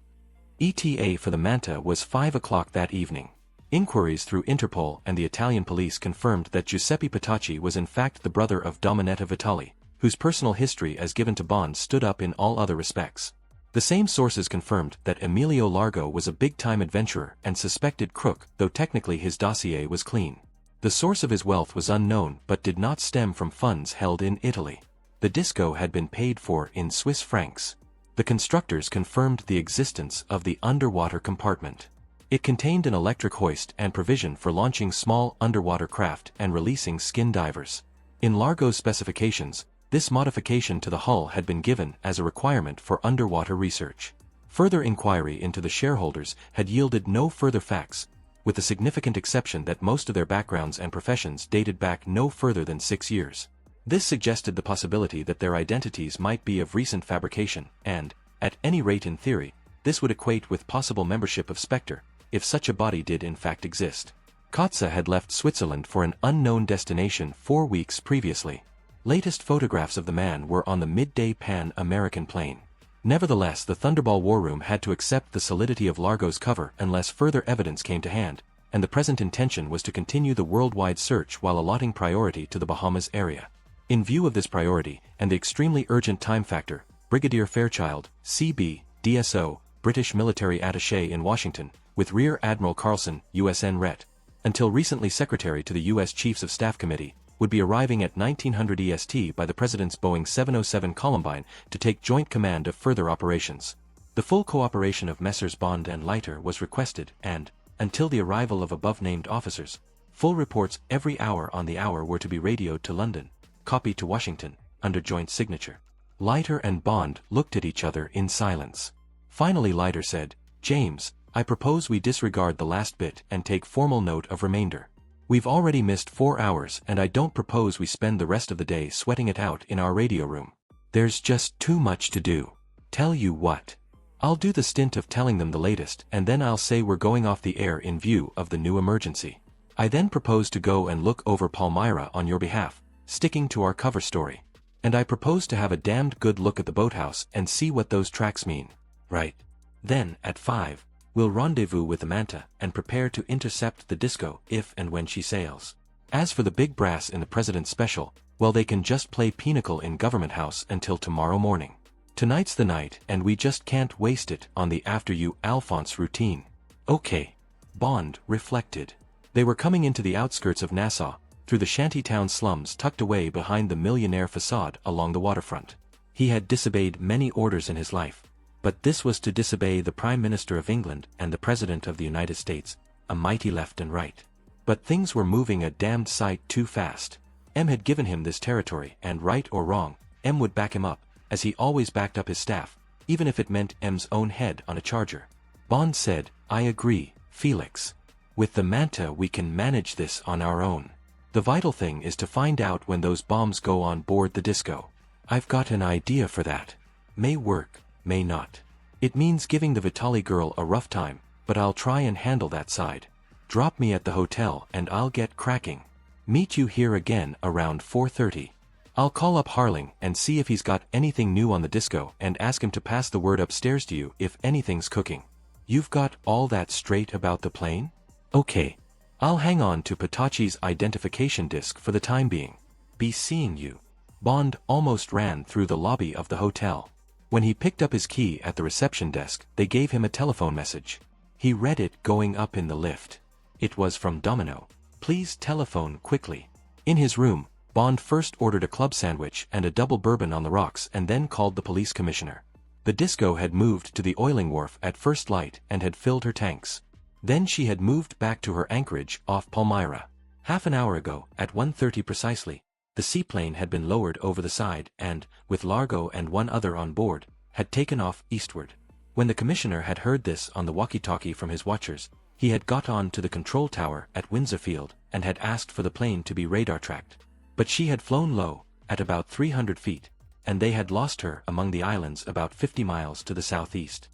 ETA for the Manta was 5 o'clock that evening. Inquiries through Interpol and the Italian police confirmed that Giuseppe Petacci was in fact the brother of Dominetta Vitali, whose personal history as given to Bond stood up in all other respects. The same sources confirmed that Emilio Largo was a big-time adventurer and suspected crook, though technically his dossier was clean. The source of his wealth was unknown but did not stem from funds held in Italy. The disco had been paid for in Swiss francs. The constructors confirmed the existence of the underwater compartment. It contained an electric hoist and provision for launching small underwater craft and releasing skin divers. In Largo's specifications, this modification to the hull had been given as a requirement for underwater research. Further inquiry into the shareholders had yielded no further facts, with the significant exception that most of their backgrounds and professions dated back no further than 6 years. This suggested the possibility that their identities might be of recent fabrication, and, at any rate in theory, this would equate with possible membership of Spectre, if such a body did in fact exist. Kotze had left Switzerland for an unknown destination 4 weeks previously. Latest photographs of the man were on the midday Pan-American plane. Nevertheless, the Thunderball war room had to accept the solidity of Largo's cover unless further evidence came to hand, and the present intention was to continue the worldwide search while allotting priority to the Bahamas area. In view of this priority, and the extremely urgent time factor, Brigadier Fairchild, C.B., DSO, British military attaché in Washington, with Rear Admiral Carlson, USN Ret., until recently Secretary to the U.S. Chiefs of Staff Committee, would be arriving at 1900 EST by the President's Boeing 707 Columbine to take joint command of further operations. The full cooperation of Messrs. Bond and Leiter was requested and, until the arrival of above-named officers, full reports every hour on the hour were to be radioed to London, copied to Washington, under joint signature. Leiter and Bond looked at each other in silence. Finally Leiter said, "James, I propose we disregard the last bit and take formal note of remainder. We've already missed 4 hours and I don't propose we spend the rest of the day sweating it out in our radio room. There's just too much to do. Tell you what. I'll do the stint of telling them the latest and then I'll say we're going off the air in view of the new emergency. I then propose to go and look over Palmyra on your behalf, sticking to our cover story. And I propose to have a damned good look at the boathouse and see what those tracks mean. Right. Then, at 5, we'll rendezvous with the Manta and prepare to intercept the disco if and when she sails. As for the big brass in the President's Special, well they can just play pinochle in Government House until tomorrow morning. Tonight's the night and we just can't waste it on the after you Alphonse routine." Okay. Bond reflected. They were coming into the outskirts of Nassau, through the shantytown slums tucked away behind the millionaire facade along the waterfront. He had disobeyed many orders in his life, but this was to disobey the Prime Minister of England and the President of the United States, a mighty left and right. But things were moving a damned sight too fast. M had given him this territory and right or wrong, M would back him up, as he always backed up his staff, even if it meant M's own head on a charger. Bond said, "I agree, Felix. With the Manta we can manage this on our own. The vital thing is to find out when those bombs go on board the disco. I've got an idea for that. May work, may not. It means giving the Vitali girl a rough time, but I'll try and handle that side. Drop me at the hotel and I'll get cracking. Meet you here again around 4:30. I'll call up Harling and see if he's got anything new on the disco and ask him to pass the word upstairs to you if anything's cooking. You've got all that straight about the plane? Okay. I'll hang on to Petacci's identification disc for the time being. Be seeing you." Bond almost ran through the lobby of the hotel. When he picked up his key at the reception desk, they gave him a telephone message. He read it going up in the lift. It was from Domino. "Please telephone quickly." In his room, Bond first ordered a club sandwich and a double bourbon on the rocks and then called the police commissioner. The disco had moved to the oiling wharf at first light and had filled her tanks. Then she had moved back to her anchorage off Palmyra. Half an hour ago, at 1:30 precisely, the seaplane had been lowered over the side and, with Largo and one other on board, had taken off eastward. When the commissioner had heard this on the walkie-talkie from his watchers, He had got on to the control tower at Windsor Field and had asked for the plane to be radar tracked. But she had flown low, at about 300 feet, and they had lost her among the islands about 50 miles to the southeast.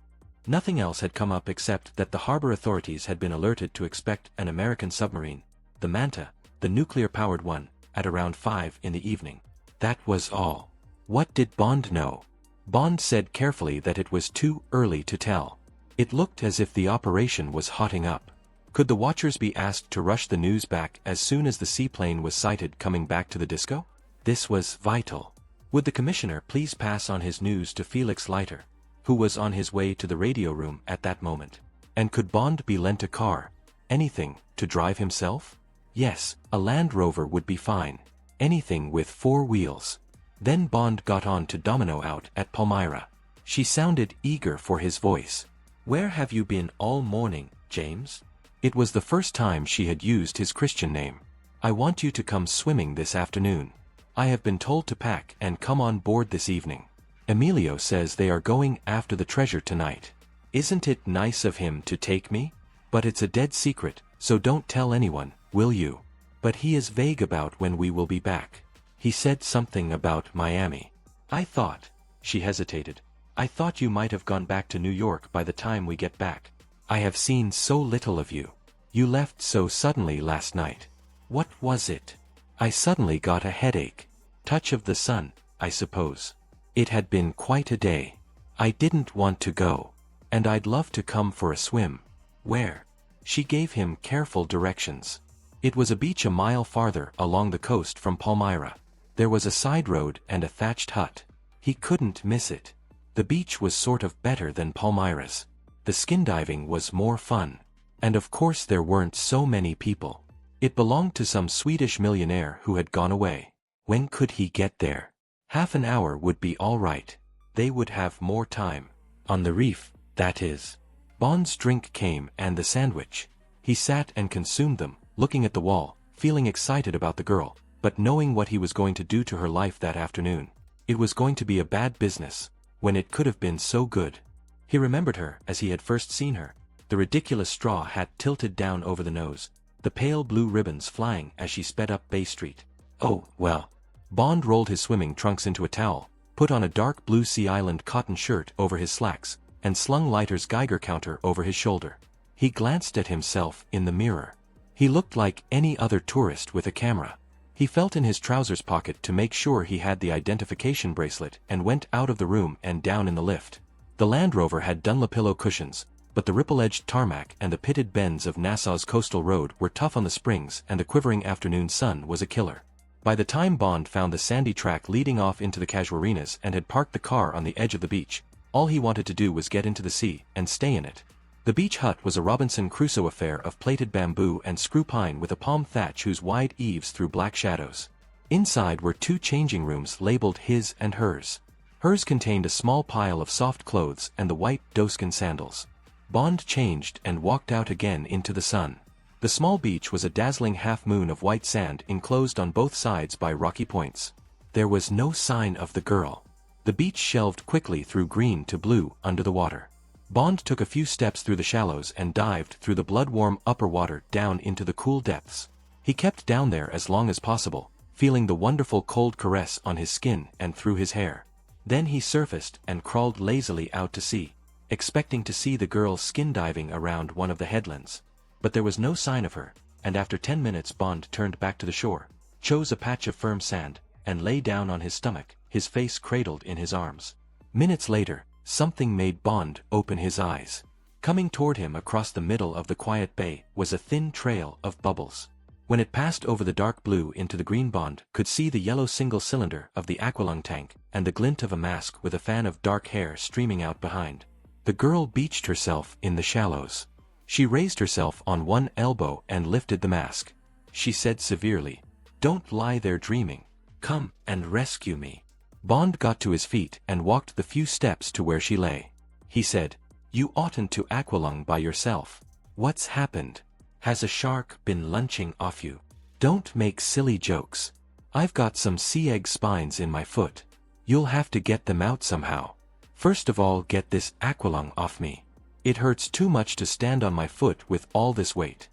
Nothing else had come up except that the harbor authorities had been alerted to expect an American submarine, the Manta, the nuclear-powered one, at around 5 in the evening. That was all. What did Bond know? Bond said carefully that it was too early to tell. It looked as if the operation was hotting up. Could the watchers be asked to rush the news back as soon as the seaplane was sighted coming back to the disco? This was vital. Would the commissioner please pass on his news to Felix Leiter, who was on his way to the radio room at that moment? And could Bond be lent a car, anything, to drive himself? Yes, a Land Rover would be fine. Anything with 4 wheels. Then Bond got on to Domino out at Palmyra. She sounded eager for his voice. "Where have you been all morning, James?" It was the first time she had used his Christian name. "I want you to come swimming this afternoon. I have been told to pack and come on board this evening. Emilio says they are going after the treasure tonight. Isn't it nice of him to take me? But it's a dead secret, so don't tell anyone, will you? But he is vague about when we will be back. He said something about Miami. I thought," she hesitated, "I thought you might have gone back to New York by the time we get back. I have seen so little of you. You left so suddenly last night. What was it?" "I suddenly got a headache. Touch of the sun, I suppose. It had been quite a day. I didn't want to go. And I'd love to come for a swim." "Where?" She gave him careful directions. It was a beach a mile farther along the coast from Palmyra. There was a side road and a thatched hut. He couldn't miss it. The beach was sort of better than Palmyra's. The skin diving was more fun. And of course there weren't so many people. It belonged to some Swedish millionaire who had gone away. When could he get there? Half an hour would be all right. They would have more time. On the reef, that is. Bond's drink came and the sandwich. He sat and consumed them, looking at the wall, feeling excited about the girl, but knowing what he was going to do to her life that afternoon. It was going to be a bad business, when it could have been so good. He remembered her as he had first seen her, the ridiculous straw hat tilted down over the nose, the pale blue ribbons flying as she sped up Bay Street. Oh, well. Bond rolled his swimming trunks into a towel, put on a dark blue Sea Island cotton shirt over his slacks, and slung Leiter's Geiger counter over his shoulder. He glanced at himself in the mirror. He looked like any other tourist with a camera. He felt in his trousers pocket to make sure he had the identification bracelet and went out of the room and down in the lift. The Land Rover had Dunlopillow cushions, but the ripple-edged tarmac and the pitted bends of Nassau's coastal road were tough on the springs and the quivering afternoon sun was a killer. By the time Bond found the sandy track leading off into the casuarinas and had parked the car on the edge of the beach, all he wanted to do was get into the sea and stay in it. The beach hut was a Robinson Crusoe affair of plaited bamboo and screw pine with a palm thatch whose wide eaves threw black shadows. Inside were 2 changing rooms labeled his and hers. Hers contained a small pile of soft clothes and the white doeskin sandals. Bond changed and walked out again into the sun. The small beach was a dazzling half-moon of white sand enclosed on both sides by rocky points. There was no sign of the girl. The beach shelved quickly through green to blue under the water. Bond took a few steps through the shallows and dived through the blood-warm upper water down into the cool depths. He kept down there as long as possible, feeling the wonderful cold caress on his skin and through his hair. Then he surfaced and crawled lazily out to sea, expecting to see the girl skin diving around one of the headlands. But there was no sign of her, and after 10 minutes Bond turned back to the shore, chose a patch of firm sand, and lay down on his stomach, his face cradled in his arms. Minutes later, something made Bond open his eyes. Coming toward him across the middle of the quiet bay was a thin trail of bubbles. When it passed over the dark blue into the green, Bond could see the yellow single cylinder of the aqualung tank and the glint of a mask with a fan of dark hair streaming out behind. The girl beached herself in the shallows. She raised herself on one elbow and lifted the mask. She said severely, "Don't lie there dreaming. Come and rescue me." Bond got to his feet and walked the few steps to where she lay. He said, "You oughtn't to aqualung by yourself. What's happened? Has a shark been lunching off you? Don't make silly jokes. I've got some sea egg spines in my foot. You'll have to get them out somehow. First of all, get this aqualung off me. It hurts too much to stand on my foot with all this weight.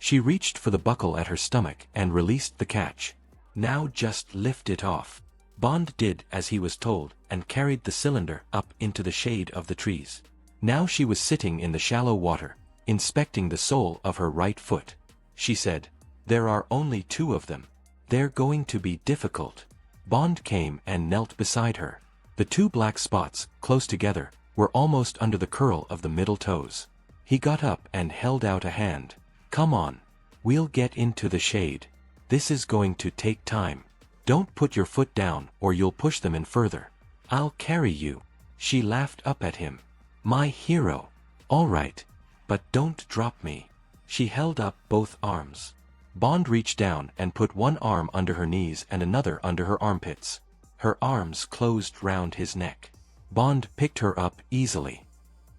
She reached for the buckle at her stomach and released the catch. Now just lift it off. Bond did as he was told and carried the cylinder up into the shade of the trees. Now she was sitting in the shallow water, inspecting the sole of her right foot. She said, "There are only 2 of them. They're going to be difficult." Bond came and knelt beside her. The 2 black spots, close together, were almost under the curl of the middle toes. He got up and held out a hand. "Come on. We'll get into the shade. This is going to take time. Don't put your foot down or you'll push them in further. I'll carry you." She laughed up at him. "My hero. All right. But don't drop me." She held up both arms. Bond reached down and put one arm under her knees and another under her armpits. Her arms closed round his neck. Bond picked her up easily.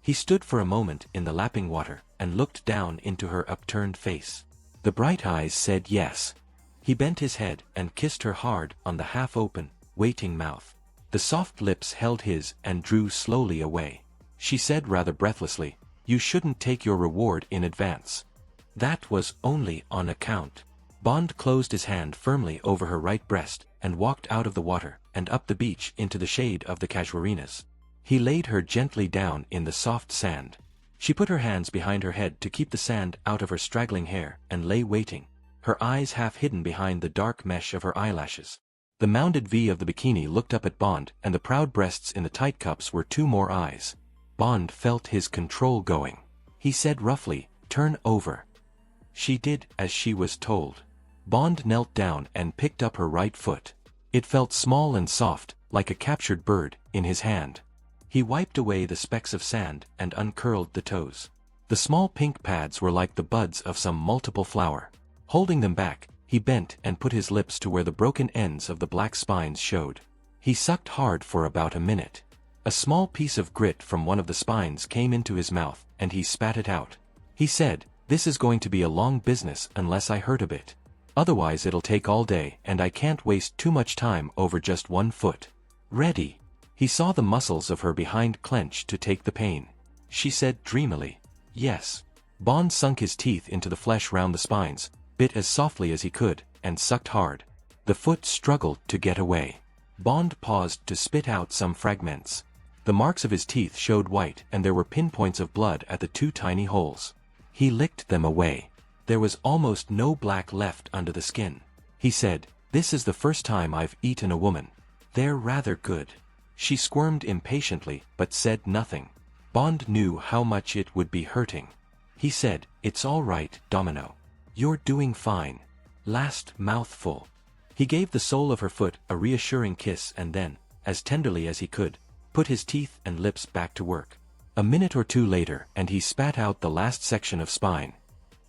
He stood for a moment in the lapping water and looked down into her upturned face. The bright eyes said yes. He bent his head and kissed her hard on the half-open, waiting mouth. The soft lips held his and drew slowly away. She said rather breathlessly, "You shouldn't take your reward in advance. That was only on account." Bond closed his hand firmly over her right breast and walked out of the water and up the beach into the shade of the casuarinas. He laid her gently down in the soft sand. She put her hands behind her head to keep the sand out of her straggling hair and lay waiting, her eyes half hidden behind the dark mesh of her eyelashes. The mounded V of the bikini looked up at Bond and the proud breasts in the tight cups were 2 more eyes. Bond felt his control going. He said roughly, "Turn over." She did as she was told. Bond knelt down and picked up her right foot. It felt small and soft, like a captured bird, in his hand. He wiped away the specks of sand and uncurled the toes. The small pink pads were like the buds of some multiple flower. Holding them back, he bent and put his lips to where the broken ends of the black spines showed. He sucked hard for about a minute. A small piece of grit from one of the spines came into his mouth, and he spat it out. He said, "This is going to be a long business unless I hurt a bit. Otherwise it'll take all day and I can't waste too much time over just one foot. Ready?" He saw the muscles of her behind clench to take the pain. She said dreamily, "Yes." Bond sunk his teeth into the flesh round the spines, bit as softly as he could, and sucked hard. The foot struggled to get away. Bond paused to spit out some fragments. The marks of his teeth showed white and there were pinpoints of blood at the 2 tiny holes. He licked them away. There was almost no black left under the skin. He said, "This is the first time I've eaten a woman. They're rather good." She squirmed impatiently, but said nothing. Bond knew how much it would be hurting. He said, "It's all right, Domino. You're doing fine. Last mouthful." He gave the sole of her foot a reassuring kiss and then, as tenderly as he could, put his teeth and lips back to work. A minute or 2 later and he spat out the last section of spine.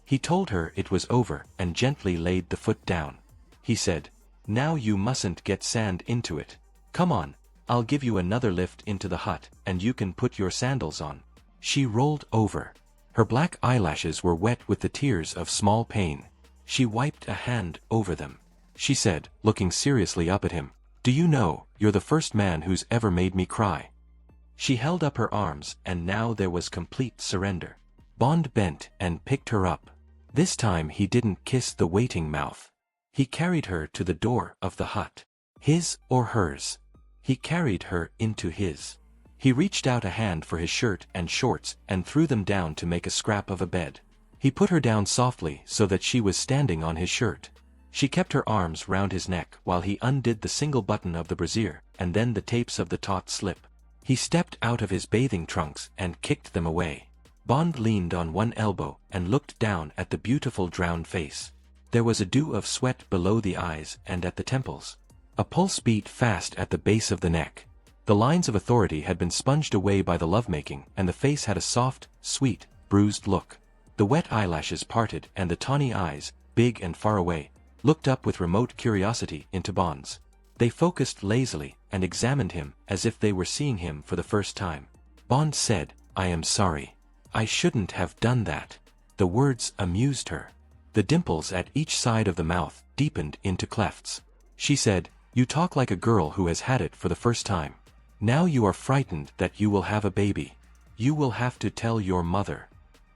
He told her it was over and gently laid the foot down. He said, "Now you mustn't get sand into it. Come on, I'll give you another lift into the hut and you can put your sandals on." She rolled over. Her black eyelashes were wet with the tears of small pain. She wiped a hand over them. She said, looking seriously up at him, "Do you know, you're the first man who's ever made me cry." She held up her arms and now there was complete surrender. Bond bent and picked her up. This time he didn't kiss the waiting mouth. He carried her to the door of the hut. His or hers? He carried her into his. He reached out a hand for his shirt and shorts and threw them down to make a scrap of a bed. He put her down softly so that she was standing on his shirt. She kept her arms round his neck while he undid the single button of the brassiere and then the tapes of the taut slip. He stepped out of his bathing trunks and kicked them away. Bond leaned on one elbow and looked down at the beautiful drowned face. There was a dew of sweat below the eyes and at the temples. A pulse beat fast at the base of the neck. The lines of authority had been sponged away by the lovemaking and the face had a soft, sweet, bruised look. The wet eyelashes parted and the tawny eyes, big and far away, looked up with remote curiosity into Bond's. They focused lazily and examined him as if they were seeing him for the first time. Bond said, "I am sorry. I shouldn't have done that." The words amused her. The dimples at each side of the mouth deepened into clefts. She said, "You talk like a girl who has had it for the first time. Now you are frightened that you will have a baby. You will have to tell your mother."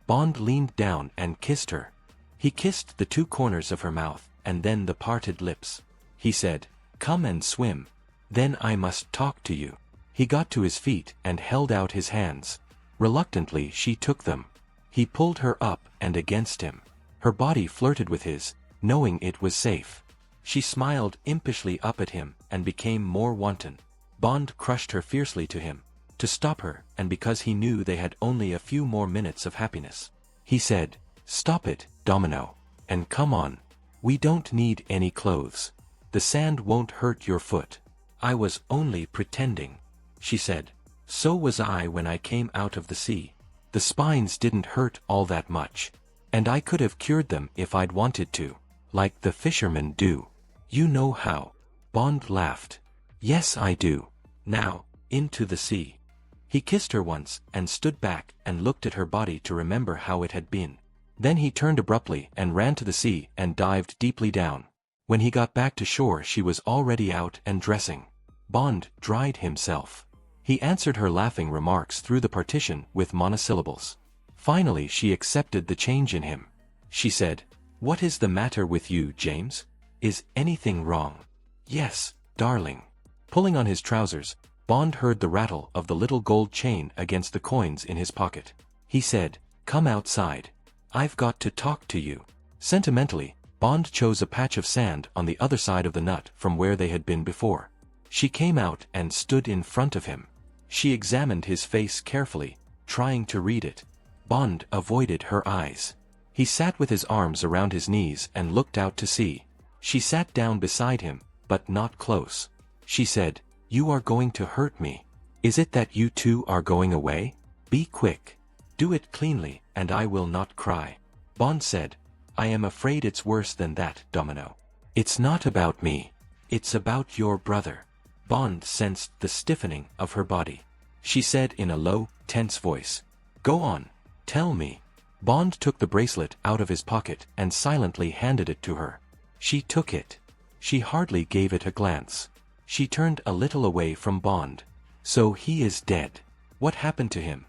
Bond leaned down and kissed her. He kissed the two corners of her mouth, and then the parted lips. He said, "Come and swim. Then I must talk to you." He got to his feet and held out his hands. Reluctantly she took them. He pulled her up and against him. Her body flirted with his, knowing it was safe. She smiled impishly up at him and became more wanton. Bond crushed her fiercely to him, to stop her, and because he knew they had only a few more minutes of happiness. He said, "Stop it, Domino, and come on. We don't need any clothes. The sand won't hurt your foot." "I was only pretending," she said. "So was I when I came out of the sea. The spines didn't hurt all that much. And I could have cured them if I'd wanted to, like the fishermen do. You know how." Bond laughed. "Yes, I do. Now, into the sea." He kissed her once and stood back and looked at her body to remember how it had been. Then he turned abruptly and ran to the sea and dived deeply down. When he got back to shore she was already out and dressing. Bond dried himself. He answered her laughing remarks through the partition with monosyllables. Finally she accepted the change in him. She said, "What is the matter with you, James? Is anything wrong?" "Yes, darling." Pulling on his trousers, Bond heard the rattle of the little gold chain against the coins in his pocket. He said, "Come outside. I've got to talk to you." Sentimentally, Bond chose a patch of sand on the other side of the nut from where they had been before. She came out and stood in front of him. She examined his face carefully, trying to read it. Bond avoided her eyes. He sat with his arms around his knees and looked out to sea. She sat down beside him, but not close. She said, "You are going to hurt me. Is it that you two are going away? Be quick. Do it cleanly, and I will not cry." Bond said, "I am afraid it's worse than that, Domino. It's not about me. It's about your brother." Bond sensed the stiffening of her body. She said in a low, tense voice, "Go on. Tell me." Bond took the bracelet out of his pocket and silently handed it to her. She took it. She hardly gave it a glance. She turned a little away from Bond. "So he is dead. What happened to him?"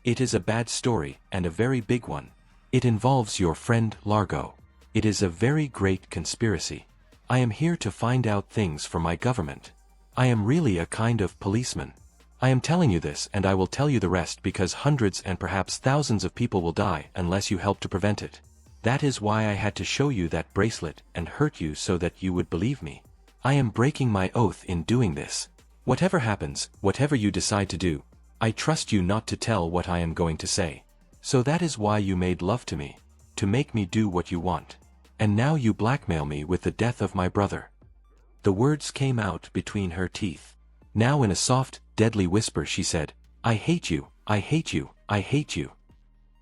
"It is a bad story, and a very big one. It involves your friend Largo. It is a very great conspiracy. I am here to find out things for my government. I am really a kind of policeman. I am telling you this, and I will tell you the rest because hundreds and perhaps thousands of people will die unless you help to prevent it. That is why I had to show you that bracelet and hurt you so that you would believe me. I am breaking my oath in doing this. Whatever happens, whatever you decide to do, I trust you not to tell what I am going to say. So that is why you made love to me, to make me do what you want. And now you blackmail me with the death of my brother." The words came out between her teeth. Now in a soft, deadly whisper she said, "I hate you, I hate you, I hate you."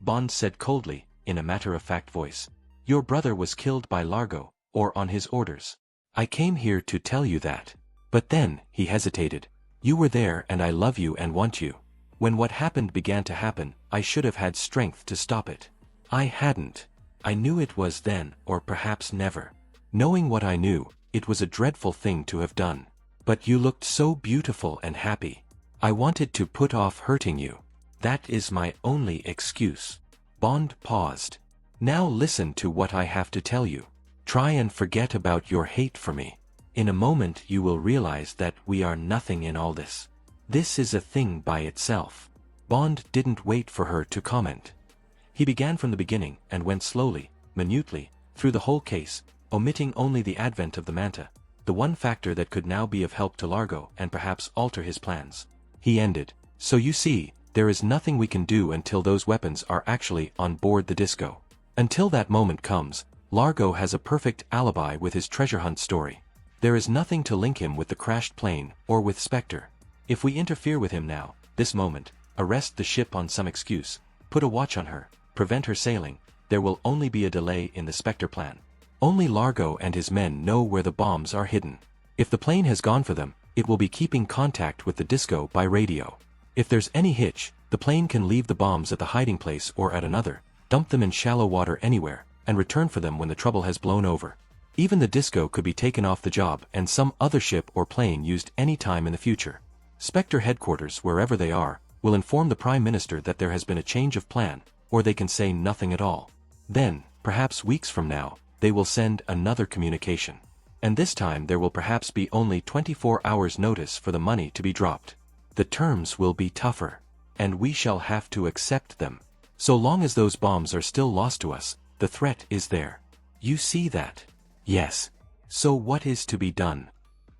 Bond said coldly, in a matter-of-fact voice, "Your brother was killed by Largo, or on his orders. I came here to tell you that." "But then," he hesitated, "you were there and I love you and want you. When what happened began to happen, I should have had strength to stop it. I hadn't. I knew it was then, or perhaps never. Knowing what I knew, it was a dreadful thing to have done. But you looked so beautiful and happy. I wanted to put off hurting you. That is my only excuse." Bond paused. "Now listen to what I have to tell you. Try and forget about your hate for me. In a moment you will realize that we are nothing in all this. This is a thing by itself." Bond didn't wait for her to comment. He began from the beginning and went slowly, minutely, through the whole case, omitting only the advent of the manta, the one factor that could now be of help to Largo and perhaps alter his plans. He ended, "So you see, there is nothing we can do until those weapons are actually on board the disco. Until that moment comes, Largo has a perfect alibi with his treasure hunt story. There is nothing to link him with the crashed plane or with Spectre. If we interfere with him now, this moment, arrest the ship on some excuse, put a watch on her, prevent her sailing, there will only be a delay in the Spectre plan. Only Largo and his men know where the bombs are hidden. If the plane has gone for them, it will be keeping contact with the disco by radio. If there's any hitch, the plane can leave the bombs at the hiding place or at another, dump them in shallow water anywhere, and return for them when the trouble has blown over. Even the disco could be taken off the job and some other ship or plane used any time in the future. Spectre headquarters, wherever they are, will inform the Prime Minister that there has been a change of plan, or they can say nothing at all. Then, perhaps weeks from now, they will send another communication. And this time there will perhaps be only 24 hours notice for the money to be dropped. The terms will be tougher. And we shall have to accept them. So long as those bombs are still lost to us, the threat is there. You see that? Yes. So what is to be done?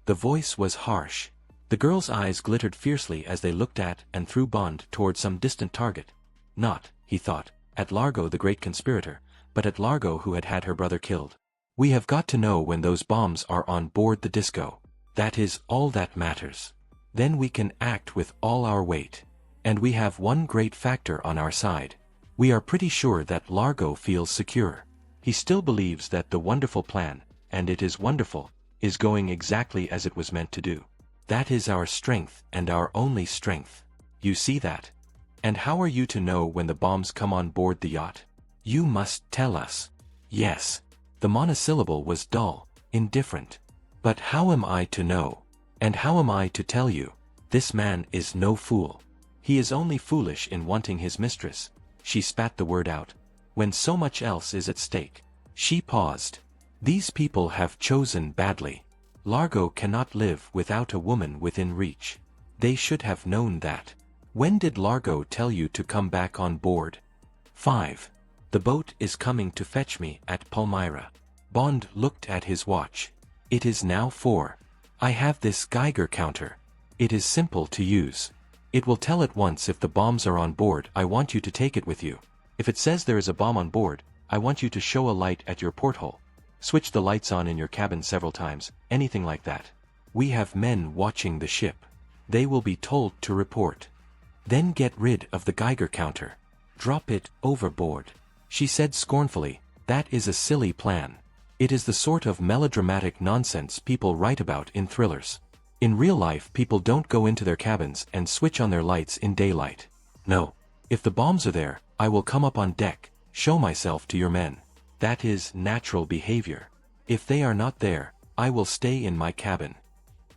The voice was harsh. The girl's eyes glittered fiercely as they looked at and threw Bond toward some distant target. Not, he thought, at Largo the great conspirator, but at Largo who had had her brother killed. We have got to know when those bombs are on board the disco. That is all that matters. Then we can act with all our weight. And we have one great factor on our side. We are pretty sure that Largo feels secure. He still believes that the wonderful plan, and it is wonderful, is going exactly as it was meant to do. That is our strength and our only strength. You see that? And how are you to know when the bombs come on board the yacht? You must tell us. Yes. The monosyllable was dull, indifferent. But how am I to know? And how am I to tell you? This man is no fool. He is only foolish in wanting his mistress. She spat the word out. When so much else is at stake. She paused. These people have chosen badly. Largo cannot live without a woman within reach. They should have known that. When did Largo tell you to come back on board? 5. The boat is coming to fetch me at Palmyra. Bond looked at his watch. It is now 4. I have this Geiger counter. It is simple to use. It will tell at once if the bombs are on board. I want you to take it with you. If it says there is a bomb on board, I want you to show a light at your porthole. Switch the lights on in your cabin several times, anything like that. We have men watching the ship. They will be told to report. Then get rid of the Geiger counter. Drop it overboard. She said scornfully, that is a silly plan. It is the sort of melodramatic nonsense people write about in thrillers. In real life people don't go into their cabins and switch on their lights in daylight. No. If the bombs are there, I will come up on deck, show myself to your men. That is natural behavior. If they are not there, I will stay in my cabin.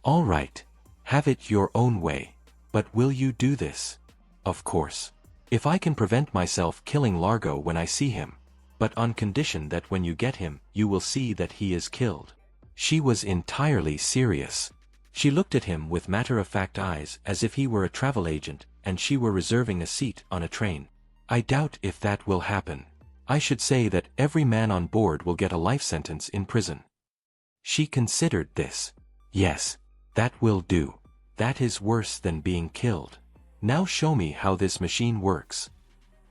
All right. Have it your own way. But will you do this? Of course. If I can prevent myself killing Largo when I see him. But on condition that when you get him, you will see that he is killed. She was entirely serious. She looked at him with matter-of-fact eyes as if he were a travel agent and she were reserving a seat on a train. I doubt if that will happen. I should say that every man on board will get a life sentence in prison. She considered this. Yes, that will do. That is worse than being killed. Now show me how this machine works.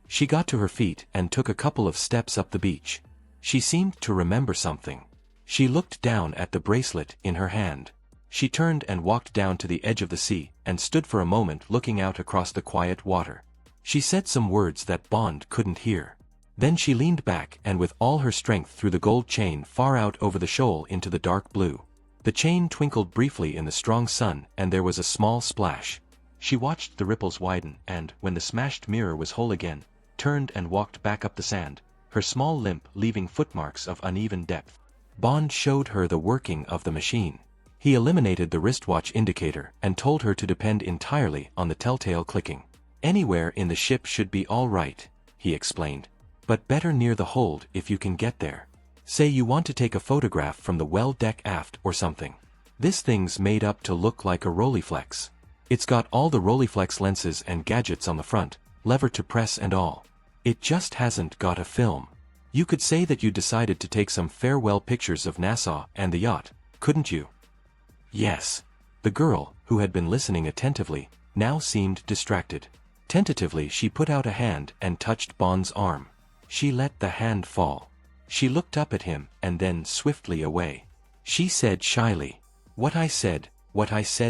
She got to her feet and took a couple of steps up the beach. She seemed to remember something. She looked down at the bracelet in her hand. She turned and walked down to the edge of the sea and stood for a moment looking out across the quiet water. She said some words that Bond couldn't hear. Then she leaned back and with all her strength threw the gold chain far out over the shoal into the dark blue. The chain twinkled briefly in the strong sun and there was a small splash. She watched the ripples widen and, when the smashed mirror was whole again, turned and walked back up the sand, her small limp leaving footmarks of uneven depth. Bond showed her the working of the machine. He eliminated the wristwatch indicator and told her to depend entirely on the telltale clicking. Anywhere in the ship should be all right, he explained. But better near the hold if you can get there. Say you want to take a photograph from the well deck aft or something. This thing's made up to look like a Rolleiflex. It's got all the Rolleiflex lenses and gadgets on the front, lever to press and all. It just hasn't got a film. You could say that you decided to take some farewell pictures of Nassau and the yacht, couldn't you? Yes. The girl, who had been listening attentively, now seemed distracted. Tentatively she put out a hand and touched Bond's arm. She let the hand fall. She looked up at him and then swiftly away. She said shyly, what I said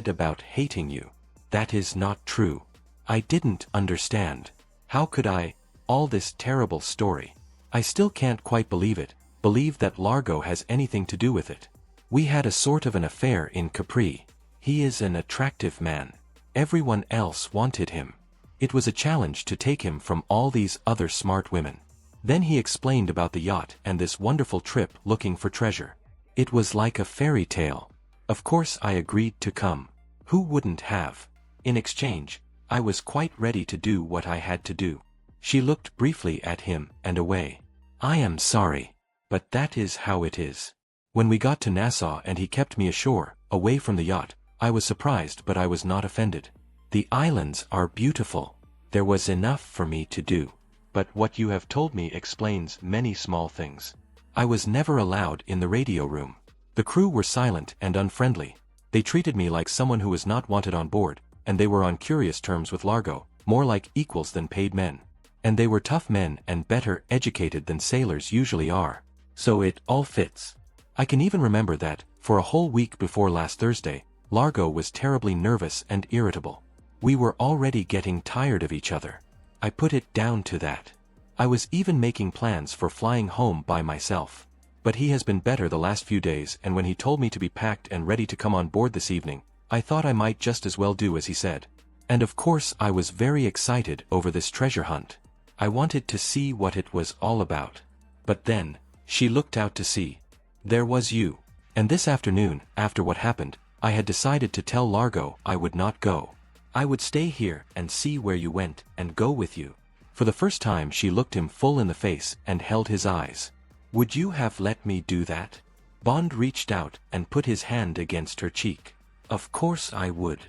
about hating you. That is not true. I didn't understand. How could I? All this terrible story. I still can't quite believe it, believe that Largo has anything to do with it. We had a sort of an affair in Capri. He is an attractive man. Everyone else wanted him. It was a challenge to take him from all these other smart women. Then he explained about the yacht and this wonderful trip looking for treasure. It was like a fairy tale. Of course I agreed to come. Who wouldn't have? In exchange, I was quite ready to do what I had to do. She looked briefly at him and away. I am sorry, but that is how it is. When we got to Nassau and he kept me ashore, away from the yacht, I was surprised but I was not offended. The islands are beautiful. There was enough for me to do. But what you have told me explains many small things. I was never allowed in the radio room. The crew were silent and unfriendly. They treated me like someone who was not wanted on board, and they were on curious terms with Largo, more like equals than paid men. And they were tough men and better educated than sailors usually are. So it all fits. I can even remember that, for a whole week before last Thursday, Largo was terribly nervous and irritable. We were already getting tired of each other. I put it down to that. I was even making plans for flying home by myself. But he has been better the last few days, and when he told me to be packed and ready to come on board this evening, I thought I might just as well do as he said. And of course I was very excited over this treasure hunt. I wanted to see what it was all about. But then, she looked out to sea. There was you. And this afternoon, after what happened, I had decided to tell Largo I would not go. I would stay here and see where you went and go with you. For the first time she looked him full in the face and held his eyes. Would you have let me do that? Bond reached out and put his hand against her cheek. Of course I would.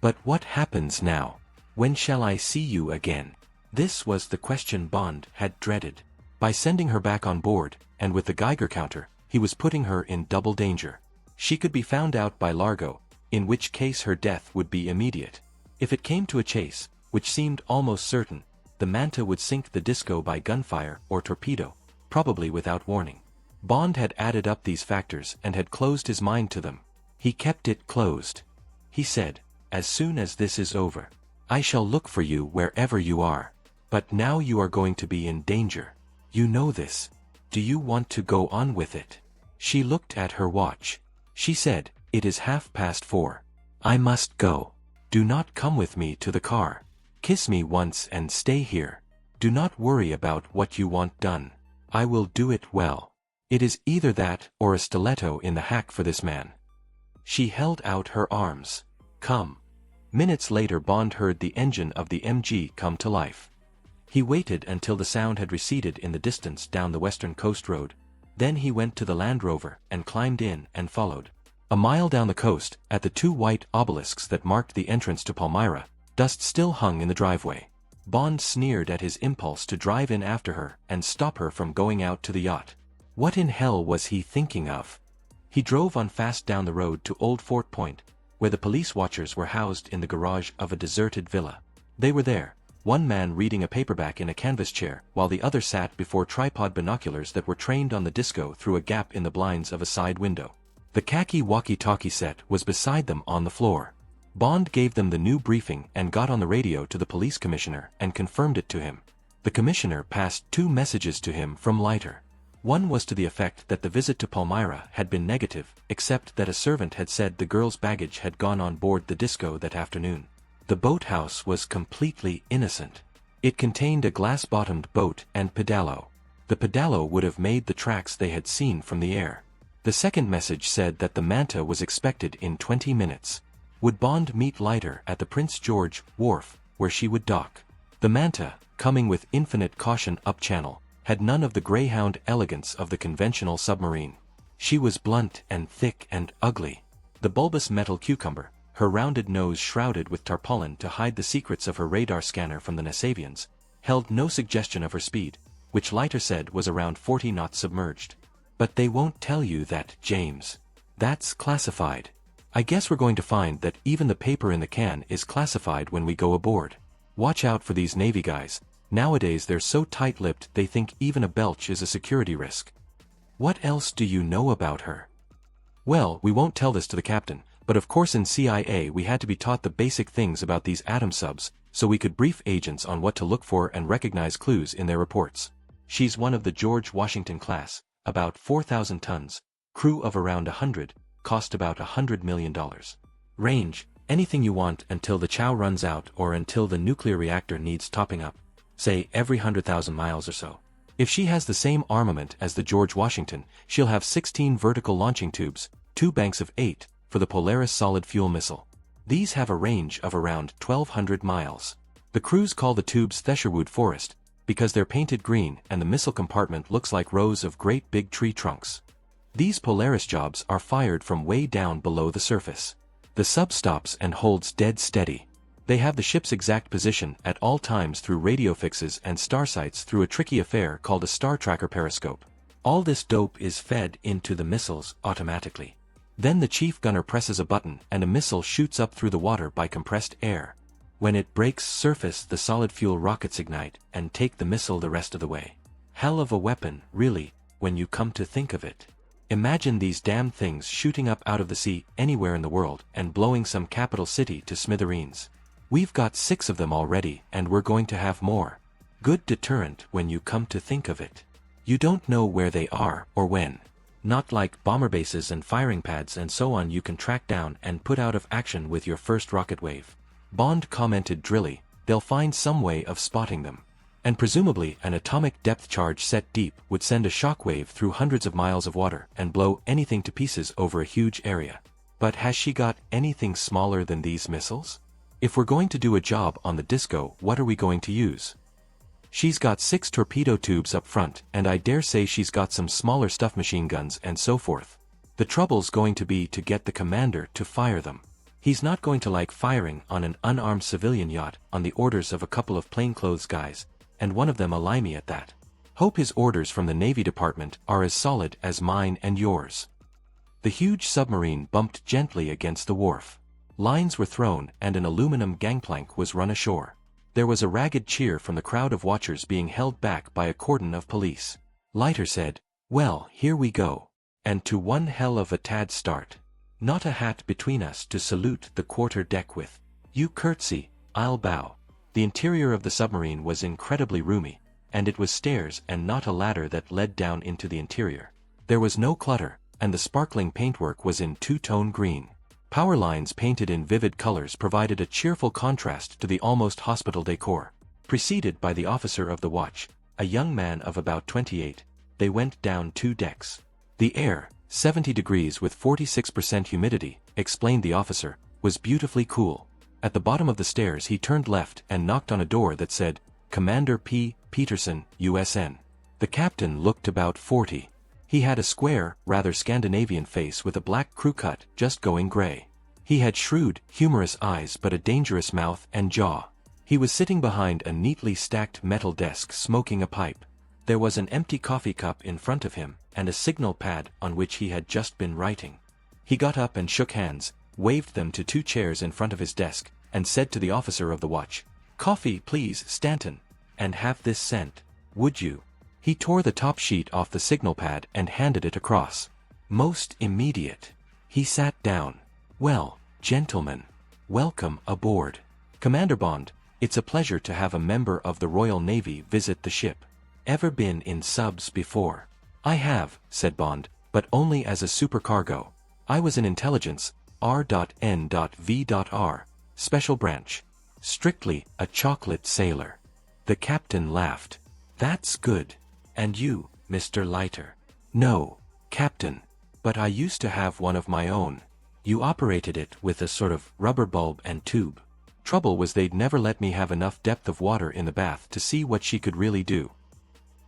But what happens now? When shall I see you again? This was the question Bond had dreaded. By sending her back on board, and with the Geiger counter, he was putting her in double danger. She could be found out by Largo, in which case her death would be immediate. If it came to a chase, which seemed almost certain, the Manta would sink the Disco by gunfire or torpedo, probably without warning. Bond had added up these factors and had closed his mind to them. He kept it closed. He said, as soon as this is over, I shall look for you wherever you are. But now you are going to be in danger. You know this. Do you want to go on with it? She looked at her watch. She said, it is 4:30. I must go. Do not come with me to the car. Kiss me once and stay here. Do not worry about what you want done. I will do it well. It is either that or a stiletto in the hack for this man. She held out her arms. Come. Minutes later Bond heard the engine of the MG come to life. He waited until the sound had receded in the distance down the western coast road. Then he went to the Land Rover and climbed in and followed. A mile down the coast, at the two white obelisks that marked the entrance to Palmyra, dust still hung in the driveway. Bond sneered at his impulse to drive in after her and stop her from going out to the yacht. What in hell was he thinking of? He drove on fast down the road to Old Fort Point, where the police watchers were housed in the garage of a deserted villa. They were there, one man reading a paperback in a canvas chair while the other sat before tripod binoculars that were trained on the Disco through a gap in the blinds of a side window. The khaki walkie-talkie set was beside them on the floor. Bond gave them the new briefing and got on the radio to the police commissioner and confirmed it to him. The commissioner passed two messages to him from Leiter. One was to the effect that the visit to Palmyra had been negative, except that a servant had said the girl's baggage had gone on board the Disco that afternoon. The boathouse was completely innocent. It contained a glass-bottomed boat and pedalo. The pedalo would have made the tracks they had seen from the air. The second message said that the Manta was expected in 20 minutes. Would Bond meet Leiter at the Prince George wharf, where she would dock? The Manta, coming with infinite caution up channel, had none of the greyhound elegance of the conventional submarine. She was blunt and thick and ugly. The bulbous metal cucumber, her rounded nose shrouded with tarpaulin to hide the secrets of her radar scanner from the Nasavians, held no suggestion of her speed, which Leiter said was around 40 knots submerged. But they won't tell you that, James. That's classified. I guess we're going to find that even the paper in the can is classified when we go aboard. Watch out for these Navy guys. Nowadays they're so tight-lipped they think even a belch is a security risk. What else do you know about her? Well, we won't tell this to the captain, but of course in CIA we had to be taught the basic things about these atom subs, so we could brief agents on what to look for and recognize clues in their reports. She's one of the George Washington class, about 4,000 tons, crew of around 100, cost about $100 million. Range, anything you want until the chow runs out or until the nuclear reactor needs topping up, say every 100,000 miles or so. If she has the same armament as the George Washington, she'll have 16 vertical launching tubes, 2 banks of 8, for the Polaris solid fuel missile. These have a range of around 1,200 miles. The crews call the tubes Thesherwood Forest, because they're painted green and the missile compartment looks like rows of great big tree trunks. These Polaris jobs are fired from way down below the surface. The sub stops and holds dead steady. They have the ship's exact position at all times through radio fixes and star sights through a tricky affair called a star tracker periscope. All this dope is fed into the missiles automatically. Then the chief gunner presses a button and a missile shoots up through the water by compressed air. When it breaks surface, the solid fuel rockets ignite and take the missile the rest of the way. Hell of a weapon, really, when you come to think of it. Imagine these damn things shooting up out of the sea anywhere in the world and blowing some capital city to smithereens. We've got 6 of them already and we're going to have more. Good deterrent when you come to think of it. You don't know where they are or when. Not like bomber bases and firing pads and so on you can track down and put out of action with your first rocket wave. Bond commented drily, they'll find some way of spotting them. And presumably an atomic depth charge set deep would send a shockwave through hundreds of miles of water and blow anything to pieces over a huge area. But has she got anything smaller than these missiles? If we're going to do a job on the Disco, what are we going to use? She's got 6 torpedo tubes up front, and I dare say she's got some smaller stuff machine guns and so forth. The trouble's going to be to get the commander to fire them. He's not going to like firing on an unarmed civilian yacht on the orders of a couple of plainclothes guys, and one of them a limey at that. Hope his orders from the Navy Department are as solid as mine and yours. The huge submarine bumped gently against the wharf. Lines were thrown and an aluminum gangplank was run ashore. There was a ragged cheer from the crowd of watchers being held back by a cordon of police. Leiter said, "Well, here we go. And to one hell of a tad start. Not a hat between us to salute the quarter deck with. You curtsy, I'll bow." The interior of the submarine was incredibly roomy, and it was stairs and not a ladder that led down into the interior. There was no clutter, and the sparkling paintwork was in two-tone green. Power lines painted in vivid colors provided a cheerful contrast to the almost hospital decor. Preceded by the officer of the watch, a young man of about 28, they went down 2 decks. The air, 70 degrees with 46% humidity, explained the officer, was beautifully cool. At the bottom of the stairs he turned left and knocked on a door that said, "Commander P. Peterson, USN." The captain looked about 40. He had a square, rather Scandinavian face with a black crew cut just going gray. He had shrewd, humorous eyes but a dangerous mouth and jaw. He was sitting behind a neatly stacked metal desk smoking a pipe. There was an empty coffee cup in front of him and a signal pad on which he had just been writing. He got up and shook hands, waved them to 2 chairs in front of his desk, and said to the officer of the watch, "Coffee, please, Stanton. And have this sent, would you?" He tore the top sheet off the signal pad and handed it across. "Most immediate." He sat down. "Well, gentlemen, welcome aboard. Commander Bond, it's a pleasure to have a member of the Royal Navy visit the ship. Ever been in subs before?" "I have," said Bond, "but only as a supercargo. I was in intelligence, R.N.V.R, special branch. Strictly a chocolate sailor." The captain laughed. "That's good. And you, Mr. Leiter?" "No, Captain. But I used to have one of my own." "You operated it with a sort of rubber bulb and tube." "Trouble was they'd never let me have enough depth of water in the bath to see what she could really do."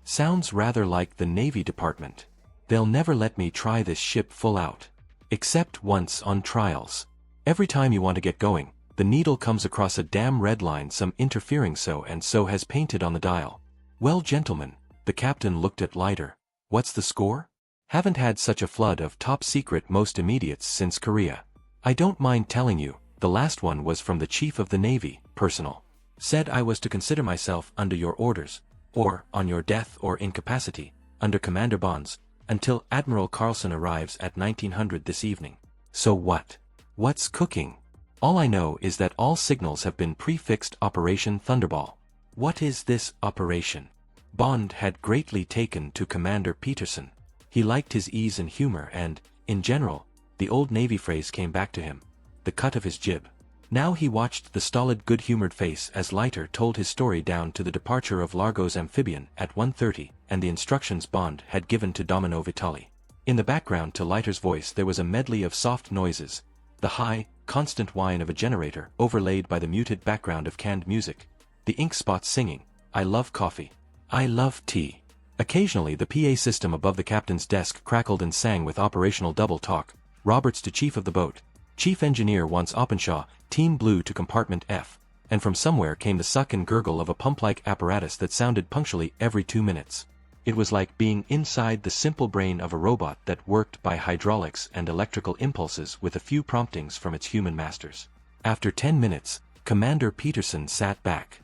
"Sounds rather like the Navy Department. They'll never let me try this ship full out. Except once on trials. Every time you want to get going, the needle comes across a damn red line some interfering so and so has painted on the dial." "Well, gentlemen," the captain looked at Leiter, "what's the score? Haven't had such a flood of top-secret most immediates since Korea. I don't mind telling you, the last one was from the Chief of the Navy, personal. Said I was to consider myself under your orders, or, on your death or incapacity, under Commander Bond's, until Admiral Carlson arrives at 1900 this evening. So what? What's cooking? All I know is that all signals have been prefixed Operation Thunderball." "What is this operation?" Bond had greatly taken to Commander Peterson. He liked his ease and humor and, in general, the old Navy phrase came back to him, the cut of his jib. Now he watched the stolid good-humored face as Leiter told his story down to the departure of Largo's amphibian at 1:30 and the instructions Bond had given to Domino Vitali. In the background to Leiter's voice there was a medley of soft noises, the high, constant whine of a generator overlaid by the muted background of canned music, the ink spots singing, "I love coffee. I love tea." Occasionally the PA system above the captain's desk crackled and sang with operational double talk. "Roberts to chief of the boat. Chief engineer wants Openshaw, team blue to compartment F." And from somewhere came the suck and gurgle of a pump-like apparatus that sounded punctually every 2 minutes. It was like being inside the simple brain of a robot that worked by hydraulics and electrical impulses with a few promptings from its human masters. After 10 minutes, Commander Peterson sat back.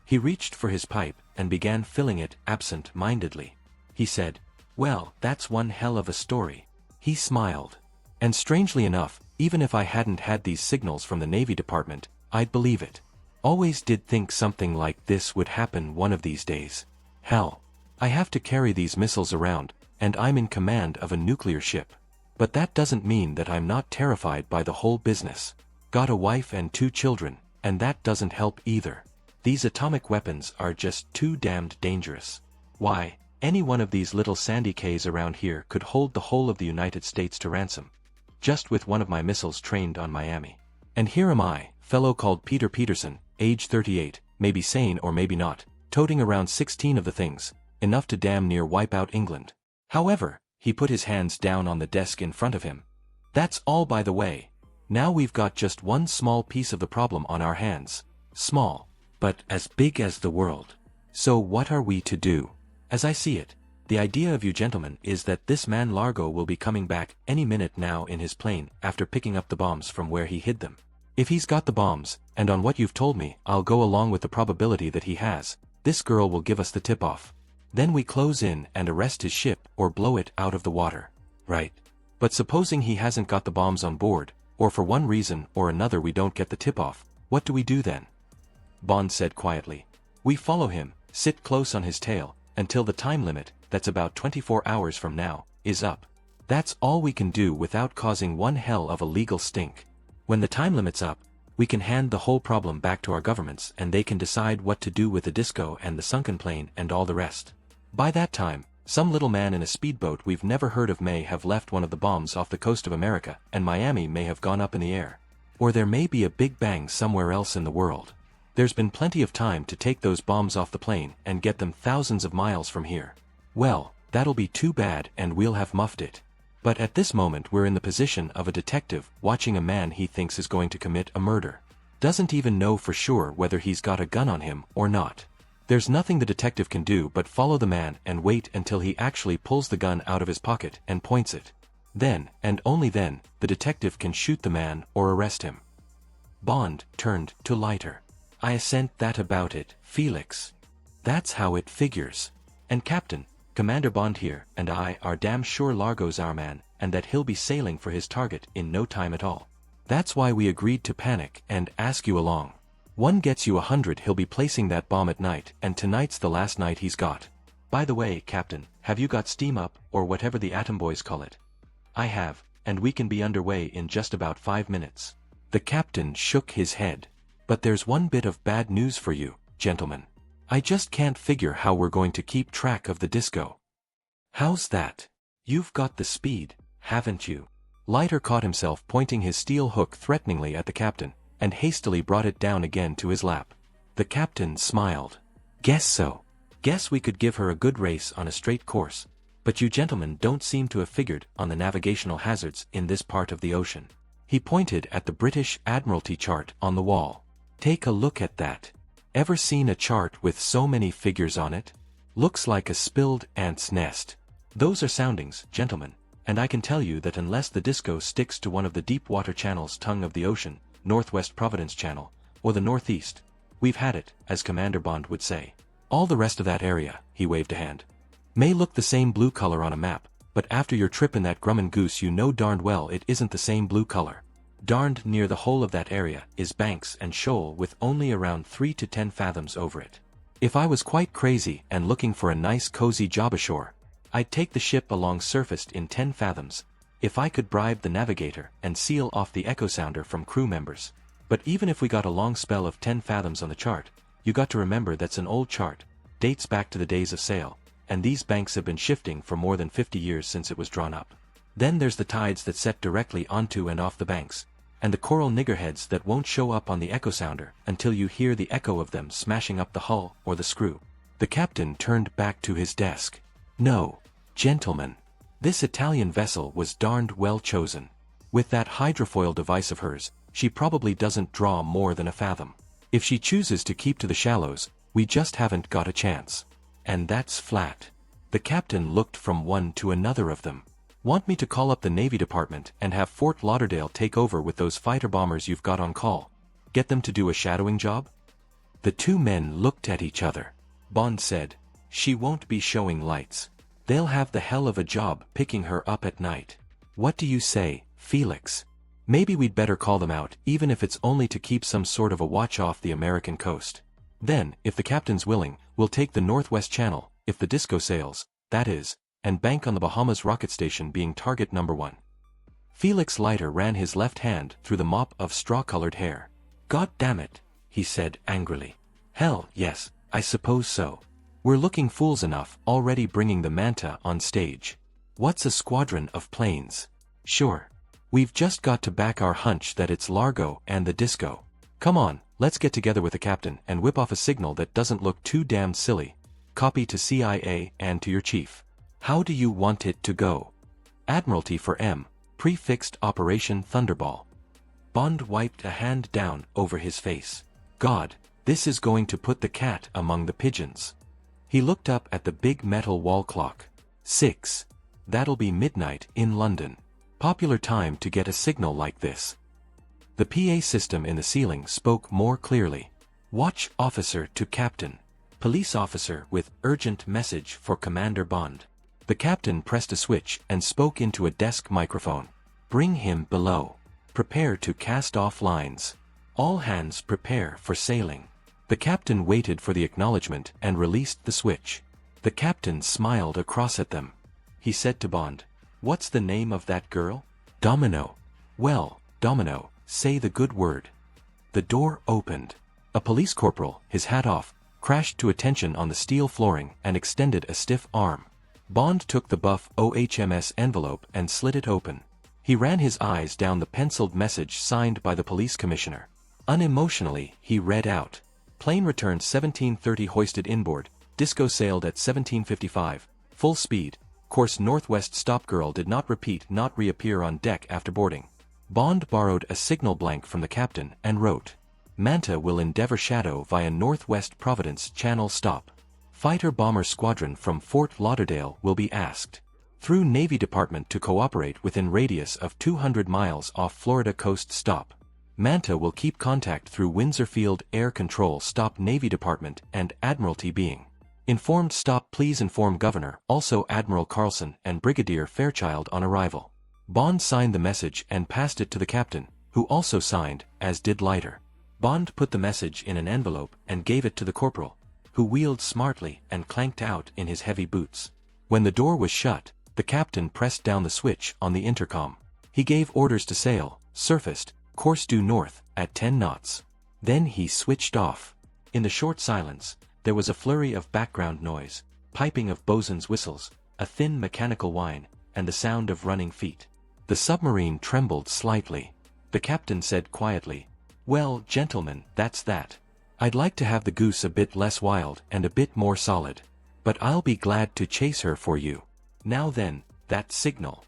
He reached for his pipe and began filling it absent-mindedly. He said, "Well, that's one hell of a story." He smiled. "And strangely enough, even if I hadn't had these signals from the Navy Department, I'd believe it. Always did think something like this would happen one of these days. Hell, I have to carry these missiles around, and I'm in command of a nuclear ship. But that doesn't mean that I'm not terrified by the whole business. Got a wife and 2 children, and that doesn't help either. These atomic weapons are just too damned dangerous. Why, any one of these little sandy cays around here could hold the whole of the United States to ransom. Just with one of my missiles trained on Miami. And here am I, fellow called Peter Peterson, age 38, maybe sane or maybe not, toting around 16 of the things, enough to damn near wipe out England. However," he put his hands down on the desk in front of him. "That's all by the way. Now we've got just one small piece of the problem on our hands. Small, but as big as the world. So what are we to do? As I see it, the idea of you gentlemen is that this man Largo will be coming back any minute now in his plane after picking up the bombs from where he hid them. If he's got the bombs, and on what you've told me, I'll go along with the probability that he has, this girl will give us the tip-off. Then we close in and arrest his ship or blow it out of the water. Right. But supposing he hasn't got the bombs on board, or for one reason or another we don't get the tip-off, what do we do then?" Bond said quietly. "We follow him, sit close on his tail, until the time limit, that's about 24 hours from now, is up. That's all we can do without causing one hell of a legal stink. When the time limit's up, we can hand the whole problem back to our governments and they can decide what to do with the disco and the sunken plane and all the rest. By that time, some little man in a speedboat we've never heard of may have left one of the bombs off the coast of America and Miami may have gone up in the air. Or there may be a big bang somewhere else in the world. There's been plenty of time to take those bombs off the plane and get them thousands of miles from here. Well, that'll be too bad and we'll have muffed it. But at this moment we're in the position of a detective watching a man he thinks is going to commit a murder. Doesn't even know for sure whether he's got a gun on him or not. There's nothing the detective can do but follow the man and wait until he actually pulls the gun out of his pocket and points it. Then, and only then, the detective can shoot the man or arrest him." Bond turned to Leiter. "I assent that about it, Felix. That's how it figures. And Captain, Commander Bond here and I are damn sure Largo's our man, and that he'll be sailing for his target in no time at all. That's why we agreed to panic and ask you along. 1 gets you 100, he'll be placing that bomb at night, and tonight's the last night he's got. By the way, Captain, have you got steam up, or whatever the atom boys call it?" "I have, and we can be underway in just about 5 minutes. The captain shook his head. "But there's one bit of bad news for you, gentlemen. I just can't figure how we're going to keep track of the disco." "How's that? You've got the speed, haven't you?" Leiter caught himself pointing his steel hook threateningly at the captain, and hastily brought it down again to his lap. The captain smiled. "Guess so. Guess we could give her a good race on a straight course. But you gentlemen don't seem to have figured on the navigational hazards in this part of the ocean." He pointed at the British Admiralty chart on the wall. "Take a look at that. Ever seen a chart with so many figures on it? Looks like a spilled ant's nest. Those are soundings, gentlemen, and I can tell you that unless the disco sticks to one of the deep water channels tongue of the ocean, Northwest Providence Channel, or the Northeast, we've had it, as Commander Bond would say. All the rest of that area," he waved a hand, "may look the same blue color on a map, but after your trip in that Grumman Goose you know darned well it isn't the same blue color. Darned near the whole of that area is banks and shoal with only around 3 to 10 fathoms over it. If I was quite crazy and looking for a nice cozy job ashore, I'd take the ship along surfaced in 10 fathoms, if I could bribe the navigator and seal off the echo sounder from crew members. But even if we got a long spell of 10 fathoms on the chart, you got to remember that's an old chart, dates back to the days of sail, and these banks have been shifting for more than 50 years since it was drawn up. Then there's the tides that set directly onto and off the banks, and the coral niggerheads that won't show up on the echo sounder until you hear the echo of them smashing up the hull or the screw. The captain turned back to his desk. No, gentlemen. This Italian vessel was darned well chosen. With that hydrofoil device of hers, she probably doesn't draw more than a fathom. If she chooses to keep to the shallows, we just haven't got a chance. And that's flat. The captain looked from one to another of them. Want me to call up the Navy Department and have Fort Lauderdale take over with those fighter bombers you've got on call? Get them to do a shadowing job? The two men looked at each other. Bond said, "She won't be showing lights. They'll have the hell of a job picking her up at night. What do you say, Felix? Maybe we'd better call them out, even if it's only to keep some sort of a watch off the American coast. Then, if the captain's willing, we'll take the Northwest Channel, if the disco sails, that is, and bank on the Bahamas rocket station being target number 1. Felix Leiter ran his left hand through the mop of straw-colored hair. "God damn it," he said angrily. "Hell, yes, I suppose so. We're looking fools enough already bringing the Manta on stage. What's a squadron of planes? Sure. We've just got to back our hunch that it's Largo and the disco. Come on, let's get together with the captain and whip off a signal that doesn't look too damned silly. Copy to CIA and to your chief. How do you want it to go? Admiralty for M. Prefixed Operation Thunderball." Bond wiped a hand down over his face. God, this is going to put the cat among the pigeons. He looked up at the big metal wall clock. 6. That'll be midnight in London. Popular time to get a signal like this. The PA system in the ceiling spoke more clearly. "Watch officer to captain. Police officer with urgent message for Commander Bond." The captain pressed a switch and spoke into a desk microphone. "Bring him below. Prepare to cast off lines. All hands prepare for sailing." The captain waited for the acknowledgement and released the switch. The captain smiled across at them. He said to Bond, "What's the name of that girl?" "Domino." "Well, Domino, say the good word." The door opened. A police corporal, his hat off, crashed to attention on the steel flooring and extended a stiff arm. Bond took the buff OHMS envelope and slid it open. He ran his eyes down the penciled message signed by the police commissioner. Unemotionally, he read out, "Plane returned 17:30 hoisted inboard, disco sailed at 17:55, full speed, course northwest stop girl did not reappear on deck after boarding." Bond borrowed a signal blank from the captain and wrote, "Manta will endeavor shadow via Northwest Providence Channel stop. Fighter-bomber squadron from Fort Lauderdale will be asked. Through Navy Department to cooperate within radius of 200 miles off Florida coast stop. Manta will keep contact through Windsor Field Air Control stop Navy Department and Admiralty being informed stop please inform Governor also Admiral Carlson and Brigadier Fairchild on arrival." Bond signed the message and passed it to the captain, who also signed, as did Leiter. Bond put the message in an envelope and gave it to the corporal, who wheeled smartly and clanked out in his heavy boots. When the door was shut, the captain pressed down the switch on the intercom. He gave orders to sail, surfaced, course due north, at 10 knots. Then he switched off. In the short silence, there was a flurry of background noise, piping of bosun's whistles, a thin mechanical whine, and the sound of running feet. The submarine trembled slightly. The captain said quietly, "Well, gentlemen, that's that. I'd like to have the goose a bit less wild and a bit more solid. But I'll be glad to chase her for you. Now then, that signal."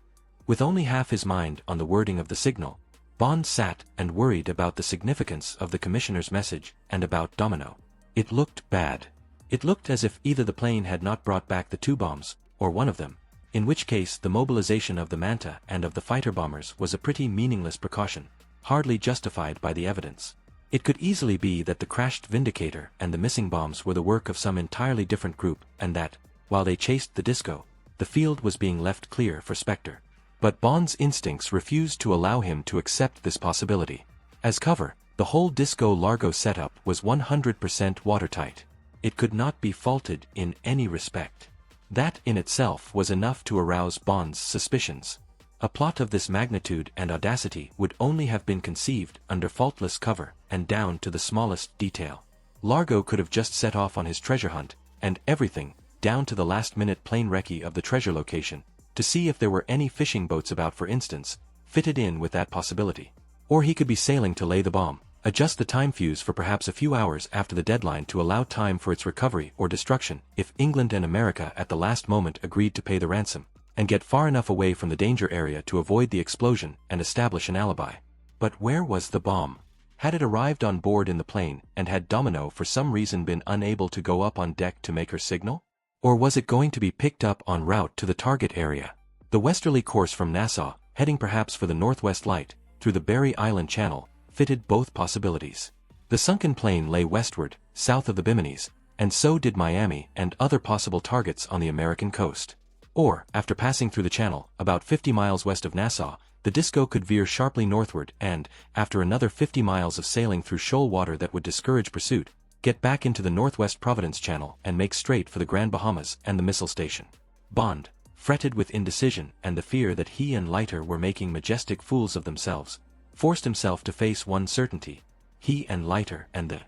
With only half his mind on the wording of the signal, Bond sat and worried about the significance of the commissioner's message and about Domino. It looked bad. It looked as if either the plane had not brought back the 2 bombs, or one of them, in which case the mobilization of the Manta and of the fighter bombers was a pretty meaningless precaution, hardly justified by the evidence. It could easily be that the crashed Vindicator and the missing bombs were the work of some entirely different group and that, while they chased the disco, the field was being left clear for Spectre. But Bond's instincts refused to allow him to accept this possibility. As cover, the whole Disco Largo setup was 100% watertight. It could not be faulted in any respect. That in itself was enough to arouse Bond's suspicions. A plot of this magnitude and audacity would only have been conceived under faultless cover and down to the smallest detail. Largo could have just set off on his treasure hunt, and everything, down to the last-minute plane recce of the treasure location, to see if there were any fishing boats about for instance, fitted in with that possibility. Or he could be sailing to lay the bomb, adjust the time fuse for perhaps a few hours after the deadline to allow time for its recovery or destruction if England and America at the last moment agreed to pay the ransom, and get far enough away from the danger area to avoid the explosion and establish an alibi. But where was the bomb? Had it arrived on board in the plane, and had Domino for some reason been unable to go up on deck to make her signal? Or was it going to be picked up en route to the target area? The westerly course from Nassau, heading perhaps for the Northwest Light, through the Berry Island Channel, fitted both possibilities. The sunken plane lay westward, south of the Bimini's, and so did Miami and other possible targets on the American coast. Or, after passing through the channel, about 50 miles west of Nassau, the Disco could veer sharply northward and, after another 50 miles of sailing through shoal water that would discourage pursuit, get back into the Northwest Providence Channel and make straight for the Grand Bahamas and the missile station. Bond, fretted with indecision and the fear that he and Leiter were making majestic fools of themselves, forced himself to face one certainty. He and Leiter and the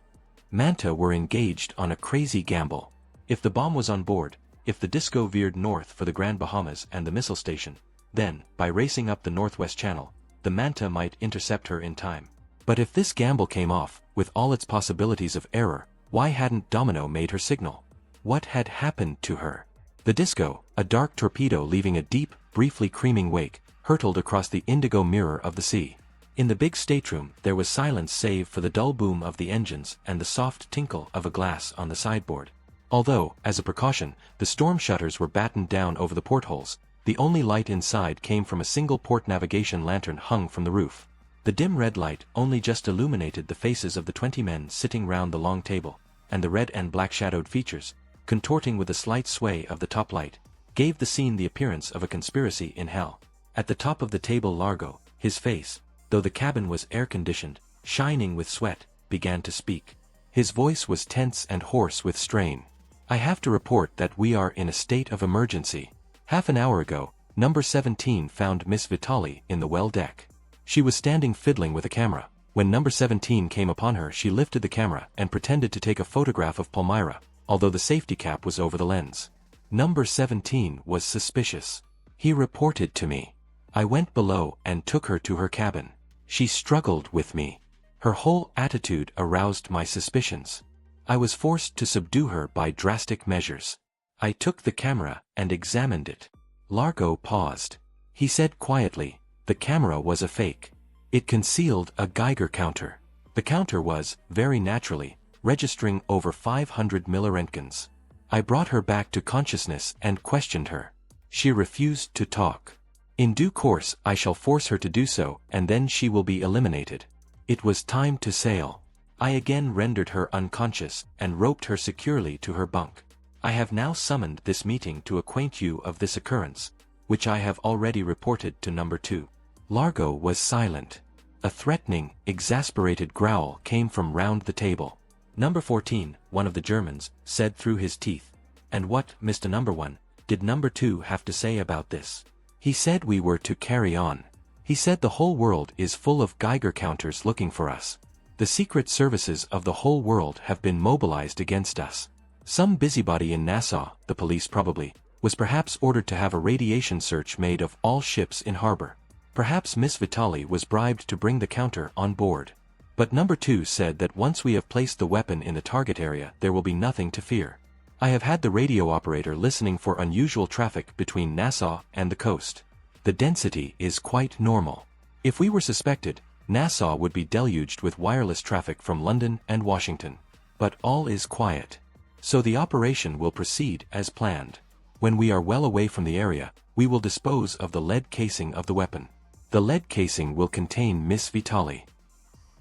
Manta were engaged on a crazy gamble. If the bomb was on board, if the Disco veered north for the Grand Bahamas and the missile station, then, by racing up the Northwest Channel, the Manta might intercept her in time. But if this gamble came off, with all its possibilities of error, why hadn't Domino made her signal? What had happened to her? The Disco, a dark torpedo leaving a deep, briefly creaming wake, hurtled across the indigo mirror of the sea. In the big stateroom there was silence save for the dull boom of the engines and the soft tinkle of a glass on the sideboard. Although, as a precaution, the storm shutters were battened down over the portholes, the only light inside came from a single port navigation lantern hung from the roof. The dim red light only just illuminated the faces of the 20 men sitting round the long table, and the red and black shadowed features, contorting with a slight sway of the top light, gave the scene the appearance of a conspiracy in hell. At the top of the table Largo, his face, though the cabin was air-conditioned, shining with sweat, began to speak. His voice was tense and hoarse with strain. "I have to report that we are in a state of emergency. Half an hour ago, number 17 found Miss Vitali in the well deck. She was standing fiddling with a camera. When number 17 came upon her she lifted the camera and pretended to take a photograph of Palmyra, although the safety cap was over the lens. Number 17 was suspicious. He reported to me. I went below and took her to her cabin. She struggled with me. Her whole attitude aroused my suspicions. I was forced to subdue her by drastic measures. I took the camera and examined it." Largo paused. He said quietly, "The camera was a fake. It concealed a Geiger counter. The counter was, very naturally, registering over 500 milliroentgens. I brought her back to consciousness and questioned her. She refused to talk. In due course I shall force her to do so, and then she will be eliminated. It was time to sail. I again rendered her unconscious and roped her securely to her bunk. I have now summoned this meeting to acquaint you of this occurrence, which I have already reported to number 2. Largo was silent. A threatening, exasperated growl came from round the table. Number 14, one of the Germans, said through his teeth. "And what, Mr. Number 1, did number 2 have to say about this?" "He said we were to carry on. He said the whole world is full of Geiger counters looking for us. The secret services of the whole world have been mobilized against us. Some busybody in Nassau, the police probably, was perhaps ordered to have a radiation search made of all ships in harbor. Perhaps Miss Vitali was bribed to bring the counter on board. But number 2 said that once we have placed the weapon in the target area there will be nothing to fear. I have had the radio operator listening for unusual traffic between Nassau and the coast. The density is quite normal. If we were suspected, Nassau would be deluged with wireless traffic from London and Washington. But all is quiet. So the operation will proceed as planned. When we are well away from the area, we will dispose of the lead casing of the weapon. The lead casing will contain Miss Vitali."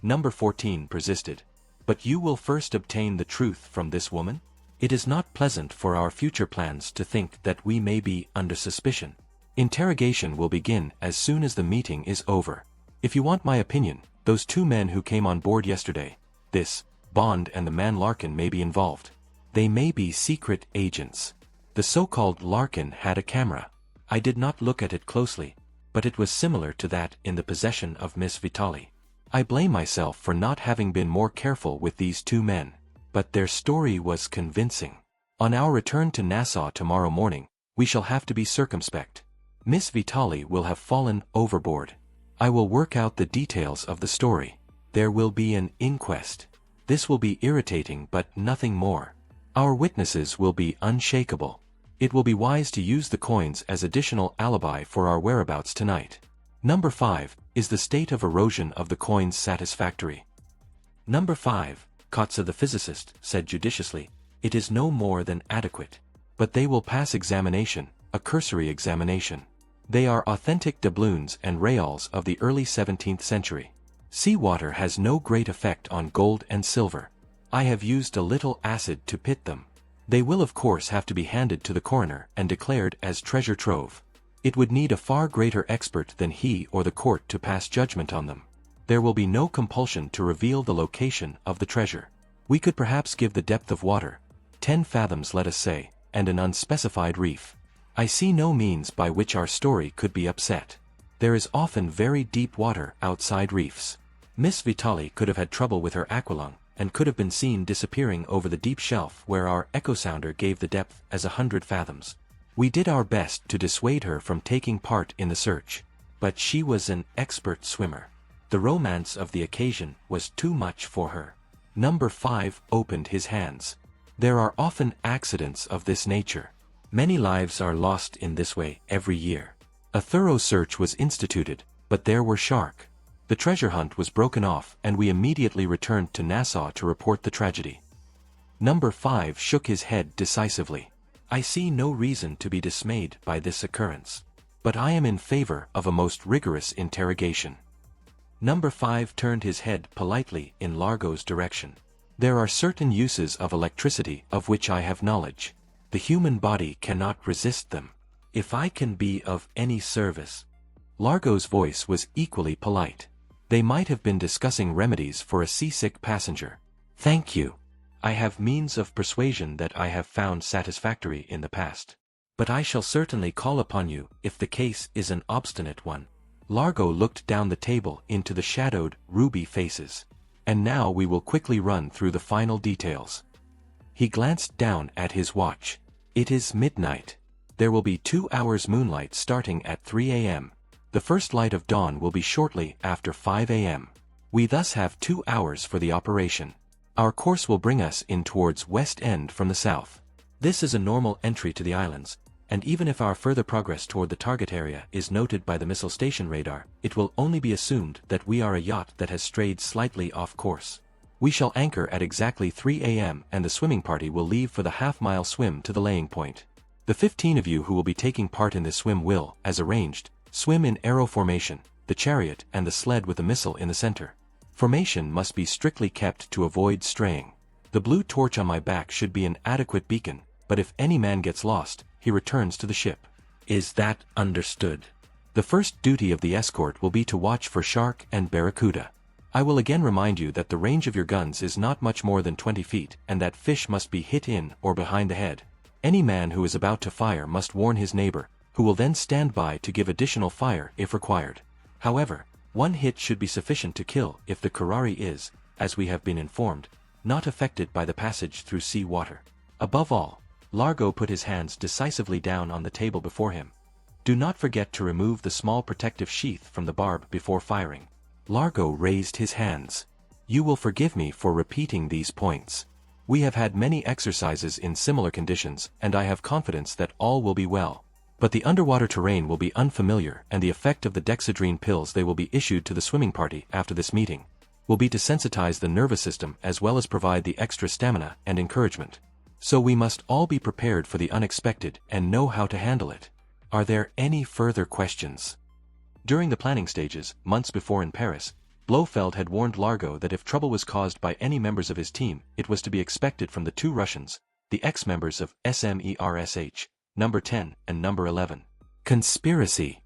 Number 14 persisted. "But you will first obtain the truth from this woman? It is not pleasant for our future plans to think that we may be under suspicion. Interrogation will begin as soon as the meeting is over. If you want my opinion, those 2 men who came on board yesterday, this Bond and the man Larkin, may be involved. They may be secret agents. The so-called Larkin had a camera. I did not look at it closely, but it was similar to that in the possession of Miss Vitali. I blame myself for not having been more careful with these 2 men, but their story was convincing. On our return to Nassau tomorrow morning, we shall have to be circumspect. Miss Vitali will have fallen overboard. I will work out the details of the story. There will be an inquest. This will be irritating but nothing more. Our witnesses will be unshakable. It will be wise to use the coins as additional alibi for our whereabouts tonight. Number 5, is the state of erosion of the coins satisfactory? Number 5, Kotze the physicist said judiciously, it is no more than adequate. But they will pass examination, a cursory examination. They are authentic doubloons and reals of the early 17th century. Seawater has no great effect on gold and silver. I have used a little acid to pit them. They will of course have to be handed to the coroner and declared as treasure trove. It would need a far greater expert than he or the court to pass judgment on them. There will be no compulsion to reveal the location of the treasure. We could perhaps give the depth of water, 10 fathoms let us say, and an unspecified reef. I see no means by which our story could be upset. There is often very deep water outside reefs. Miss Vitali could have had trouble with her aqualung, and could have been seen disappearing over the deep shelf where our echo sounder gave the depth as 100 fathoms. We did our best to dissuade her from taking part in the search. But she was an expert swimmer. The romance of the occasion was too much for her. Number 5 opened his hands. There are often accidents of this nature. Many lives are lost in this way every year. A thorough search was instituted, but there were shark. The treasure hunt was broken off and we immediately returned to Nassau to report the tragedy. Number 5 shook his head decisively. I see no reason to be dismayed by this occurrence. But I am in favor of a most rigorous interrogation. Number 5 turned his head politely in Largo's direction. There are certain uses of electricity of which I have knowledge. The human body cannot resist them. If I can be of any service. Largo's voice was equally polite. They might have been discussing remedies for a seasick passenger. Thank you. I have means of persuasion that I have found satisfactory in the past. But I shall certainly call upon you if the case is an obstinate one. Largo looked down the table into the shadowed, ruby faces. And now we will quickly run through the final details. He glanced down at his watch. It is midnight. There will be 2 hours moonlight starting at 3 a.m. The first light of dawn will be shortly after 5 a.m. We thus have 2 hours for the operation. Our course will bring us in towards West End from the south. This is a normal entry to the islands, and even if our further progress toward the target area is noted by the missile station radar, it will only be assumed that we are a yacht that has strayed slightly off course. We shall anchor at exactly 3 a.m. and the swimming party will leave for the half-mile swim to the laying point. The 15 of you who will be taking part in this swim will, as arranged, swim in arrow formation, the chariot and the sled with the missile in the center. Formation must be strictly kept to avoid straying. The blue torch on my back should be an adequate beacon, but if any man gets lost, he returns to the ship. Is that understood? The first duty of the escort will be to watch for shark and barracuda. I will again remind you that the range of your guns is not much more than 20 feet and that fish must be hit in or behind the head. Any man who is about to fire must warn his neighbor, who will then stand by to give additional fire if required. However, one hit should be sufficient to kill if the Karari is, as we have been informed, not affected by the passage through sea water. Above all, Largo put his hands decisively down on the table before him. Do not forget to remove the small protective sheath from the barb before firing. Largo raised his hands. You will forgive me for repeating these points. We have had many exercises in similar conditions and I have confidence that all will be well. But the underwater terrain will be unfamiliar and the effect of the dexedrine pills they will be issued to the swimming party after this meeting will be to sensitize the nervous system as well as provide the extra stamina and encouragement. So we must all be prepared for the unexpected and know how to handle it. Are there any further questions? During the planning stages, months before in Paris, Blofeld had warned Largo that if trouble was caused by any members of his team, it was to be expected from the 2 Russians, the ex-members of SMERSH, number 10 and number 11. Conspiracy,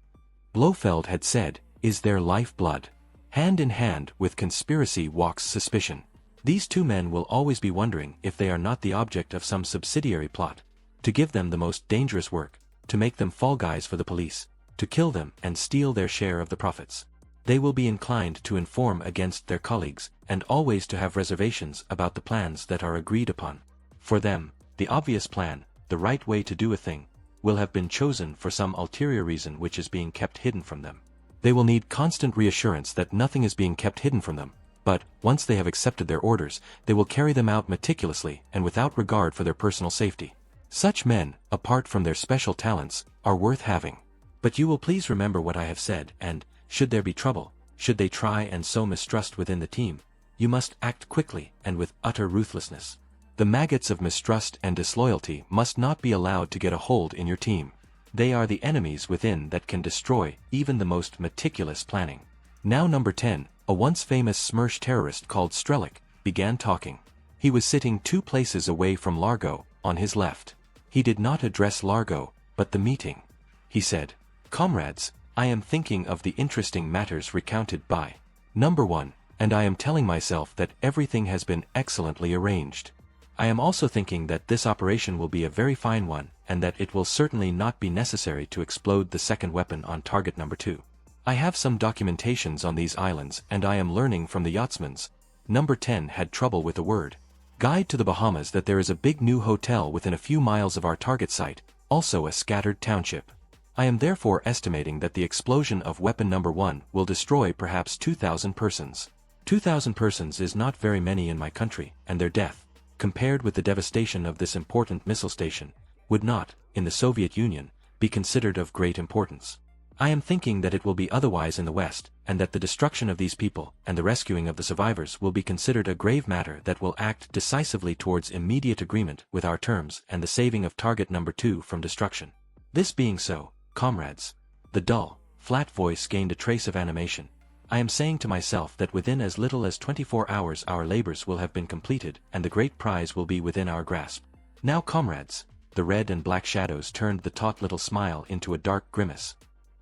Blofeld had said, is their lifeblood. Hand in hand with conspiracy walks suspicion. These 2 men will always be wondering if they are not the object of some subsidiary plot, to give them the most dangerous work, to make them fall guys for the police, to kill them and steal their share of the profits. They will be inclined to inform against their colleagues, and always to have reservations about the plans that are agreed upon. For them, the obvious plan, the right way to do a thing, will have been chosen for some ulterior reason which is being kept hidden from them. They will need constant reassurance that nothing is being kept hidden from them, but, once they have accepted their orders, they will carry them out meticulously and without regard for their personal safety. Such men, apart from their special talents, are worth having. But you will please remember what I have said, and, should there be trouble, should they try and sow mistrust within the team, you must act quickly and with utter ruthlessness. The maggots of mistrust and disloyalty must not be allowed to get a hold in your team. They are the enemies within that can destroy even the most meticulous planning. Now number 10, a once famous Smersh terrorist called Strelick, began talking. He was sitting 2 places away from Largo, on his left. He did not address Largo, but the meeting. He said, "Comrades, I am thinking of the interesting matters recounted by number 1, and I am telling myself that everything has been excellently arranged. I am also thinking that this operation will be a very fine one, and that it will certainly not be necessary to explode the second weapon on target number 2. I have some documentations on these islands, and I am learning from the yachtsmen's." Number 10 had trouble with the word. "Guide to the Bahamas that there is a big new hotel within a few miles of our target site, also a scattered township. I am therefore estimating that the explosion of weapon number 1 will destroy perhaps 2,000 persons. 2,000 persons is not very many in my country, and their death, compared with the devastation of this important missile station, would not, in the Soviet Union, be considered of great importance. I am thinking that it will be otherwise in the West, and that the destruction of these people and the rescuing of the survivors will be considered a grave matter that will act decisively towards immediate agreement with our terms and the saving of target number 2 from destruction. This being so, comrades," the dull, flat voice gained a trace of animation, "I am saying to myself that within as little as 24 hours our labors will have been completed and the great prize will be within our grasp. Now comrades," the red and black shadows turned the taut little smile into a dark grimace.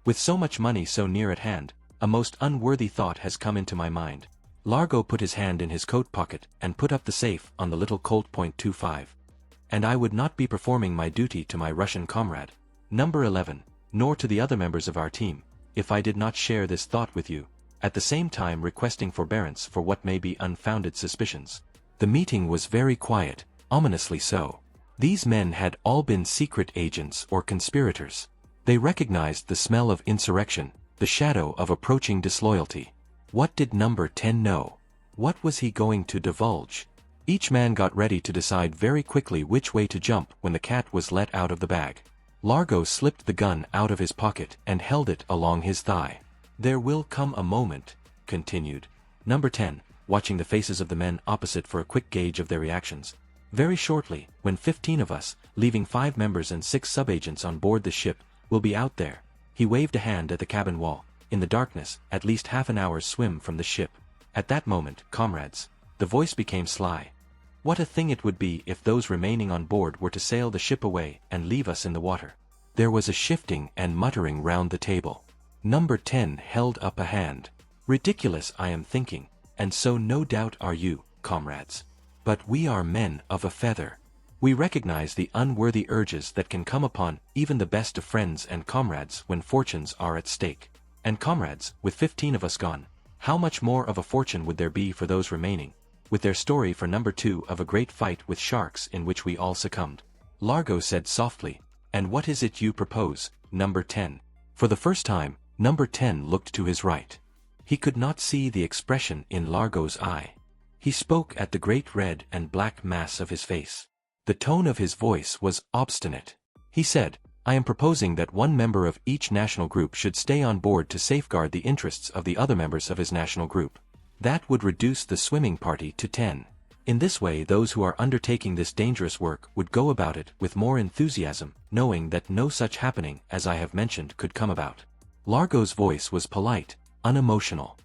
"With so much money so near at hand, a most unworthy thought has come into my mind." Largo put his hand in his coat pocket and put up the safe on the little Colt .25. "And I would not be performing my duty to my Russian comrade, number 11, nor to the other members of our team, if I did not share this thought with you, at the same time requesting forbearance for what may be unfounded suspicions." The meeting was very quiet, ominously so. These men had all been secret agents or conspirators. They recognized the smell of insurrection, the shadow of approaching disloyalty. What did number 10 know? What was he going to divulge? Each man got ready to decide very quickly which way to jump when the cat was let out of the bag. Largo slipped the gun out of his pocket and held it along his thigh. "There will come a moment," continued number 10, watching the faces of the men opposite for a quick gauge of their reactions. "Very shortly, when 15 of us, leaving 5 members and 6 subagents on board the ship, will be out there." He waved a hand at the cabin wall, in the darkness, at least half an hour's swim from the ship. "At that moment, comrades," the voice became sly, "what a thing it would be if those remaining on board were to sail the ship away and leave us in the water." There was a shifting and muttering round the table. Number 10 held up a hand. "Ridiculous, I am thinking, and so no doubt are you, comrades. But we are men of a feather. We recognize the unworthy urges that can come upon even the best of friends and comrades when fortunes are at stake. And comrades, with 15 of us gone, how much more of a fortune would there be for those remaining, with their story for number 2 of a great fight with sharks in which we all succumbed?" Largo said softly, "And what is it you propose, number 10? For the first time, number 10 looked to his right. He could not see the expression in Largo's eye. He spoke at the great red and black mass of his face. The tone of his voice was obstinate. He said, "I am proposing that one member of each national group should stay on board to safeguard the interests of the other members of his national group. That would reduce the swimming party to 10. In this way those who are undertaking this dangerous work would go about it with more enthusiasm, knowing that no such happening as I have mentioned could come about." Largo's voice was polite, unemotional.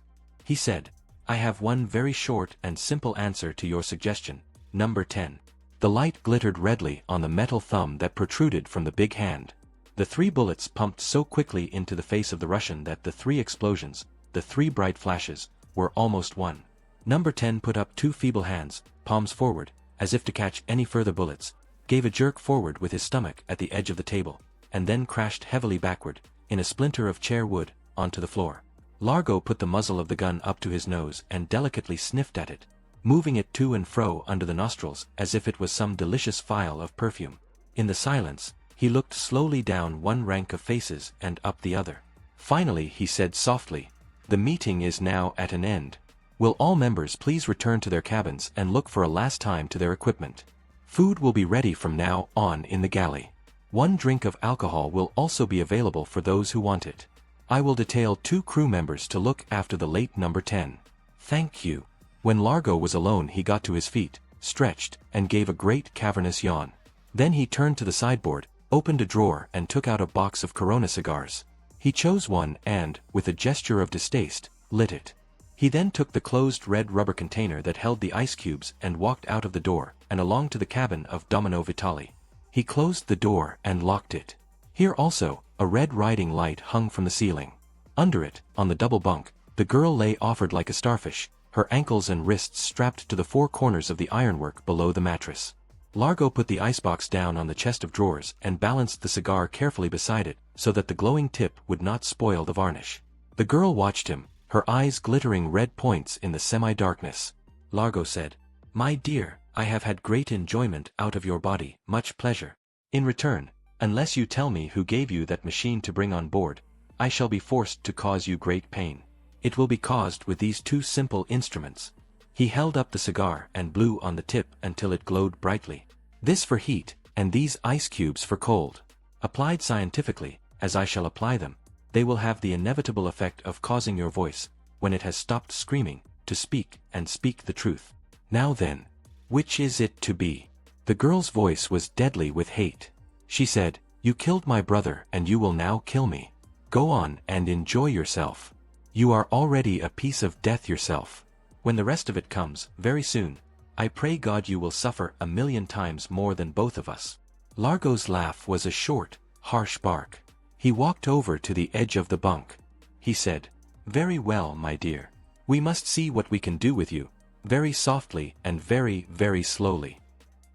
He said, "I have one very short and simple answer to your suggestion, number 10. The light glittered redly on the metal thumb that protruded from the big hand. The 3 bullets pumped so quickly into the face of the Russian that the 3 explosions, the 3 bright flashes, were almost one. Number 10 put up 2 feeble hands, palms forward, as if to catch any further bullets, gave a jerk forward with his stomach at the edge of the table, and then crashed heavily backward, in a splinter of chair wood, onto the floor. Largo put the muzzle of the gun up to his nose and delicately sniffed at it, moving it to and fro under the nostrils as if it was some delicious phial of perfume. In the silence, he looked slowly down one rank of faces and up the other. Finally he said softly, "The meeting is now at an end. Will all members please return to their cabins and look for a last time to their equipment? Food will be ready from now on in the galley. One drink of alcohol will also be available for those who want it. I will detail 2 crew members to look after the late number 10. Thank you." When Largo was alone he got to his feet, stretched, and gave a great cavernous yawn. Then he turned to the sideboard, opened a drawer and took out a box of Corona cigars. He chose one and, with a gesture of distaste, lit it. He then took the closed red rubber container that held the ice cubes and walked out of the door and along to the cabin of Domino Vitali. He closed the door and locked it. Here also, a red riding light hung from the ceiling. Under it, on the double bunk, the girl lay offered like a starfish, her ankles and wrists strapped to the 4 corners of the ironwork below the mattress. Largo put the icebox down on the chest of drawers and balanced the cigar carefully beside it so that the glowing tip would not spoil the varnish. The girl watched him, her eyes glittering red points in the semi-darkness. Largo said, "My dear, I have had great enjoyment out of your body, much pleasure. In return, unless you tell me who gave you that machine to bring on board, I shall be forced to cause you great pain. It will be caused with these 2 simple instruments." He held up the cigar and blew on the tip until it glowed brightly. "This for heat, and these ice cubes for cold. Applied scientifically, as I shall apply them, they will have the inevitable effect of causing your voice, when it has stopped screaming, to speak and speak the truth. Now then, which is it to be?" The girl's voice was deadly with hate. She said, "You killed my brother and you will now kill me. Go on and enjoy yourself. You are already a piece of death yourself. When the rest of it comes, very soon, I pray God you will suffer 1,000,000 times more than both of us." Largo's laugh was a short, harsh bark. He walked over to the edge of the bunk. He said, "Very well, my dear. We must see what we can do with you," very softly and very, very slowly.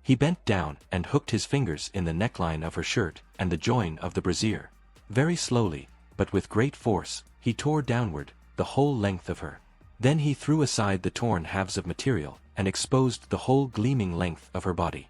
He bent down and hooked his fingers in the neckline of her shirt and the join of the brassiere. Very slowly, but with great force, he tore downward, the whole length of her. Then he threw aside the torn halves of material and exposed the whole gleaming length of her body.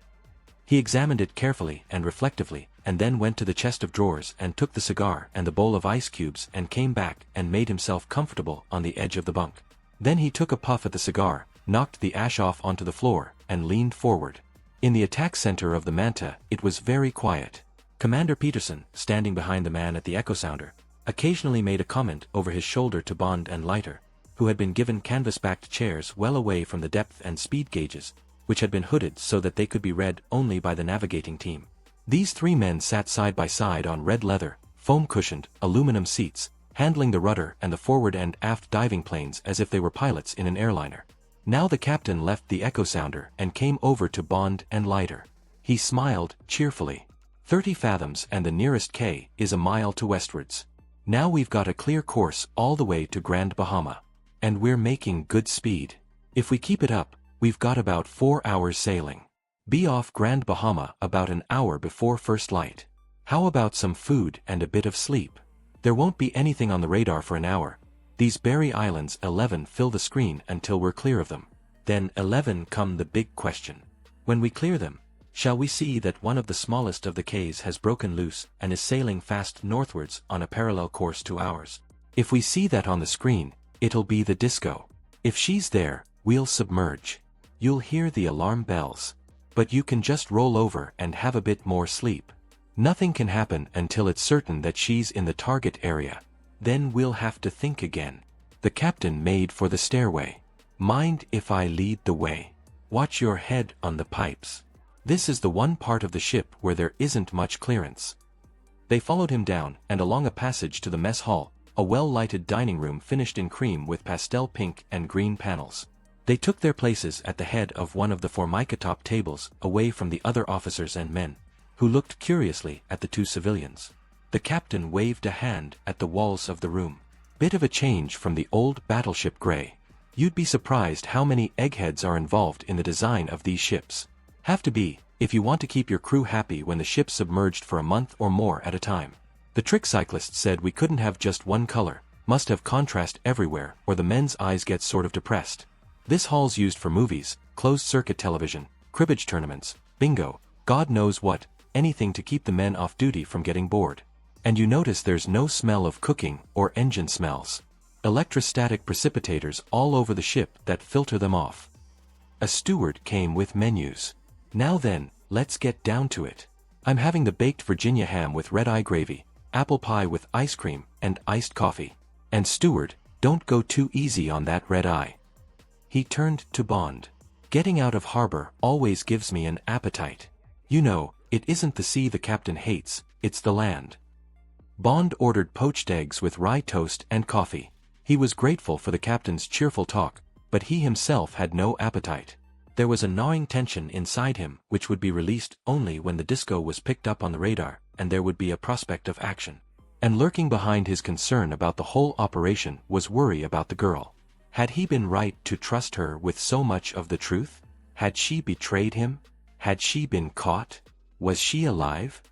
He examined it carefully and reflectively, and then went to the chest of drawers and took the cigar and the bowl of ice cubes and came back and made himself comfortable on the edge of the bunk. Then he took a puff at the cigar, knocked the ash off onto the floor, and leaned forward. In the attack center of the Manta, it was very quiet. Commander Peterson, standing behind the man at the echo sounder, occasionally made a comment over his shoulder to Bond and Leiter, who had been given canvas-backed chairs well away from the depth and speed gauges, which had been hooded so that they could be read only by the navigating team. These 3 men sat side by side on red leather, foam-cushioned, aluminum seats, handling the rudder and the forward and aft diving planes as if they were pilots in an airliner. Now the captain left the echo sounder and came over to Bond and Leiter. He smiled cheerfully. 30 fathoms and the nearest K is a mile to westwards. Now we've got a clear course all the way to Grand Bahama. And we're making good speed. If we keep it up, we've got about 4 hours sailing. Be off Grand Bahama about an hour before first light. How about some food and a bit of sleep? There won't be anything on the radar for an hour. These Berry Islands 11 fill the screen until we're clear of them. Then 11 come the big question. When we clear them, shall we see that one of the smallest of the Ks has broken loose and is sailing fast northwards on a parallel course to ours? If we see that on the screen, it'll be the disco. If she's there, we'll submerge. You'll hear the alarm bells. But you can just roll over and have a bit more sleep. Nothing can happen until it's certain that she's in the target area. Then we'll have to think again. The captain made for the stairway. Mind if I lead the way? Watch your head on the pipes. This is the one part of the ship where there isn't much clearance. They followed him down and along a passage to the mess hall, a well-lighted dining room finished in cream with pastel pink and green panels. They took their places at the head of one of the formica-top tables away from the other officers and men, who looked curiously at the 2 civilians. The captain waved a hand at the walls of the room. Bit of a change from the old battleship gray. You'd be surprised how many eggheads are involved in the design of these ships. Have to be, if you want to keep your crew happy when the ship's submerged for a month or more at a time. The trick cyclist said we couldn't have just one color, must have contrast everywhere or the men's eyes get sort of depressed. This hall's used for movies, closed-circuit television, cribbage tournaments, bingo, God knows what, anything to keep the men off duty from getting bored. And you notice there's no smell of cooking or engine smells. Electrostatic precipitators all over the ship that filter them off. A steward came with menus. Now then, let's get down to it. I'm having the baked Virginia ham with red-eye gravy, apple pie with ice cream, and iced coffee. And steward, don't go too easy on that red eye. He turned to Bond. Getting out of harbor always gives me an appetite. You know, it isn't the sea the captain hates, it's the land. Bond ordered poached eggs with rye toast and coffee. He was grateful for the captain's cheerful talk, but he himself had no appetite. There was a gnawing tension inside him which would be released only when the disco was picked up on the radar, and there would be a prospect of action. And lurking behind his concern about the whole operation was worry about the girl. Had he been right to trust her with so much of the truth? Had she betrayed him? Had she been caught? Was she alive?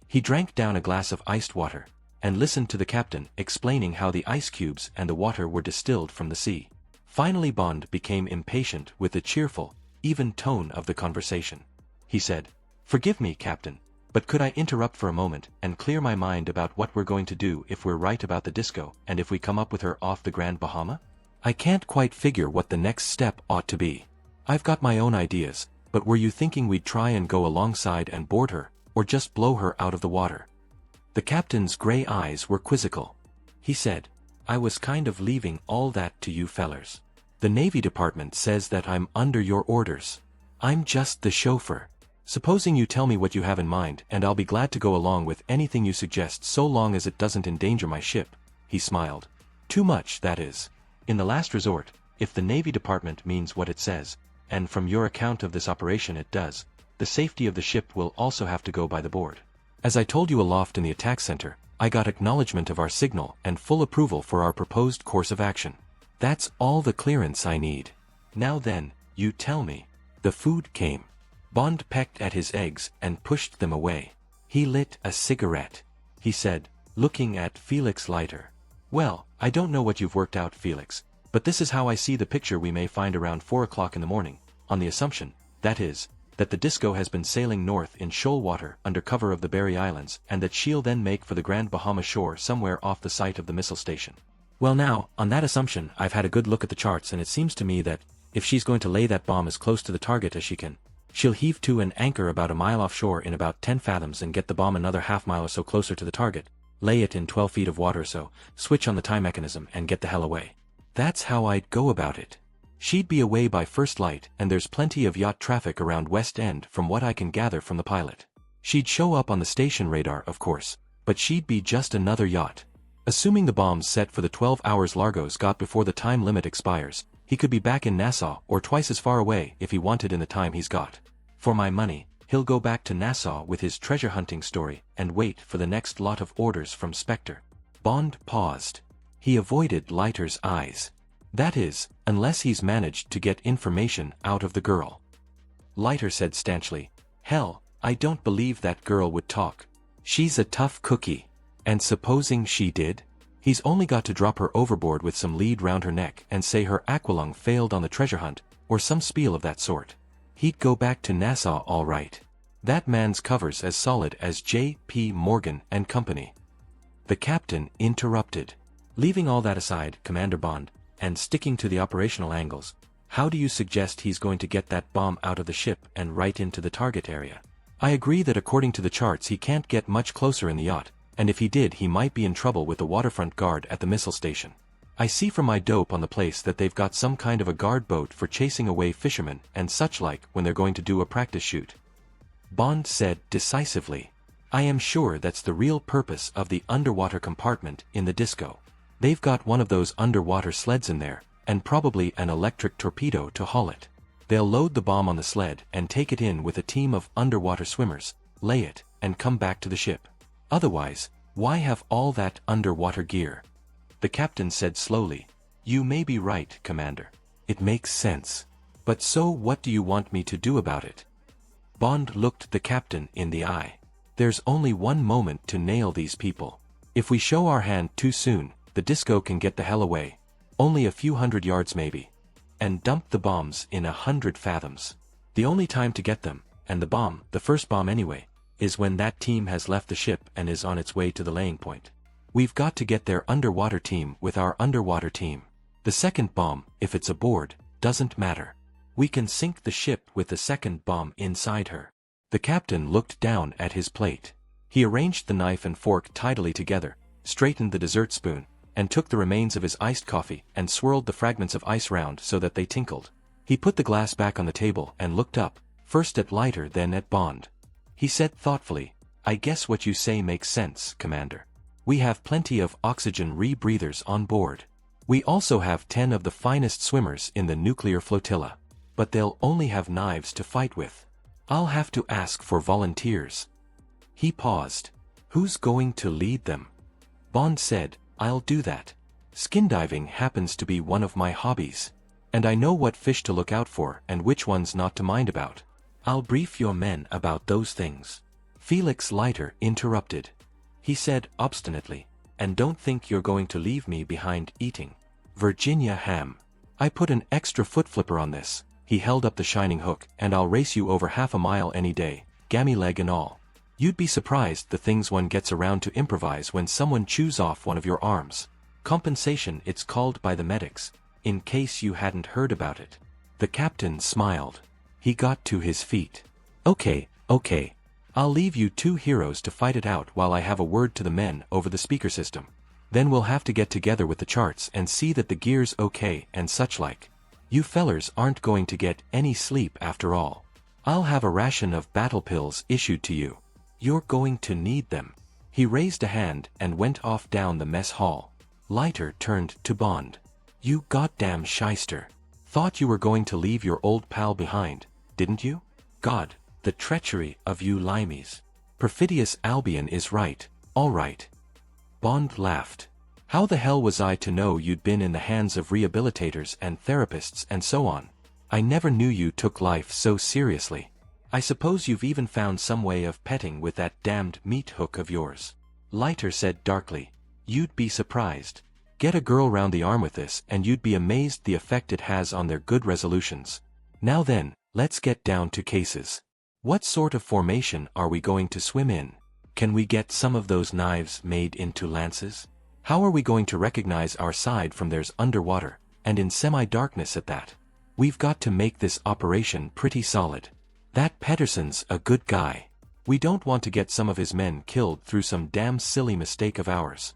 He drank down a glass of iced water, and listened to the captain explaining how the ice cubes and the water were distilled from the sea. Finally Bond became impatient with the cheerful, even tone of the conversation. He said, "Forgive me, Captain, but could I interrupt for a moment and clear my mind about what we're going to do if we're right about the disco and if we come up with her off the Grand Bahama? I can't quite figure what the next step ought to be. I've got my own ideas, but were you thinking we'd try and go alongside and board her, or just blow her out of the water?" The captain's gray eyes were quizzical. He said, "I was kind of leaving all that to you fellers. The Navy Department says that I'm under your orders. I'm just the chauffeur. Supposing you tell me what you have in mind and I'll be glad to go along with anything you suggest so long as it doesn't endanger my ship." He smiled. "Too much, that is. In the last resort, if the Navy Department means what it says, and from your account of this operation it does, the safety of the ship will also have to go by the board. As I told you aloft in the attack center, I got acknowledgement of our signal and full approval for our proposed course of action. That's all the clearance I need. Now then, you tell me." The food came. Bond pecked at his eggs and pushed them away. He lit a cigarette. He said, looking at Felix Leiter, "Well, I don't know what you've worked out, Felix, but this is how I see the picture we may find around 4 o'clock in the morning, on the assumption, that is, that the disco has been sailing north in shoal water under cover of the Berry Islands and that she'll then make for the Grand Bahama shore somewhere off the site of the missile station. Well now, on that assumption I've had a good look at the charts and it seems to me that, if she's going to lay that bomb as close to the target as she can, she'll heave to and anchor about a mile offshore in about 10 fathoms and get the bomb another half-mile or so closer to the target, lay it in 12 feet of water or so, switch on the time mechanism and get the hell away. That's how I'd go about it. She'd be away by first light and there's plenty of yacht traffic around West End from what I can gather from the pilot. She'd show up on the station radar, of course, but she'd be just another yacht. Assuming the bomb's set for the 12 hours Largo's got before the time limit expires, he could be back in Nassau or twice as far away if he wanted in the time he's got. For my money, he'll go back to Nassau with his treasure hunting story and wait for the next lot of orders from Spectre." Bond paused. He avoided Leiter's eyes. "That is, unless he's managed to get information out of the girl." Leiter said stanchly, "Hell, I don't believe that girl would talk. She's a tough cookie. And supposing she did? He's only got to drop her overboard with some lead round her neck and say her aqualung failed on the treasure hunt, or some spiel of that sort. He'd go back to Nassau all right. That man's cover's as solid as J.P. Morgan and Company." The captain interrupted. "Leaving all that aside, Commander Bond, and sticking to the operational angles, how do you suggest he's going to get that bomb out of the ship and right into the target area? I agree that according to the charts he can't get much closer in the yacht, and if he did he might be in trouble with the waterfront guard at the missile station. I see from my dope on the place that they've got some kind of a guard boat for chasing away fishermen and such like when they're going to do a practice shoot." Bond said decisively, "I am sure that's the real purpose of the underwater compartment in the disco. They've got one of those underwater sleds in there, and probably an electric torpedo to haul it. They'll load the bomb on the sled and take it in with a team of underwater swimmers, lay it, and come back to the ship. Otherwise, why have all that underwater gear?" The captain said slowly, "You may be right, Commander. It makes sense. But so what do you want me to do about it?" Bond looked the captain in the eye. "There's only one moment to nail these people. If we show our hand too soon, the disco can get the hell away. Only a few hundred yards maybe. And dump the bombs in 100 fathoms. The only time to get them, and the bomb, the first bomb anyway, is when that team has left the ship and is on its way to the laying point. We've got to get their underwater team with our underwater team. The second bomb, if it's aboard, doesn't matter. We can sink the ship with the second bomb inside her. The captain looked down at his plate. He arranged the knife and fork tidily together, straightened the dessert spoon, and took the remains of his iced coffee and swirled the fragments of ice round so that they tinkled. He put the glass back on the table and looked up, first at Leiter then at Bond. He said thoughtfully, "I guess what you say makes sense, Commander. We have plenty of oxygen rebreathers on board. We also have 10 of the finest swimmers in the nuclear flotilla. But they'll only have knives to fight with. I'll have to ask for volunteers." He paused. "Who's going to lead them?" Bond said, "I'll do that. Skindiving happens to be one of my hobbies. And I know what fish to look out for and which ones not to mind about. I'll brief your men about those things." Felix Leiter interrupted. He said obstinately, "And don't think you're going to leave me behind eating Virginia ham. I put an extra foot flipper on this." He held up the shining hook, "and I'll race you over half a mile any day, gammy leg and all. You'd be surprised the things one gets around to improvise when someone chews off one of your arms. Compensation it's called by the medics, in case you hadn't heard about it." The captain smiled. He got to his feet. Okay. I'll leave you two heroes to fight it out while I have a word to the men over the speaker system. Then we'll have to get together with the charts and see that the gear's okay and such like. You fellers aren't going to get any sleep after all. I'll have a ration of battle pills issued to you. You're going to need them." He raised a hand and went off down the mess hall. Leiter turned to Bond. "You goddamn shyster. Thought you were going to leave your old pal behind, didn't you? God, the treachery of you limeys. Perfidious Albion is right, all right." Bond laughed. "How the hell was I to know you'd been in the hands of rehabilitators and therapists and so on? I never knew you took life so seriously. I suppose you've even found some way of petting with that damned meat hook of yours." Leiter said darkly, "You'd be surprised. Get a girl round the arm with this and you'd be amazed the effect it has on their good resolutions. Now then, let's get down to cases. What sort of formation are we going to swim in? Can we get some of those knives made into lances? How are we going to recognize our side from theirs underwater, and in semi-darkness at that? We've got to make this operation pretty solid. That Pedersen's a good guy. We don't want to get some of his men killed through some damn silly mistake of ours."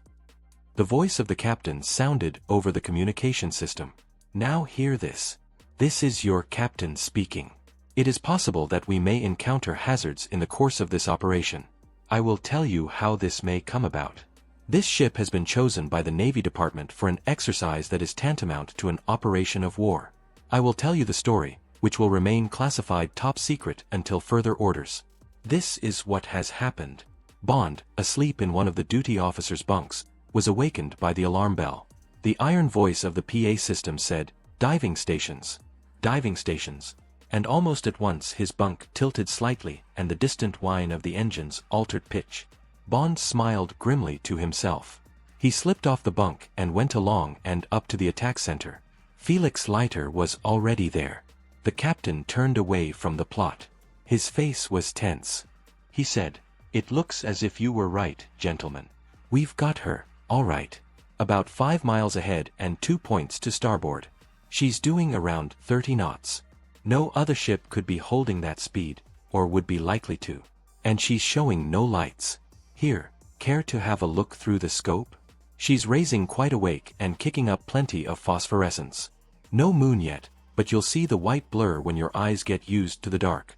The voice of the captain sounded over the communication system. "Now hear this. This is your captain speaking. It is possible that we may encounter hazards in the course of this operation. I will tell you how this may come about. This ship has been chosen by the Navy Department for an exercise that is tantamount to an operation of war. I will tell you the story, which will remain classified top secret until further orders. This is what has happened." Bond, asleep in one of the duty officers' bunks, was awakened by the alarm bell. The iron voice of the PA system said, "Diving stations. Diving stations." And almost at once his bunk tilted slightly and the distant whine of the engines altered pitch. Bond smiled grimly to himself. He slipped off the bunk and went along and up to the attack center. Felix Leiter was already there. The captain turned away from the plot. His face was tense. He said, "It looks as if you were right, gentlemen. We've got her, all right. About 5 miles ahead and 2 points to starboard. She's doing around 30 knots. No other ship could be holding that speed, or would be likely to. And she's showing no lights. Here, care to have a look through the scope? She's raising quite awake and kicking up plenty of phosphorescence. No moon yet, but you'll see the white blur when your eyes get used to the dark."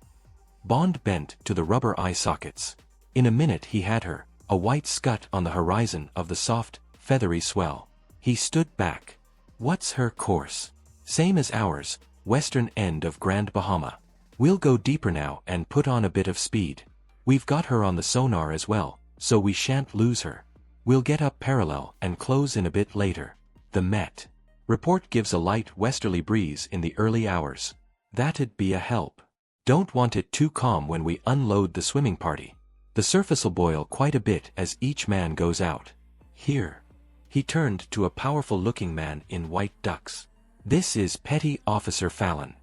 Bond bent to the rubber eye sockets. In a minute he had her, a white scut on the horizon of the soft, feathery swell. He stood back. "What's her course?" "Same as ours, western end of Grand Bahama. We'll go deeper now and put on a bit of speed. We've got her on the sonar as well, so we shan't lose her. We'll get up parallel and close in a bit later. The Met report gives a light westerly breeze in the early hours. That'd be a help. Don't want it too calm when we unload the swimming party. The surface'll boil quite a bit as each man goes out. Here." He turned to a powerful-looking man in white ducks. "This is Petty Officer Fallon.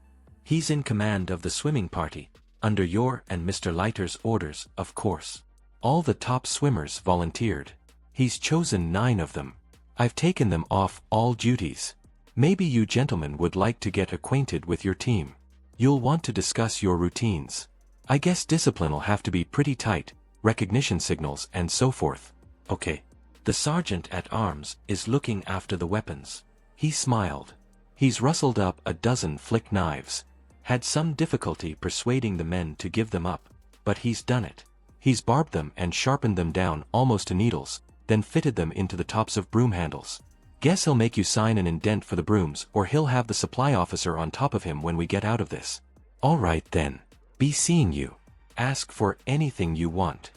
He's in command of the swimming party, under your and Mr. Leiter's orders, of course. All the top swimmers volunteered. He's chosen 9 of them. I've taken them off all duties. Maybe you gentlemen would like to get acquainted with your team. You'll want to discuss your routines. I guess discipline'll have to be pretty tight, recognition signals and so forth. Okay. The sergeant-at-arms is looking after the weapons. He smiled. He's rustled up a dozen flick knives. Had some difficulty persuading the men to give them up, but he's done it. He's barbed them and sharpened them down almost to needles, then fitted them into the tops of broom handles. Guess he'll make you sign an indent for the brooms, or he'll have the supply officer on top of him when we get out of this. All right then. Be seeing you. Ask for anything you want.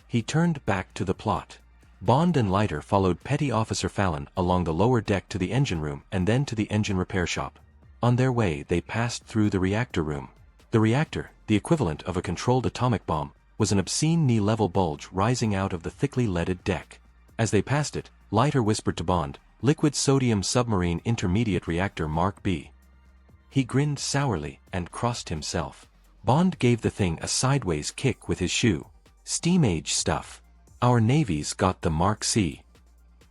He turned back to the plot. Bond and Leiter followed Petty Officer Fallon along the lower deck to the engine room and then to the engine repair shop. On their way they passed through the reactor room. The reactor, the equivalent of a controlled atomic bomb, was an obscene knee-level bulge rising out of the thickly leaded deck. As they passed it, Leiter whispered to Bond, "Liquid sodium submarine intermediate reactor Mark B." He grinned sourly and crossed himself. Bond gave the thing a sideways kick with his shoe. "Steam-age stuff. Our Navy's got the Mark C."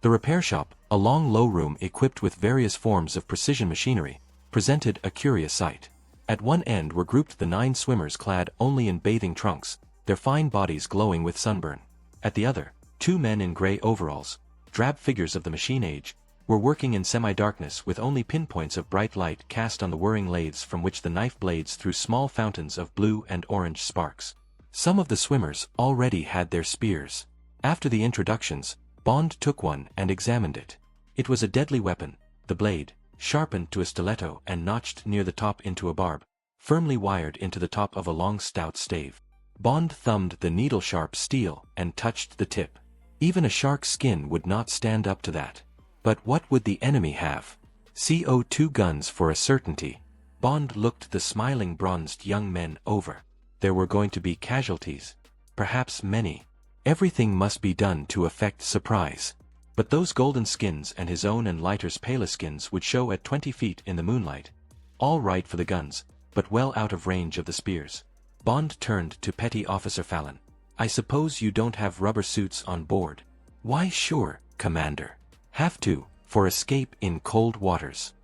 The repair shop, a long low room equipped with various forms of precision machinery, presented a curious sight. At one end were grouped the 9 swimmers clad only in bathing trunks, their fine bodies glowing with sunburn. At the other, 2 men in gray overalls, drab figures of the machine age, were working in semi-darkness with only pinpoints of bright light cast on the whirring lathes from which the knife blades threw small fountains of blue and orange sparks. Some of the swimmers already had their spears. After the introductions, Bond took one and examined it. It was a deadly weapon, the blade, sharpened to a stiletto and notched near the top into a barb, firmly wired into the top of a long stout stave. Bond thumbed the needle-sharp steel and touched the tip. Even a shark's skin would not stand up to that. But what would the enemy have? CO2 guns for a certainty. Bond looked the smiling bronzed young men over. There were going to be casualties. Perhaps many. Everything must be done to effect surprise. But those golden skins and his own and Leiter's paler skins would show at 20 feet in the moonlight. All right for the guns, but well out of range of the spears. Bond turned to Petty Officer Fallon. "I suppose you don't have rubber suits on board?" "Why sure, Commander. Have to, for escape in cold waters."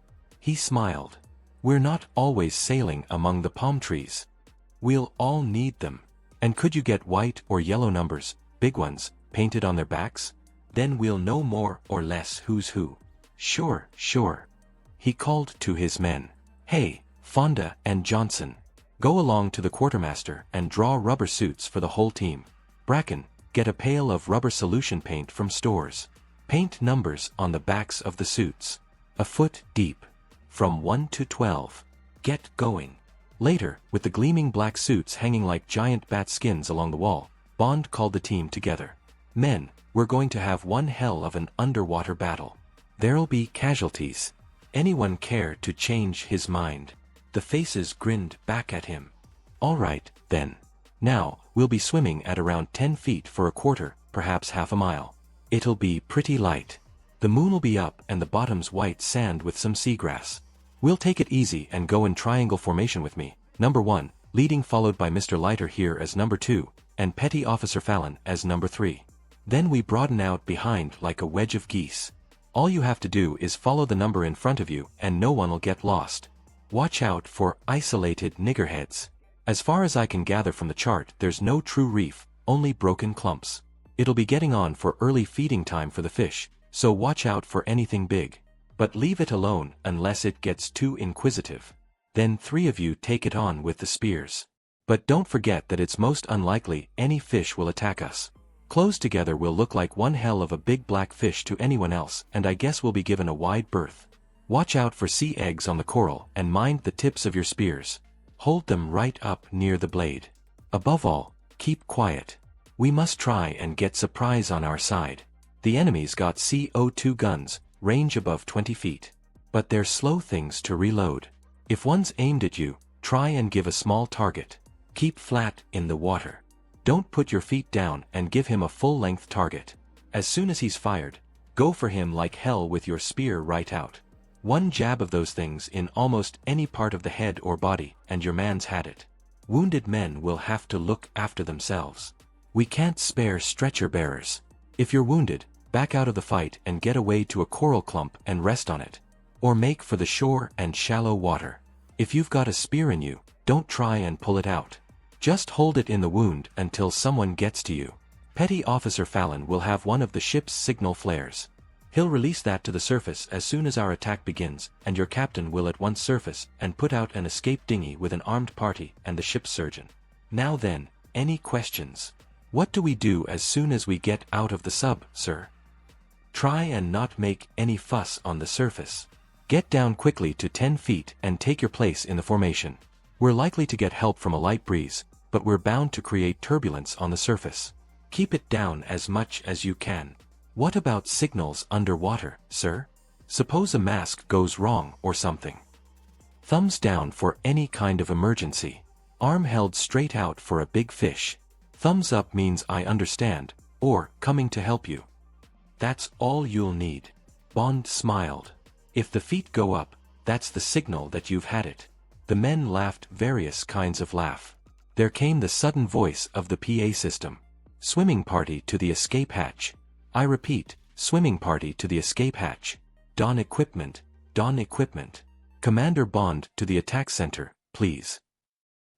He smiled. "We're not always sailing among the palm trees. We'll all need them. And could you get white or yellow numbers, big ones, painted on their backs? Then we'll know more or less who's who." "Sure, sure." He called to his men. "Hey, Fonda and Johnson. Go along to the quartermaster and draw rubber suits for the whole team. Bracken, get a pail of rubber solution paint from stores. Paint numbers on the backs of the suits. A foot deep. From 1 to 12. Get going." Later, with the gleaming black suits hanging like giant bat skins along the wall, Bond called the team together. "Men, we're going to have one hell of an underwater battle. There'll be casualties. Anyone care to change his mind?" The faces grinned back at him. "All right, then. Now, we'll be swimming at around 10 feet for a quarter, perhaps half a mile. It'll be pretty light. The moon'll be up and the bottom's white sand with some seagrass. We'll take it easy and go in triangle formation with me, number 1, leading followed by Mr. Leiter here as number 2, and Petty Officer Fallon as number 3. Then we broaden out behind like a wedge of geese. All you have to do is follow the number in front of you and no one'll get lost. Watch out for isolated niggerheads. As far as I can gather from the chart, there's no true reef, only broken clumps. It'll be getting on for early feeding time for the fish, so watch out for anything big. But leave it alone unless it gets too inquisitive. Then 3 of you take it on with the spears. But don't forget that it's most unlikely any fish will attack us. Closed together we'll look like one hell of a big black fish to anyone else, and I guess we'll be given a wide berth. Watch out for sea eggs on the coral and mind the tips of your spears. Hold them right up near the blade. Above all, keep quiet. We must try and get surprise on our side. The enemy's got CO2 guns, range above 20 feet. But they're slow things to reload. If one's aimed at you, try and give a small target. Keep flat in the water. Don't put your feet down and give him a full-length target. As soon as he's fired, go for him like hell with your spear right out. One jab of those things in almost any part of the head or body, and your man's had it. Wounded men will have to look after themselves. We can't spare stretcher bearers. If you're wounded, back out of the fight and get away to a coral clump and rest on it. Or make for the shore and shallow water. If you've got a spear in you, don't try and pull it out. Just hold it in the wound until someone gets to you. Petty Officer Fallon will have one of the ship's signal flares. He'll release that to the surface as soon as our attack begins, and your captain will at once surface and put out an escape dinghy with an armed party and the ship's surgeon. Now then, any questions? What do we do as soon as we get out of the sub, sir? Try and not make any fuss on the surface. Get down quickly to 10 feet and take your place in the formation. We're likely to get help from a light breeze, but we're bound to create turbulence on the surface. Keep it down as much as you can. What about signals underwater, sir? Suppose a mask goes wrong or something. Thumbs down for any kind of emergency. Arm held straight out for a big fish. Thumbs up means I understand, or coming to help you. That's all you'll need. Bond smiled. If the feet go up, that's the signal that you've had it. The men laughed various kinds of laugh. There came the sudden voice of the PA system. Swimming party to the escape hatch. I repeat, swimming party to the escape hatch. Don equipment, don equipment. Commander Bond to the attack center, please.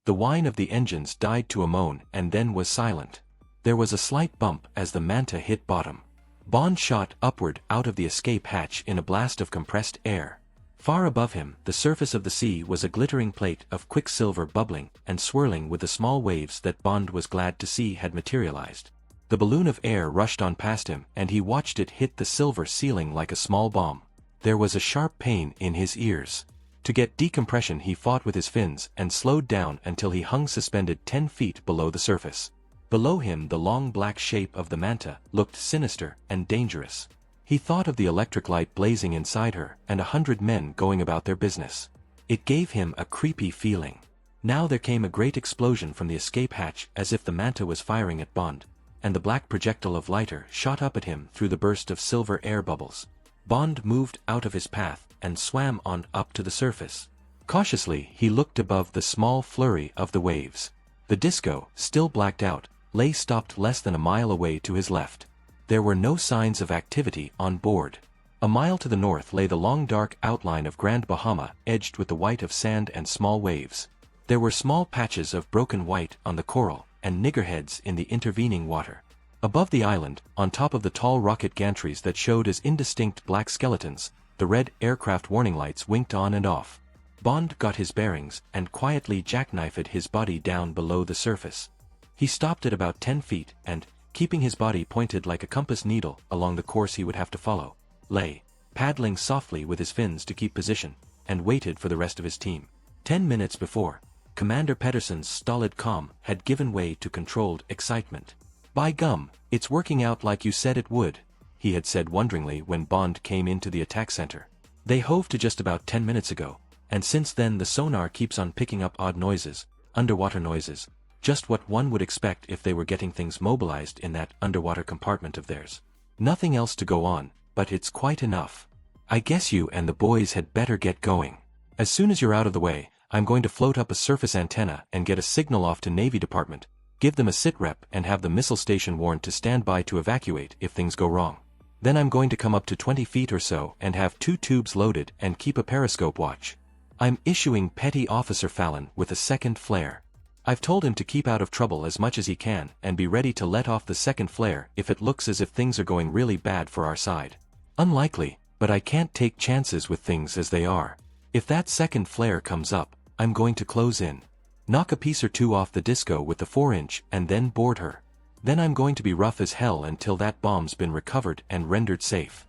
The whine of the engines died to a moan and then was silent. There was a slight bump as the Manta hit bottom. Bond shot upward out of the escape hatch in a blast of compressed air. Far above him, the surface of the sea was a glittering plate of quicksilver bubbling and swirling with the small waves that Bond was glad to see had materialized. The balloon of air rushed on past him and he watched it hit the silver ceiling like a small bomb. There was a sharp pain in his ears. To get decompression he fought with his fins and slowed down until he hung suspended 10 feet below the surface. Below him the long black shape of the Manta looked sinister and dangerous. He thought of the electric light blazing inside her and 100 men going about their business. It gave him a creepy feeling. Now there came a great explosion from the escape hatch as if the Manta was firing at Bond, and the black projectile of lighter shot up at him through the burst of silver air bubbles. Bond moved out of his path and swam on up to the surface. Cautiously he looked above the small flurry of the waves. The disco, still blacked out, lay stopped less than a mile away to his left. There were no signs of activity on board. A mile to the north lay the long dark outline of Grand Bahama edged with the white of sand and small waves. There were small patches of broken white on the coral, and niggerheads in the intervening water. Above the island, on top of the tall rocket gantries that showed as indistinct black skeletons, the red aircraft warning lights winked on and off. Bond got his bearings and quietly jackknifed his body down below the surface. He stopped at about 10 feet and, keeping his body pointed like a compass needle along the course he would have to follow, lay, paddling softly with his fins to keep position, and waited for the rest of his team. 10 minutes before, Commander Pedersen's stolid calm had given way to controlled excitement. "By gum, it's working out like you said it would," he had said wonderingly when Bond came into the attack center. "They hove to just about 10 minutes ago, and since then the sonar keeps on picking up odd noises, underwater noises, just what one would expect if they were getting things mobilized in that underwater compartment of theirs. Nothing else to go on, but it's quite enough. I guess you and the boys had better get going. As soon as you're out of the way, I'm going to float up a surface antenna and get a signal off to Navy Department, give them a sitrep and have the missile station warned to stand by to evacuate if things go wrong. Then I'm going to come up to 20 feet or so and have 2 tubes loaded and keep a periscope watch. I'm issuing Petty Officer Fallon with a second flare. I've told him to keep out of trouble as much as he can and be ready to let off the second flare if it looks as if things are going really bad for our side. Unlikely, but I can't take chances with things as they are. If that second flare comes up, I'm going to close in. Knock a piece or two off the disco with the 4-inch and then board her. Then I'm going to be rough as hell until that bomb's been recovered and rendered safe."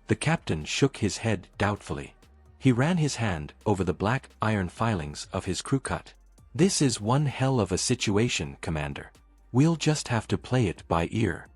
The captain shook his head doubtfully. He ran his hand over the black iron filings of his crew cut. "This is one hell of a situation, Commander. We'll just have to play it by ear."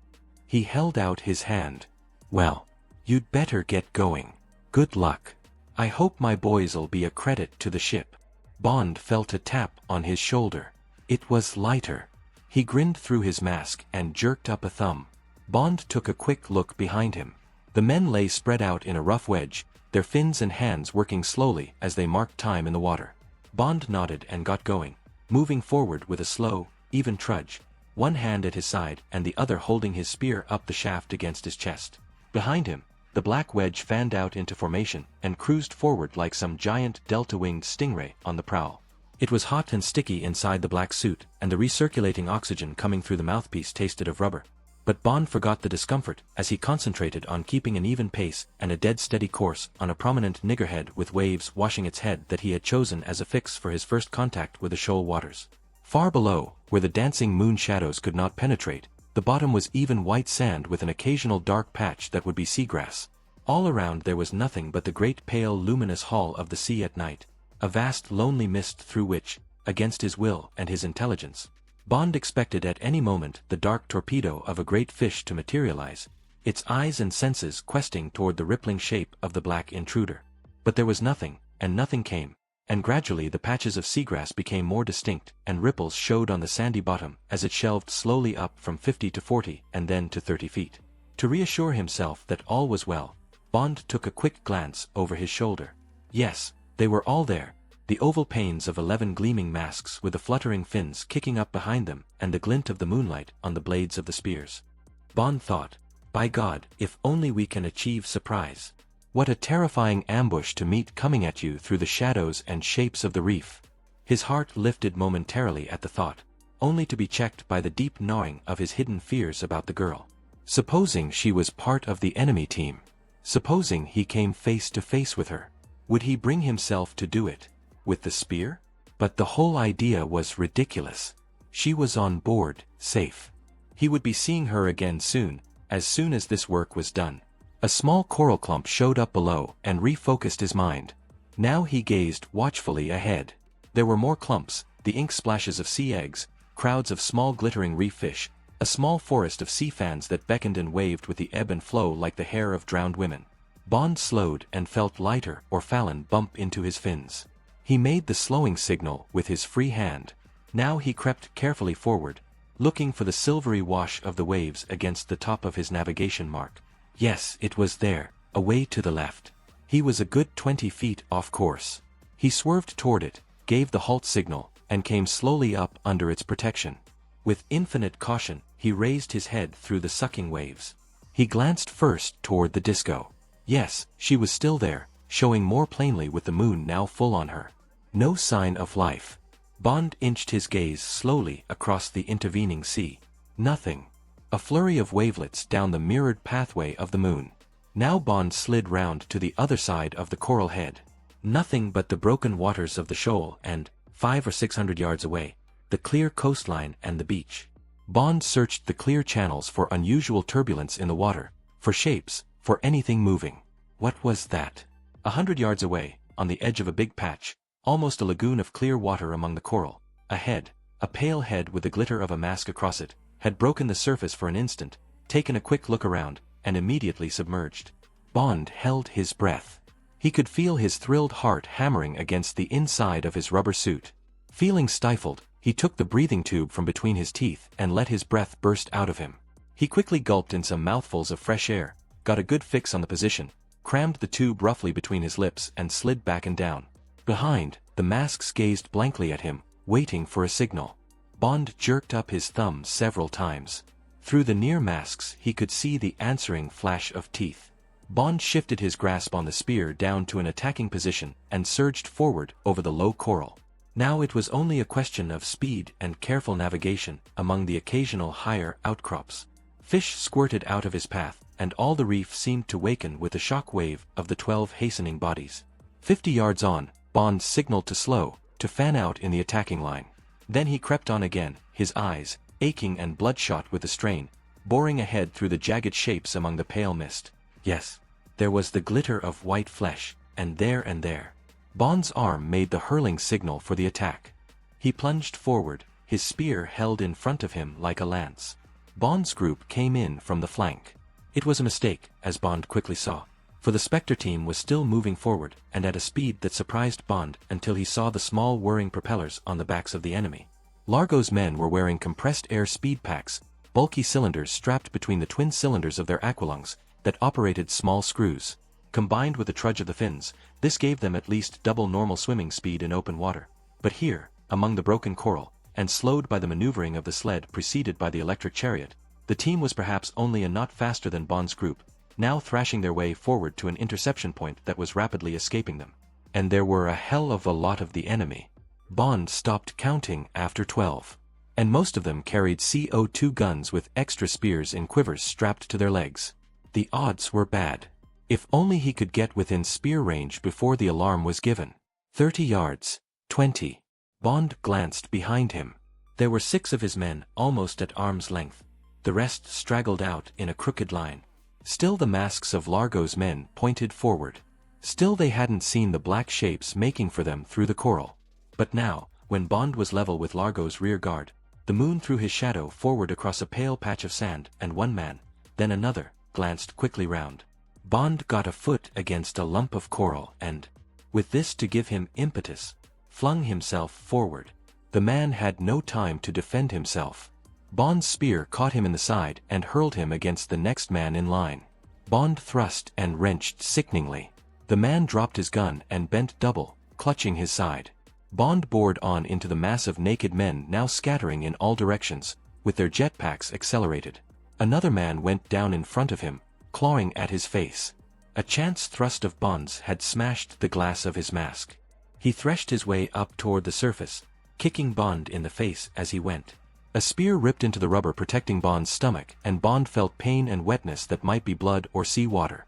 He held out his hand. "Well, you'd better get going. Good luck. I hope my boys'll be a credit to the ship." Bond felt a tap on his shoulder. It was lighter. He grinned through his mask and jerked up a thumb. Bond took a quick look behind him. The men lay spread out in a rough wedge, their fins and hands working slowly as they marked time in the water. Bond nodded and got going. moving forward with a slow, even trudge, one hand at his side and the other holding his spear up the shaft against his chest. Behind him, the black wedge fanned out into formation and cruised forward like some giant delta-winged stingray on the prowl. It was hot and sticky inside the black suit, and the recirculating oxygen coming through the mouthpiece tasted of rubber. But Bond forgot the discomfort as he concentrated on keeping an even pace and a dead steady course on a prominent niggerhead with waves washing its head that he had chosen as a fix for his first contact with the shoal waters. Far below, where the dancing moon shadows could not penetrate, the bottom was even white sand with an occasional dark patch that would be seagrass. All around there was nothing but the great pale luminous hull of the sea at night, a vast lonely mist through which, against his will and his intelligence, Bond expected at any moment the dark torpedo of a great fish to materialize, its eyes and senses questing toward the rippling shape of the black intruder. But there was nothing, and nothing came, and gradually the patches of seagrass became more distinct, and ripples showed on the sandy bottom as it shelved slowly up from 50 to 40 and then to 30 feet. To reassure himself that all was well, Bond took a quick glance over his shoulder. Yes, they were all there, the oval panes of 11 gleaming masks with the fluttering fins kicking up behind them and the glint of the moonlight on the blades of the spears. Bond thought, by God, if only we can achieve surprise. What a terrifying ambush to meet coming at you through the shadows and shapes of the reef. His heart lifted momentarily at the thought, only to be checked by the deep gnawing of his hidden fears about the girl. Supposing she was part of the enemy team? Supposing he came face to face with her? Would he bring himself to do it? With the spear? But the whole idea was ridiculous. She was on board, safe. He would be seeing her again soon as this work was done. A small coral clump showed up below and refocused his mind. Now he gazed watchfully ahead. There were more clumps, the ink splashes of sea eggs, crowds of small glittering reef fish, a small forest of sea fans that beckoned and waved with the ebb and flow like the hair of drowned women. Bond slowed and felt lighter or Fallon bump into his fins. He made the slowing signal with his free hand. Now he crept carefully forward, looking for the silvery wash of the waves against the top of his navigation mark. Yes, it was there, away to the left. He was a good 20 feet off course. He swerved toward it, gave the halt signal, and came slowly up under its protection. With infinite caution, he raised his head through the sucking waves. He glanced first toward the disco. Yes, she was still there, showing more plainly with the moon now full on her. No sign of life. Bond inched his gaze slowly across the intervening sea. Nothing. A flurry of wavelets down the mirrored pathway of the moon. Now Bond slid round to the other side of the coral head. Nothing but the broken waters of the shoal and, 500 or 600 yards away, the clear coastline and the beach. Bond searched the clear channels for unusual turbulence in the water, for shapes, for anything moving. What was that? 100 yards away, on the edge of a big patch, almost a lagoon of clear water among the coral, a head, a pale head with the glitter of a mask across it, had broken the surface for an instant, taken a quick look around, and immediately submerged. Bond held his breath. He could feel his thrilled heart hammering against the inside of his rubber suit. Feeling stifled, he took the breathing tube from between his teeth and let his breath burst out of him. He quickly gulped in some mouthfuls of fresh air, got a good fix on the position, crammed the tube roughly between his lips and slid back and down. Behind, the masks gazed blankly at him, waiting for a signal. Bond jerked up his thumb several times. Through the near masks he could see the answering flash of teeth. Bond shifted his grasp on the spear down to an attacking position and surged forward over the low coral. Now it was only a question of speed and careful navigation among the occasional higher outcrops. Fish squirted out of his path, and all the reef seemed to waken with the shock wave of the 12 hastening bodies. 50 yards on, Bond signaled to slow, to fan out in the attacking line. Then he crept on again, his eyes, aching and bloodshot with the strain, boring ahead through the jagged shapes among the pale mist. Yes, there was the glitter of white flesh, and there. Bond's arm made the hurling signal for the attack. He plunged forward, his spear held in front of him like a lance. Bond's group came in from the flank. It was a mistake, as Bond quickly saw, for the Spectre team was still moving forward and at a speed that surprised Bond until he saw the small whirring propellers on the backs of the enemy. Largo's men were wearing compressed air speed packs, bulky cylinders strapped between the twin cylinders of their aqualungs that operated small screws. Combined with the trudge of the fins, this gave them at least double normal swimming speed in open water. But here, among the broken coral, and slowed by the maneuvering of the sled preceded by the electric chariot, the team was perhaps only a knot faster than Bond's group, now thrashing their way forward to an interception point that was rapidly escaping them. And there were a hell of a lot of the enemy. Bond stopped counting after 12. And most of them carried CO2 guns with extra spears in quivers strapped to their legs. The odds were bad. If only he could get within spear range before the alarm was given. 30 yards. 20. Bond glanced behind him. There were 6 of his men almost at arm's length. The rest straggled out in a crooked line. Still the masks of Largo's men pointed forward. Still they hadn't seen the black shapes making for them through the coral. But now, when Bond was level with Largo's rear guard, the moon threw his shadow forward across a pale patch of sand, and one man, then another, glanced quickly round. Bond got a foot against a lump of coral and, with this to give him impetus, flung himself forward. The man had no time to defend himself. Bond's spear caught him in the side and hurled him against the next man in line. Bond thrust and wrenched sickeningly. The man dropped his gun and bent double, clutching his side. Bond bored on into the mass of naked men now scattering in all directions, with their jetpacks accelerated. Another man went down in front of him, clawing at his face. A chance thrust of Bond's had smashed the glass of his mask. He threshed his way up toward the surface, kicking Bond in the face as he went. A spear ripped into the rubber protecting Bond's stomach, and Bond felt pain and wetness that might be blood or sea water.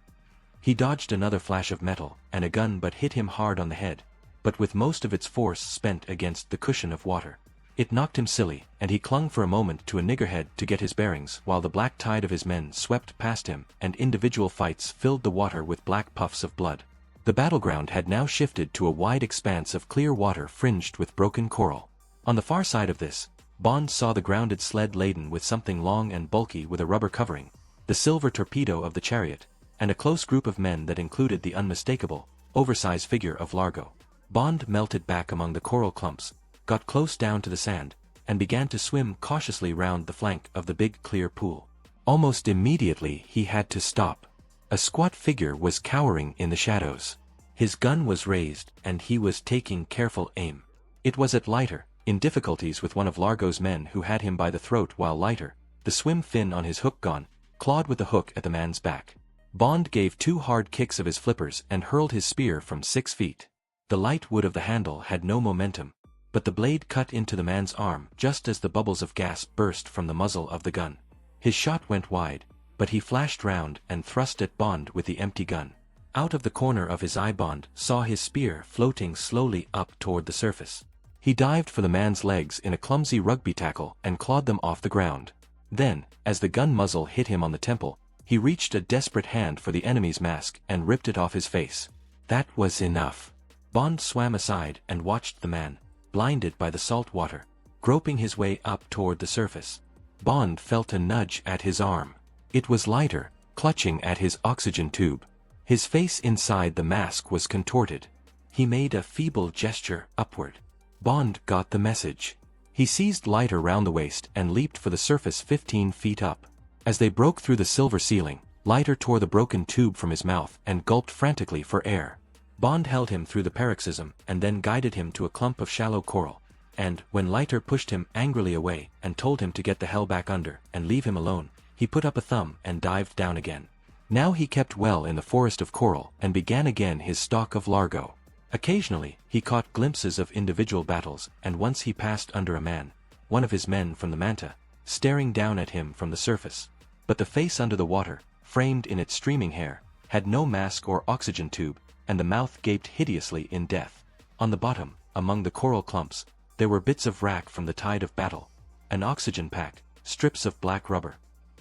He dodged another flash of metal, and a gun butt hit him hard on the head, but with most of its force spent against the cushion of water. It knocked him silly, and he clung for a moment to a niggerhead to get his bearings while the black tide of his men swept past him and individual fights filled the water with black puffs of blood. The battleground had now shifted to a wide expanse of clear water fringed with broken coral. On the far side of this, Bond saw the grounded sled laden with something long and bulky with a rubber covering, the silver torpedo of the chariot, and a close group of men that included the unmistakable, oversized figure of Largo. Bond melted back among the coral clumps, got close down to the sand, and began to swim cautiously round the flank of the big clear pool. Almost immediately he had to stop. A squat figure was cowering in the shadows. His gun was raised, and he was taking careful aim. It was at Leiter, in difficulties with one of Largo's men who had him by the throat while Leiter, the swim fin on his hook gone, clawed with the hook at the man's back. Bond gave 2 hard kicks of his flippers and hurled his spear from 6 feet. The light wood of the handle had no momentum, but the blade cut into the man's arm just as the bubbles of gas burst from the muzzle of the gun. His shot went wide, but he flashed round and thrust at Bond with the empty gun. Out of the corner of his eye Bond saw his spear floating slowly up toward the surface. He dived for the man's legs in a clumsy rugby tackle and clawed them off the ground. Then, as the gun muzzle hit him on the temple, he reached a desperate hand for the enemy's mask and ripped it off his face. That was enough. Bond swam aside and watched the man, blinded by the salt water, groping his way up toward the surface. Bond felt a nudge at his arm. It was Leiter, clutching at his oxygen tube. His face inside the mask was contorted. He made a feeble gesture upward. Bond got the message. He seized Leiter round the waist and leaped for the surface 15 feet up. As they broke through the silver ceiling, Leiter tore the broken tube from his mouth and gulped frantically for air. Bond held him through the paroxysm and then guided him to a clump of shallow coral, and, when Leiter pushed him angrily away and told him to get the hell back under and leave him alone, he put up a thumb and dived down again. Now he kept well in the forest of coral and began again his stalk of Largo. Occasionally, he caught glimpses of individual battles, and once he passed under a man, one of his men from the Manta, staring down at him from the surface. But the face under the water, framed in its streaming hair, had no mask or oxygen tube, and the mouth gaped hideously in death. On the bottom, among the coral clumps, there were bits of wrack from the tide of battle, an oxygen pack, strips of black rubber,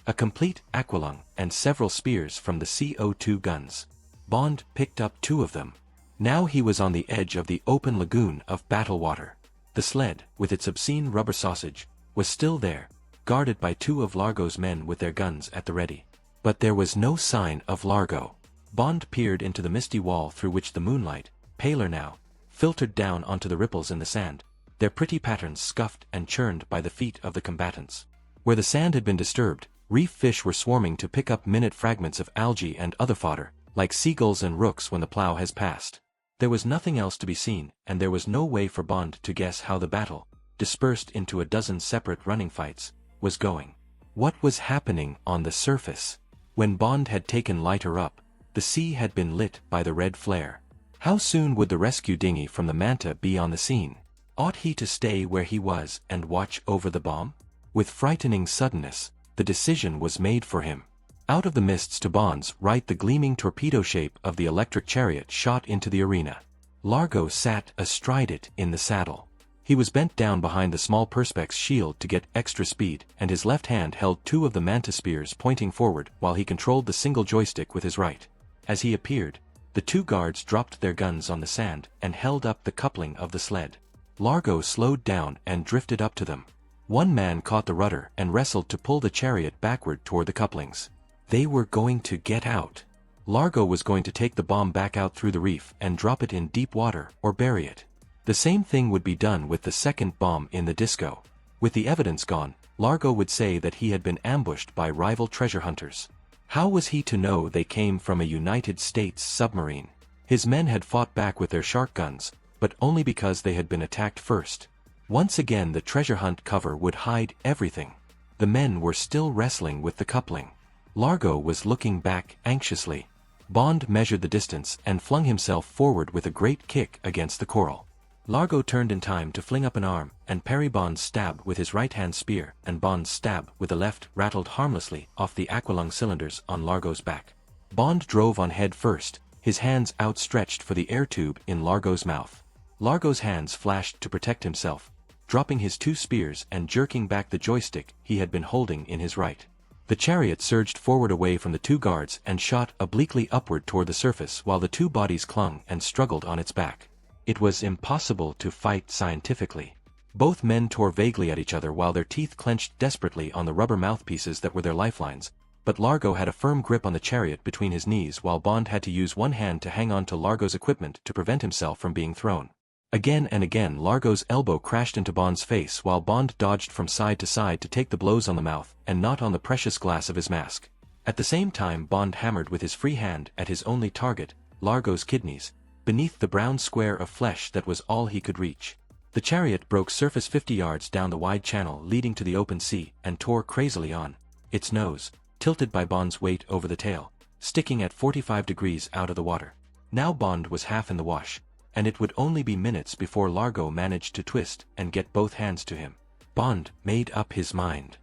a complete aqualung, and several spears from the CO2 guns. Bond picked up 2 of them. Now he was on the edge of the open lagoon of battle water. The sled, with its obscene rubber sausage, was still there, guarded by 2 of Largo's men with their guns at the ready. But there was no sign of Largo. Bond peered into the misty wall through which the moonlight, paler now, filtered down onto the ripples in the sand, their pretty patterns scuffed and churned by the feet of the combatants. Where the sand had been disturbed, reef fish were swarming to pick up minute fragments of algae and other fodder, like seagulls and rooks when the plow has passed. There was nothing else to be seen, and there was no way for Bond to guess how the battle, dispersed into a dozen separate running fights, was going. What was happening on the surface? When Bond had taken lighter up, the sea had been lit by the red flare. How soon would the rescue dinghy from the Manta be on the scene? Ought he to stay where he was and watch over the bomb? With frightening suddenness, the decision was made for him. Out of the mists to Bond's right, the gleaming torpedo shape of the electric chariot shot into the arena. Largo sat astride it in the saddle. He was bent down behind the small perspex shield to get extra speed, and his left hand held two of the Manta spears pointing forward while he controlled the single joystick with his right. As he appeared, the two guards dropped their guns on the sand and held up the coupling of the sled. Largo slowed down and drifted up to them. One man caught the rudder and wrestled to pull the chariot backward toward the couplings. They were going to get out. Largo was going to take the bomb back out through the reef and drop it in deep water or bury it. The same thing would be done with the second bomb in the disco. With the evidence gone, Largo would say that he had been ambushed by rival treasure hunters. How was he to know they came from a United States submarine? His men had fought back with their shark guns, but only because they had been attacked first. Once again the treasure hunt cover would hide everything. The men were still wrestling with the coupling. Largo was looking back anxiously. Bond measured the distance and flung himself forward with a great kick against the coral. Largo turned in time to fling up an arm and parry Bond's stab with his right-hand spear, and Bond's stab with the left rattled harmlessly off the aqualung cylinders on Largo's back. Bond drove on head first, his hands outstretched for the air tube in Largo's mouth. Largo's hands flashed to protect himself, dropping his two spears and jerking back the joystick he had been holding in his right. The chariot surged forward away from the two guards and shot obliquely upward toward the surface while the two bodies clung and struggled on its back. It was impossible to fight scientifically. Both men tore vaguely at each other while their teeth clenched desperately on the rubber mouthpieces that were their lifelines, but Largo had a firm grip on the chariot between his knees while Bond had to use one hand to hang on to Largo's equipment to prevent himself from being thrown. Again and again Largo's elbow crashed into Bond's face while Bond dodged from side to side to take the blows on the mouth and not on the precious glass of his mask. At the same time Bond hammered with his free hand at his only target, Largo's kidneys, beneath the brown square of flesh that was all he could reach. The chariot broke surface 50 yards down the wide channel leading to the open sea and tore crazily on, its nose, tilted by Bond's weight over the tail, sticking at 45 degrees out of the water. Now Bond was half in the wash, and it would only be minutes before Largo managed to twist and get both hands to him. Bond made up his mind.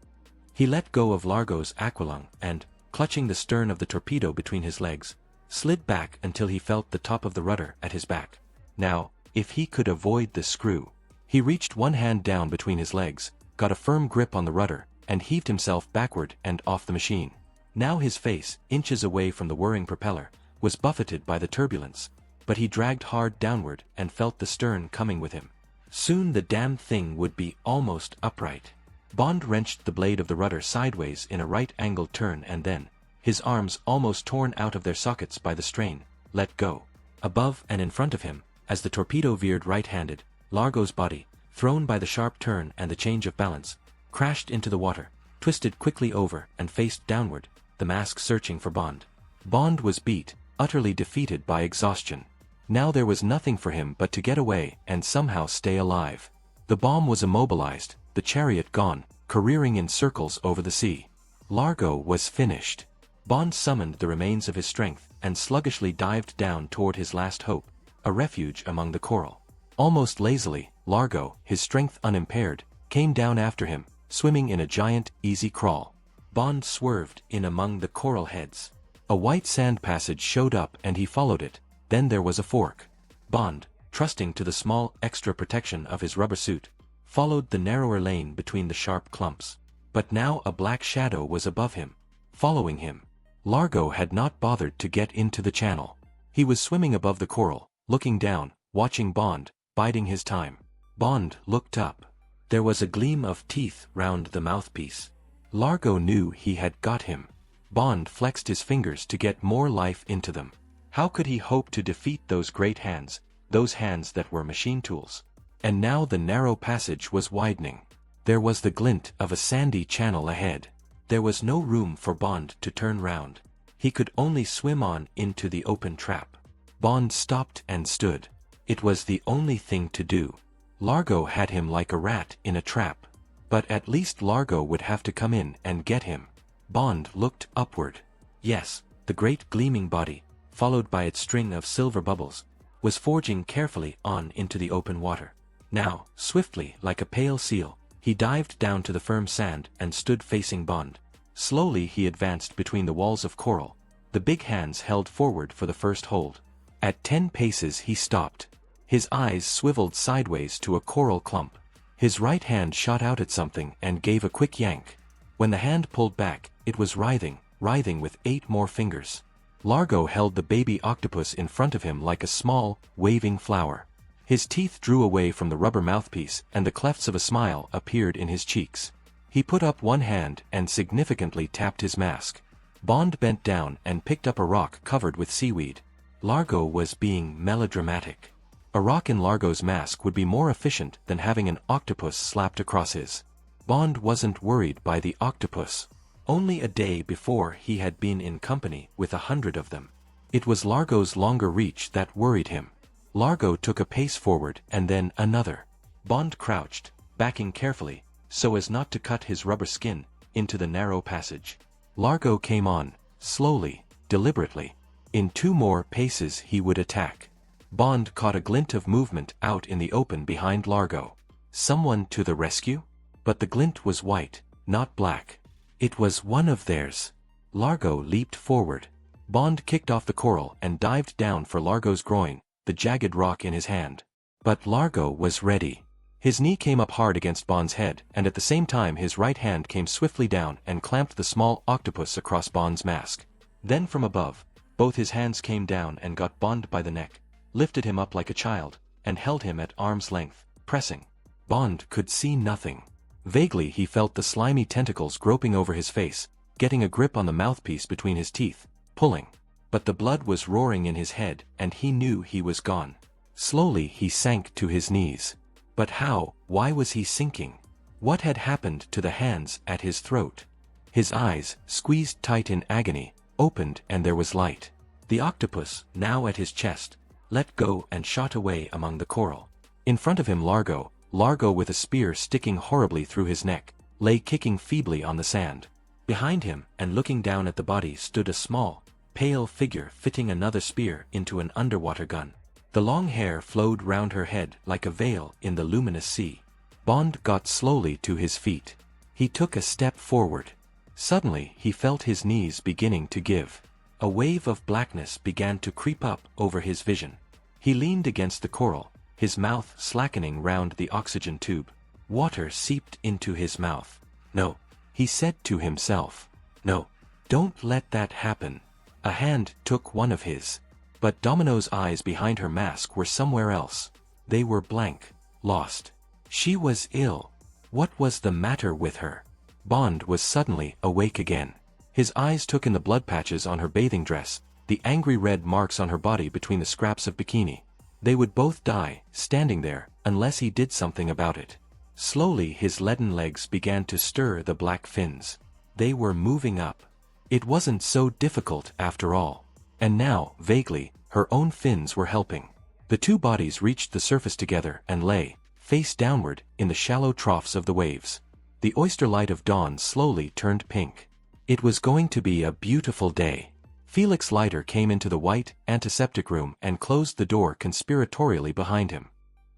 He let go of Largo's aqualung and, clutching the stern of the torpedo between his legs, slid back until he felt the top of the rudder at his back. Now, if he could avoid the screw. He reached one hand down between his legs, got a firm grip on the rudder, and heaved himself backward and off the machine. Now his face, inches away from the whirring propeller, was buffeted by the turbulence, but he dragged hard downward and felt the stern coming with him. Soon the damn thing would be almost upright. Bond wrenched the blade of the rudder sideways in a right-angled turn and then, his arms almost torn out of their sockets by the strain, let go. Above and in front of him, as the torpedo veered right-handed, Largo's body, thrown by the sharp turn and the change of balance, crashed into the water, twisted quickly over and faced downward, the mask searching for Bond. Bond was beat, utterly defeated by exhaustion. Now there was nothing for him but to get away and somehow stay alive. The bomb was immobilized, the chariot gone, careering in circles over the sea. Largo was finished. Bond summoned the remains of his strength and sluggishly dived down toward his last hope, a refuge among the coral. Almost lazily, Largo, his strength unimpaired, came down after him, swimming in a giant, easy crawl. Bond swerved in among the coral heads. A white sand passage showed up and he followed it, then there was a fork. Bond, trusting to the small, extra protection of his rubber suit, followed the narrower lane between the sharp clumps. But now a black shadow was above him, following him. Largo had not bothered to get into the channel. He was swimming above the coral, looking down, watching Bond, biding his time. Bond looked up. There was a gleam of teeth round the mouthpiece. Largo knew he had got him. Bond flexed his fingers to get more life into them. How could he hope to defeat those great hands, those hands that were machine tools? And now the narrow passage was widening. There was the glint of a sandy channel ahead. There was no room for Bond to turn round. He could only swim on into the open trap. Bond stopped and stood. It was the only thing to do. Largo had him like a rat in a trap. But at least Largo would have to come in and get him. Bond looked upward. Yes, the great gleaming body, followed by its string of silver bubbles, was forging carefully on into the open water. Now, swiftly, like a pale seal, he dived down to the firm sand and stood facing Bond. Slowly he advanced between the walls of coral. The big hands held forward for the first hold. At 10 paces he stopped. His eyes swiveled sideways to a coral clump. His right hand shot out at something and gave a quick yank. When the hand pulled back, it was writhing with 8 more fingers. Largo held the baby octopus in front of him like a small, waving flower. His teeth drew away from the rubber mouthpiece and the clefts of a smile appeared in his cheeks. He put up one hand and significantly tapped his mask. Bond bent down and picked up a rock covered with seaweed. Largo was being melodramatic. A rock in Largo's mask would be more efficient than having an octopus slapped across his. Bond wasn't worried by the octopus. Only a day before he had been in company with 100 of them. It was Largo's longer reach that worried him. Largo took a pace forward and then another. Bond crouched, backing carefully, so as not to cut his rubber skin, into the narrow passage. Largo came on, slowly, deliberately. In 2 more paces he would attack. Bond caught a glint of movement out in the open behind Largo. Someone to the rescue? But the glint was white, not black. It was one of theirs. Largo leaped forward. Bond kicked off the coral and dived down for Largo's groin, the jagged rock in his hand. But Largo was ready. His knee came up hard against Bond's head, and at the same time his right hand came swiftly down and clamped the small octopus across Bond's mask. Then from above, both his hands came down and got Bond by the neck, lifted him up like a child, and held him at arm's length, pressing. Bond could see nothing. Vaguely he felt the slimy tentacles groping over his face, getting a grip on the mouthpiece between his teeth, pulling. But the blood was roaring in his head, and he knew he was gone. Slowly he sank to his knees. But how? Why was he sinking? What had happened to the hands at his throat? His eyes, squeezed tight in agony, opened and there was light. The octopus, now at his chest, let go and shot away among the coral. In front of him Largo with a spear sticking horribly through his neck, lay kicking feebly on the sand. Behind him, and looking down at the body, stood a small, pale figure fitting another spear into an underwater gun. The long hair flowed round her head like a veil in the luminous sea. Bond got slowly to his feet. He took a step forward. Suddenly he felt his knees beginning to give. A wave of blackness began to creep up over his vision. He leaned against the coral, his mouth slackening round the oxygen tube. Water seeped into his mouth. No, he said to himself. No, don't let that happen. A hand took one of his. But Domino's eyes behind her mask were somewhere else. They were blank, lost. She was ill. What was the matter with her? Bond was suddenly awake again. His eyes took in the blood patches on her bathing dress, the angry red marks on her body between the scraps of bikini. They would both die, standing there, unless he did something about it. Slowly his leaden legs began to stir the black fins. They were moving up. It wasn't so difficult after all. And now, vaguely, her own fins were helping. The 2 bodies reached the surface together and lay, face downward, in the shallow troughs of the waves. The oyster light of dawn slowly turned pink. It was going to be a beautiful day. Felix Leiter came into the white, antiseptic room and closed the door conspiratorially behind him.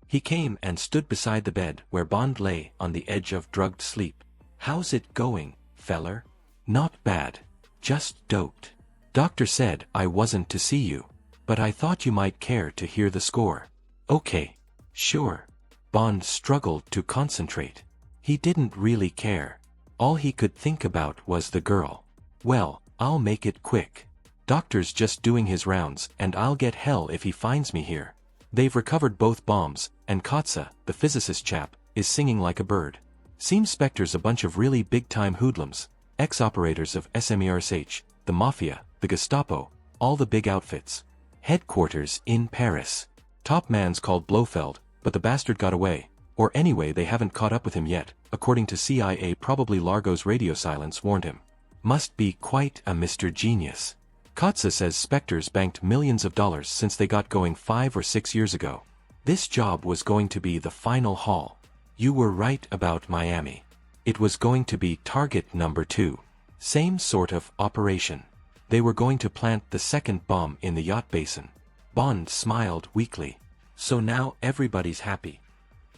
He came and stood beside the bed where Bond lay on the edge of drugged sleep. "How's it going, feller?" "Not bad. Just doped. Doctor said I wasn't to see you, but I thought you might care to hear the score." "Okay. Sure." Bond struggled to concentrate. He didn't really care. All he could think about was the girl. "Well, I'll make it quick. Doctor's just doing his rounds, and I'll get hell if he finds me here. They've recovered both bombs, and Kotza, the physicist chap, is singing like a bird. Seems Spectre's a bunch of really big-time hoodlums, ex-operators of SMERSH, the Mafia, the Gestapo, all the big outfits. Headquarters in Paris. Top man's called Blofeld, but the bastard got away, or anyway they haven't caught up with him yet, according to CIA. Probably Largo's radio silence warned him. Must be quite a Mr. Genius. Kotze says Spectre's banked millions of dollars since they got going 5 or 6 years ago. This job was going to be the final haul. You were right about Miami. It was going to be target number 2. Same sort of operation. They were going to plant the second bomb in the yacht basin. Bond smiled weakly. So now everybody's happy.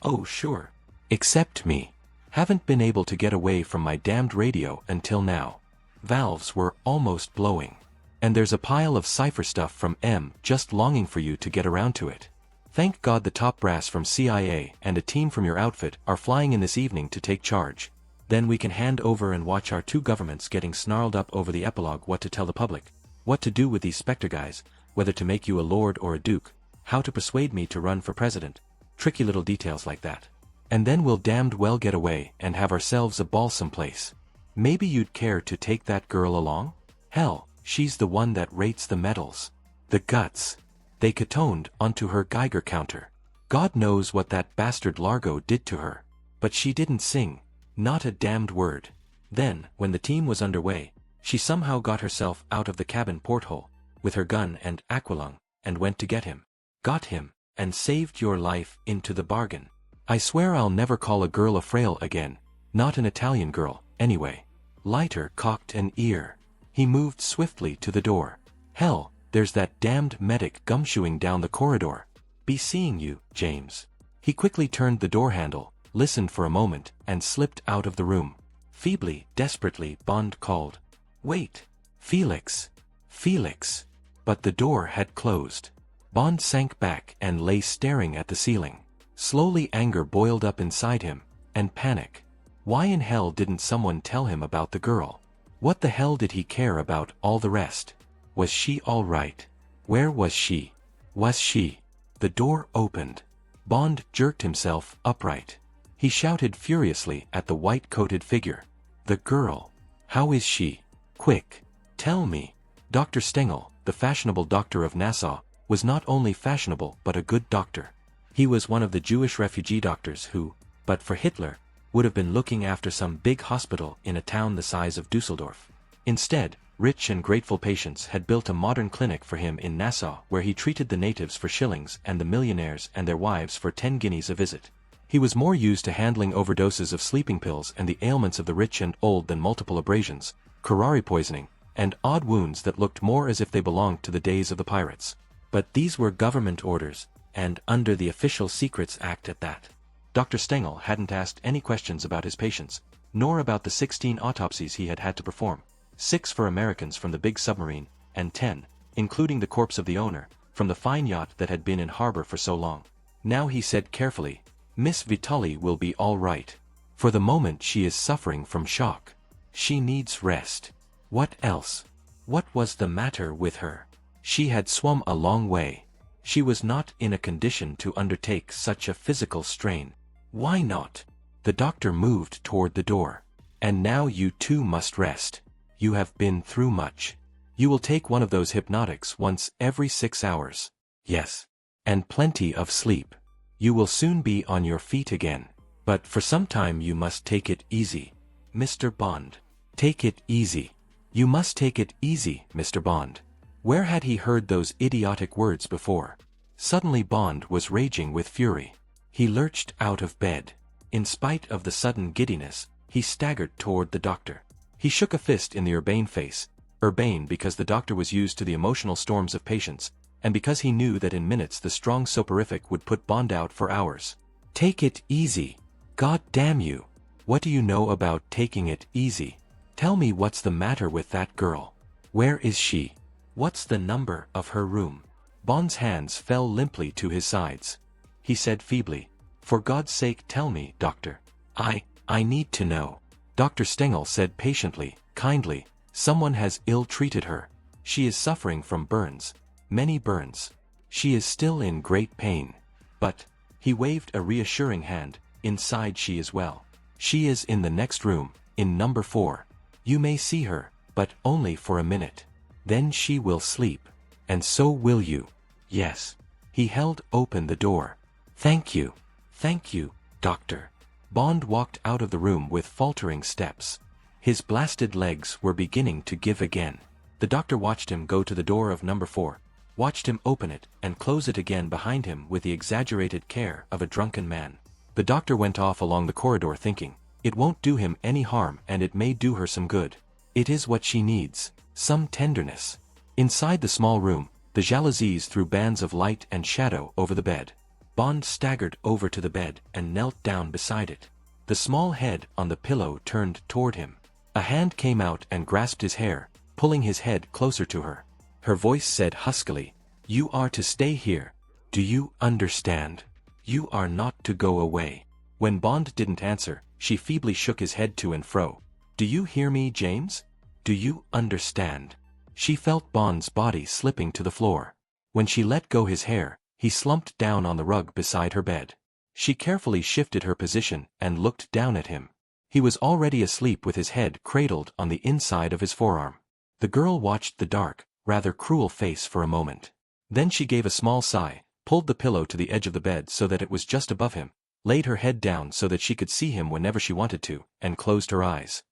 Oh sure. Except me. Haven't been able to get away from my damned radio until now. Valves were almost blowing. And there's a pile of cipher stuff from M just longing for you to get around to it. Thank God the top brass from CIA and a team from your outfit are flying in this evening to take charge. Then we can hand over and watch our 2 governments getting snarled up over the epilogue, what to tell the public, what to do with these Spectre guys, whether to make you a lord or a duke, how to persuade me to run for president, tricky little details like that. And then we'll damned well get away and have ourselves a ball someplace. Maybe you'd care to take that girl along? Hell, she's the one that rates the medals. The guts. They catoned onto her Geiger counter. God knows what that bastard Largo did to her. But she didn't sing. Not a damned word. Then, when the team was underway, she somehow got herself out of the cabin porthole, with her gun and aqualung, and went to get him. Got him, and saved your life into the bargain. I swear I'll never call a girl a frail again. Not an Italian girl, anyway. Leiter cocked an ear. He moved swiftly to the door. Hell, there's that damned medic gumshoeing down the corridor. Be seeing you, James. He quickly turned the door handle, listened for a moment, and slipped out of the room. Feebly, desperately, Bond called. Wait. Felix. Felix. But the door had closed. Bond sank back and lay staring at the ceiling. Slowly anger boiled up inside him, and panic. Why in hell didn't someone tell him about the girl? What the hell did he care about all the rest? Was she all right? Where was she? Was she? The door opened. Bond jerked himself upright. He shouted furiously at the white-coated figure. The girl. How is she? Quick. Tell me. Dr. Stengel, the fashionable doctor of Nassau, was not only fashionable but a good doctor. He was one of the Jewish refugee doctors who, but for Hitler, would have been looking after some big hospital in a town the size of Dusseldorf. Instead, rich and grateful patients had built a modern clinic for him in Nassau where he treated the natives for shillings and the millionaires and their wives for 10 guineas a visit. He was more used to handling overdoses of sleeping pills and the ailments of the rich and old than multiple abrasions, curare poisoning, and odd wounds that looked more as if they belonged to the days of the pirates. But these were government orders, and under the Official Secrets Act at that. Dr. Stengel hadn't asked any questions about his patients, nor about the 16 autopsies he had had to perform, 6 for Americans from the big submarine, and 10, including the corpse of the owner, from the fine yacht that had been in harbor for so long. Now he said carefully, Miss Vitali will be all right. For the moment she is suffering from shock. She needs rest. What else? What was the matter with her? She had swum a long way. She was not in a condition to undertake such a physical strain. Why not? The doctor moved toward the door. And now you too must rest. You have been through much. You will take one of those hypnotics once every 6 hours. Yes. And plenty of sleep. You will soon be on your feet again. But for some time you must take it easy. Mr. Bond. Take it easy. You must take it easy, Mr. Bond. Where had he heard those idiotic words before? Suddenly Bond was raging with fury. He lurched out of bed. In spite of the sudden giddiness, he staggered toward the doctor. He shook a fist in the urbane face. Urbane because the doctor was used to the emotional storms of patients, and because he knew that in minutes the strong soporific would put Bond out for hours. Take it easy. God damn you. What do you know about taking it easy? Tell me what's the matter with that girl. Where is she? What's the number of her room? Bond's hands fell limply to his sides. He said feebly, For God's sake tell me, doctor. I need to know. Dr. Stengel said patiently, kindly, Someone has ill-treated her. She is suffering from burns. Many burns. She is still in great pain. But, he waved a reassuring hand, inside she is well. She is in the next room, in number 4. You may see her, but only for a minute. Then she will sleep. And so will you. Yes. He held open the door. Thank you. Thank you, doctor. Bond walked out of the room with faltering steps. His blasted legs were beginning to give again. The doctor watched him go to the door of number 4, watched him open it and close it again behind him with the exaggerated care of a drunken man. The doctor went off along the corridor thinking, it won't do him any harm and it may do her some good. It is what she needs, some tenderness. Inside the small room, the jalousies threw bands of light and shadow over the bed. Bond staggered over to the bed and knelt down beside it. The small head on the pillow turned toward him. A hand came out and grasped his hair, pulling his head closer to her. Her voice said huskily, "You are to stay here. Do you understand? You are not to go away." When Bond didn't answer, she feebly shook his head to and fro. "Do you hear me, James? Do you understand?" She felt Bond's body slipping to the floor. When she let go his hair, he slumped down on the rug beside her bed. She carefully shifted her position and looked down at him. He was already asleep with his head cradled on the inside of his forearm. The girl watched the dark, rather cruel face for a moment. Then she gave a small sigh, pulled the pillow to the edge of the bed so that it was just above him, laid her head down so that she could see him whenever she wanted to, and closed her eyes.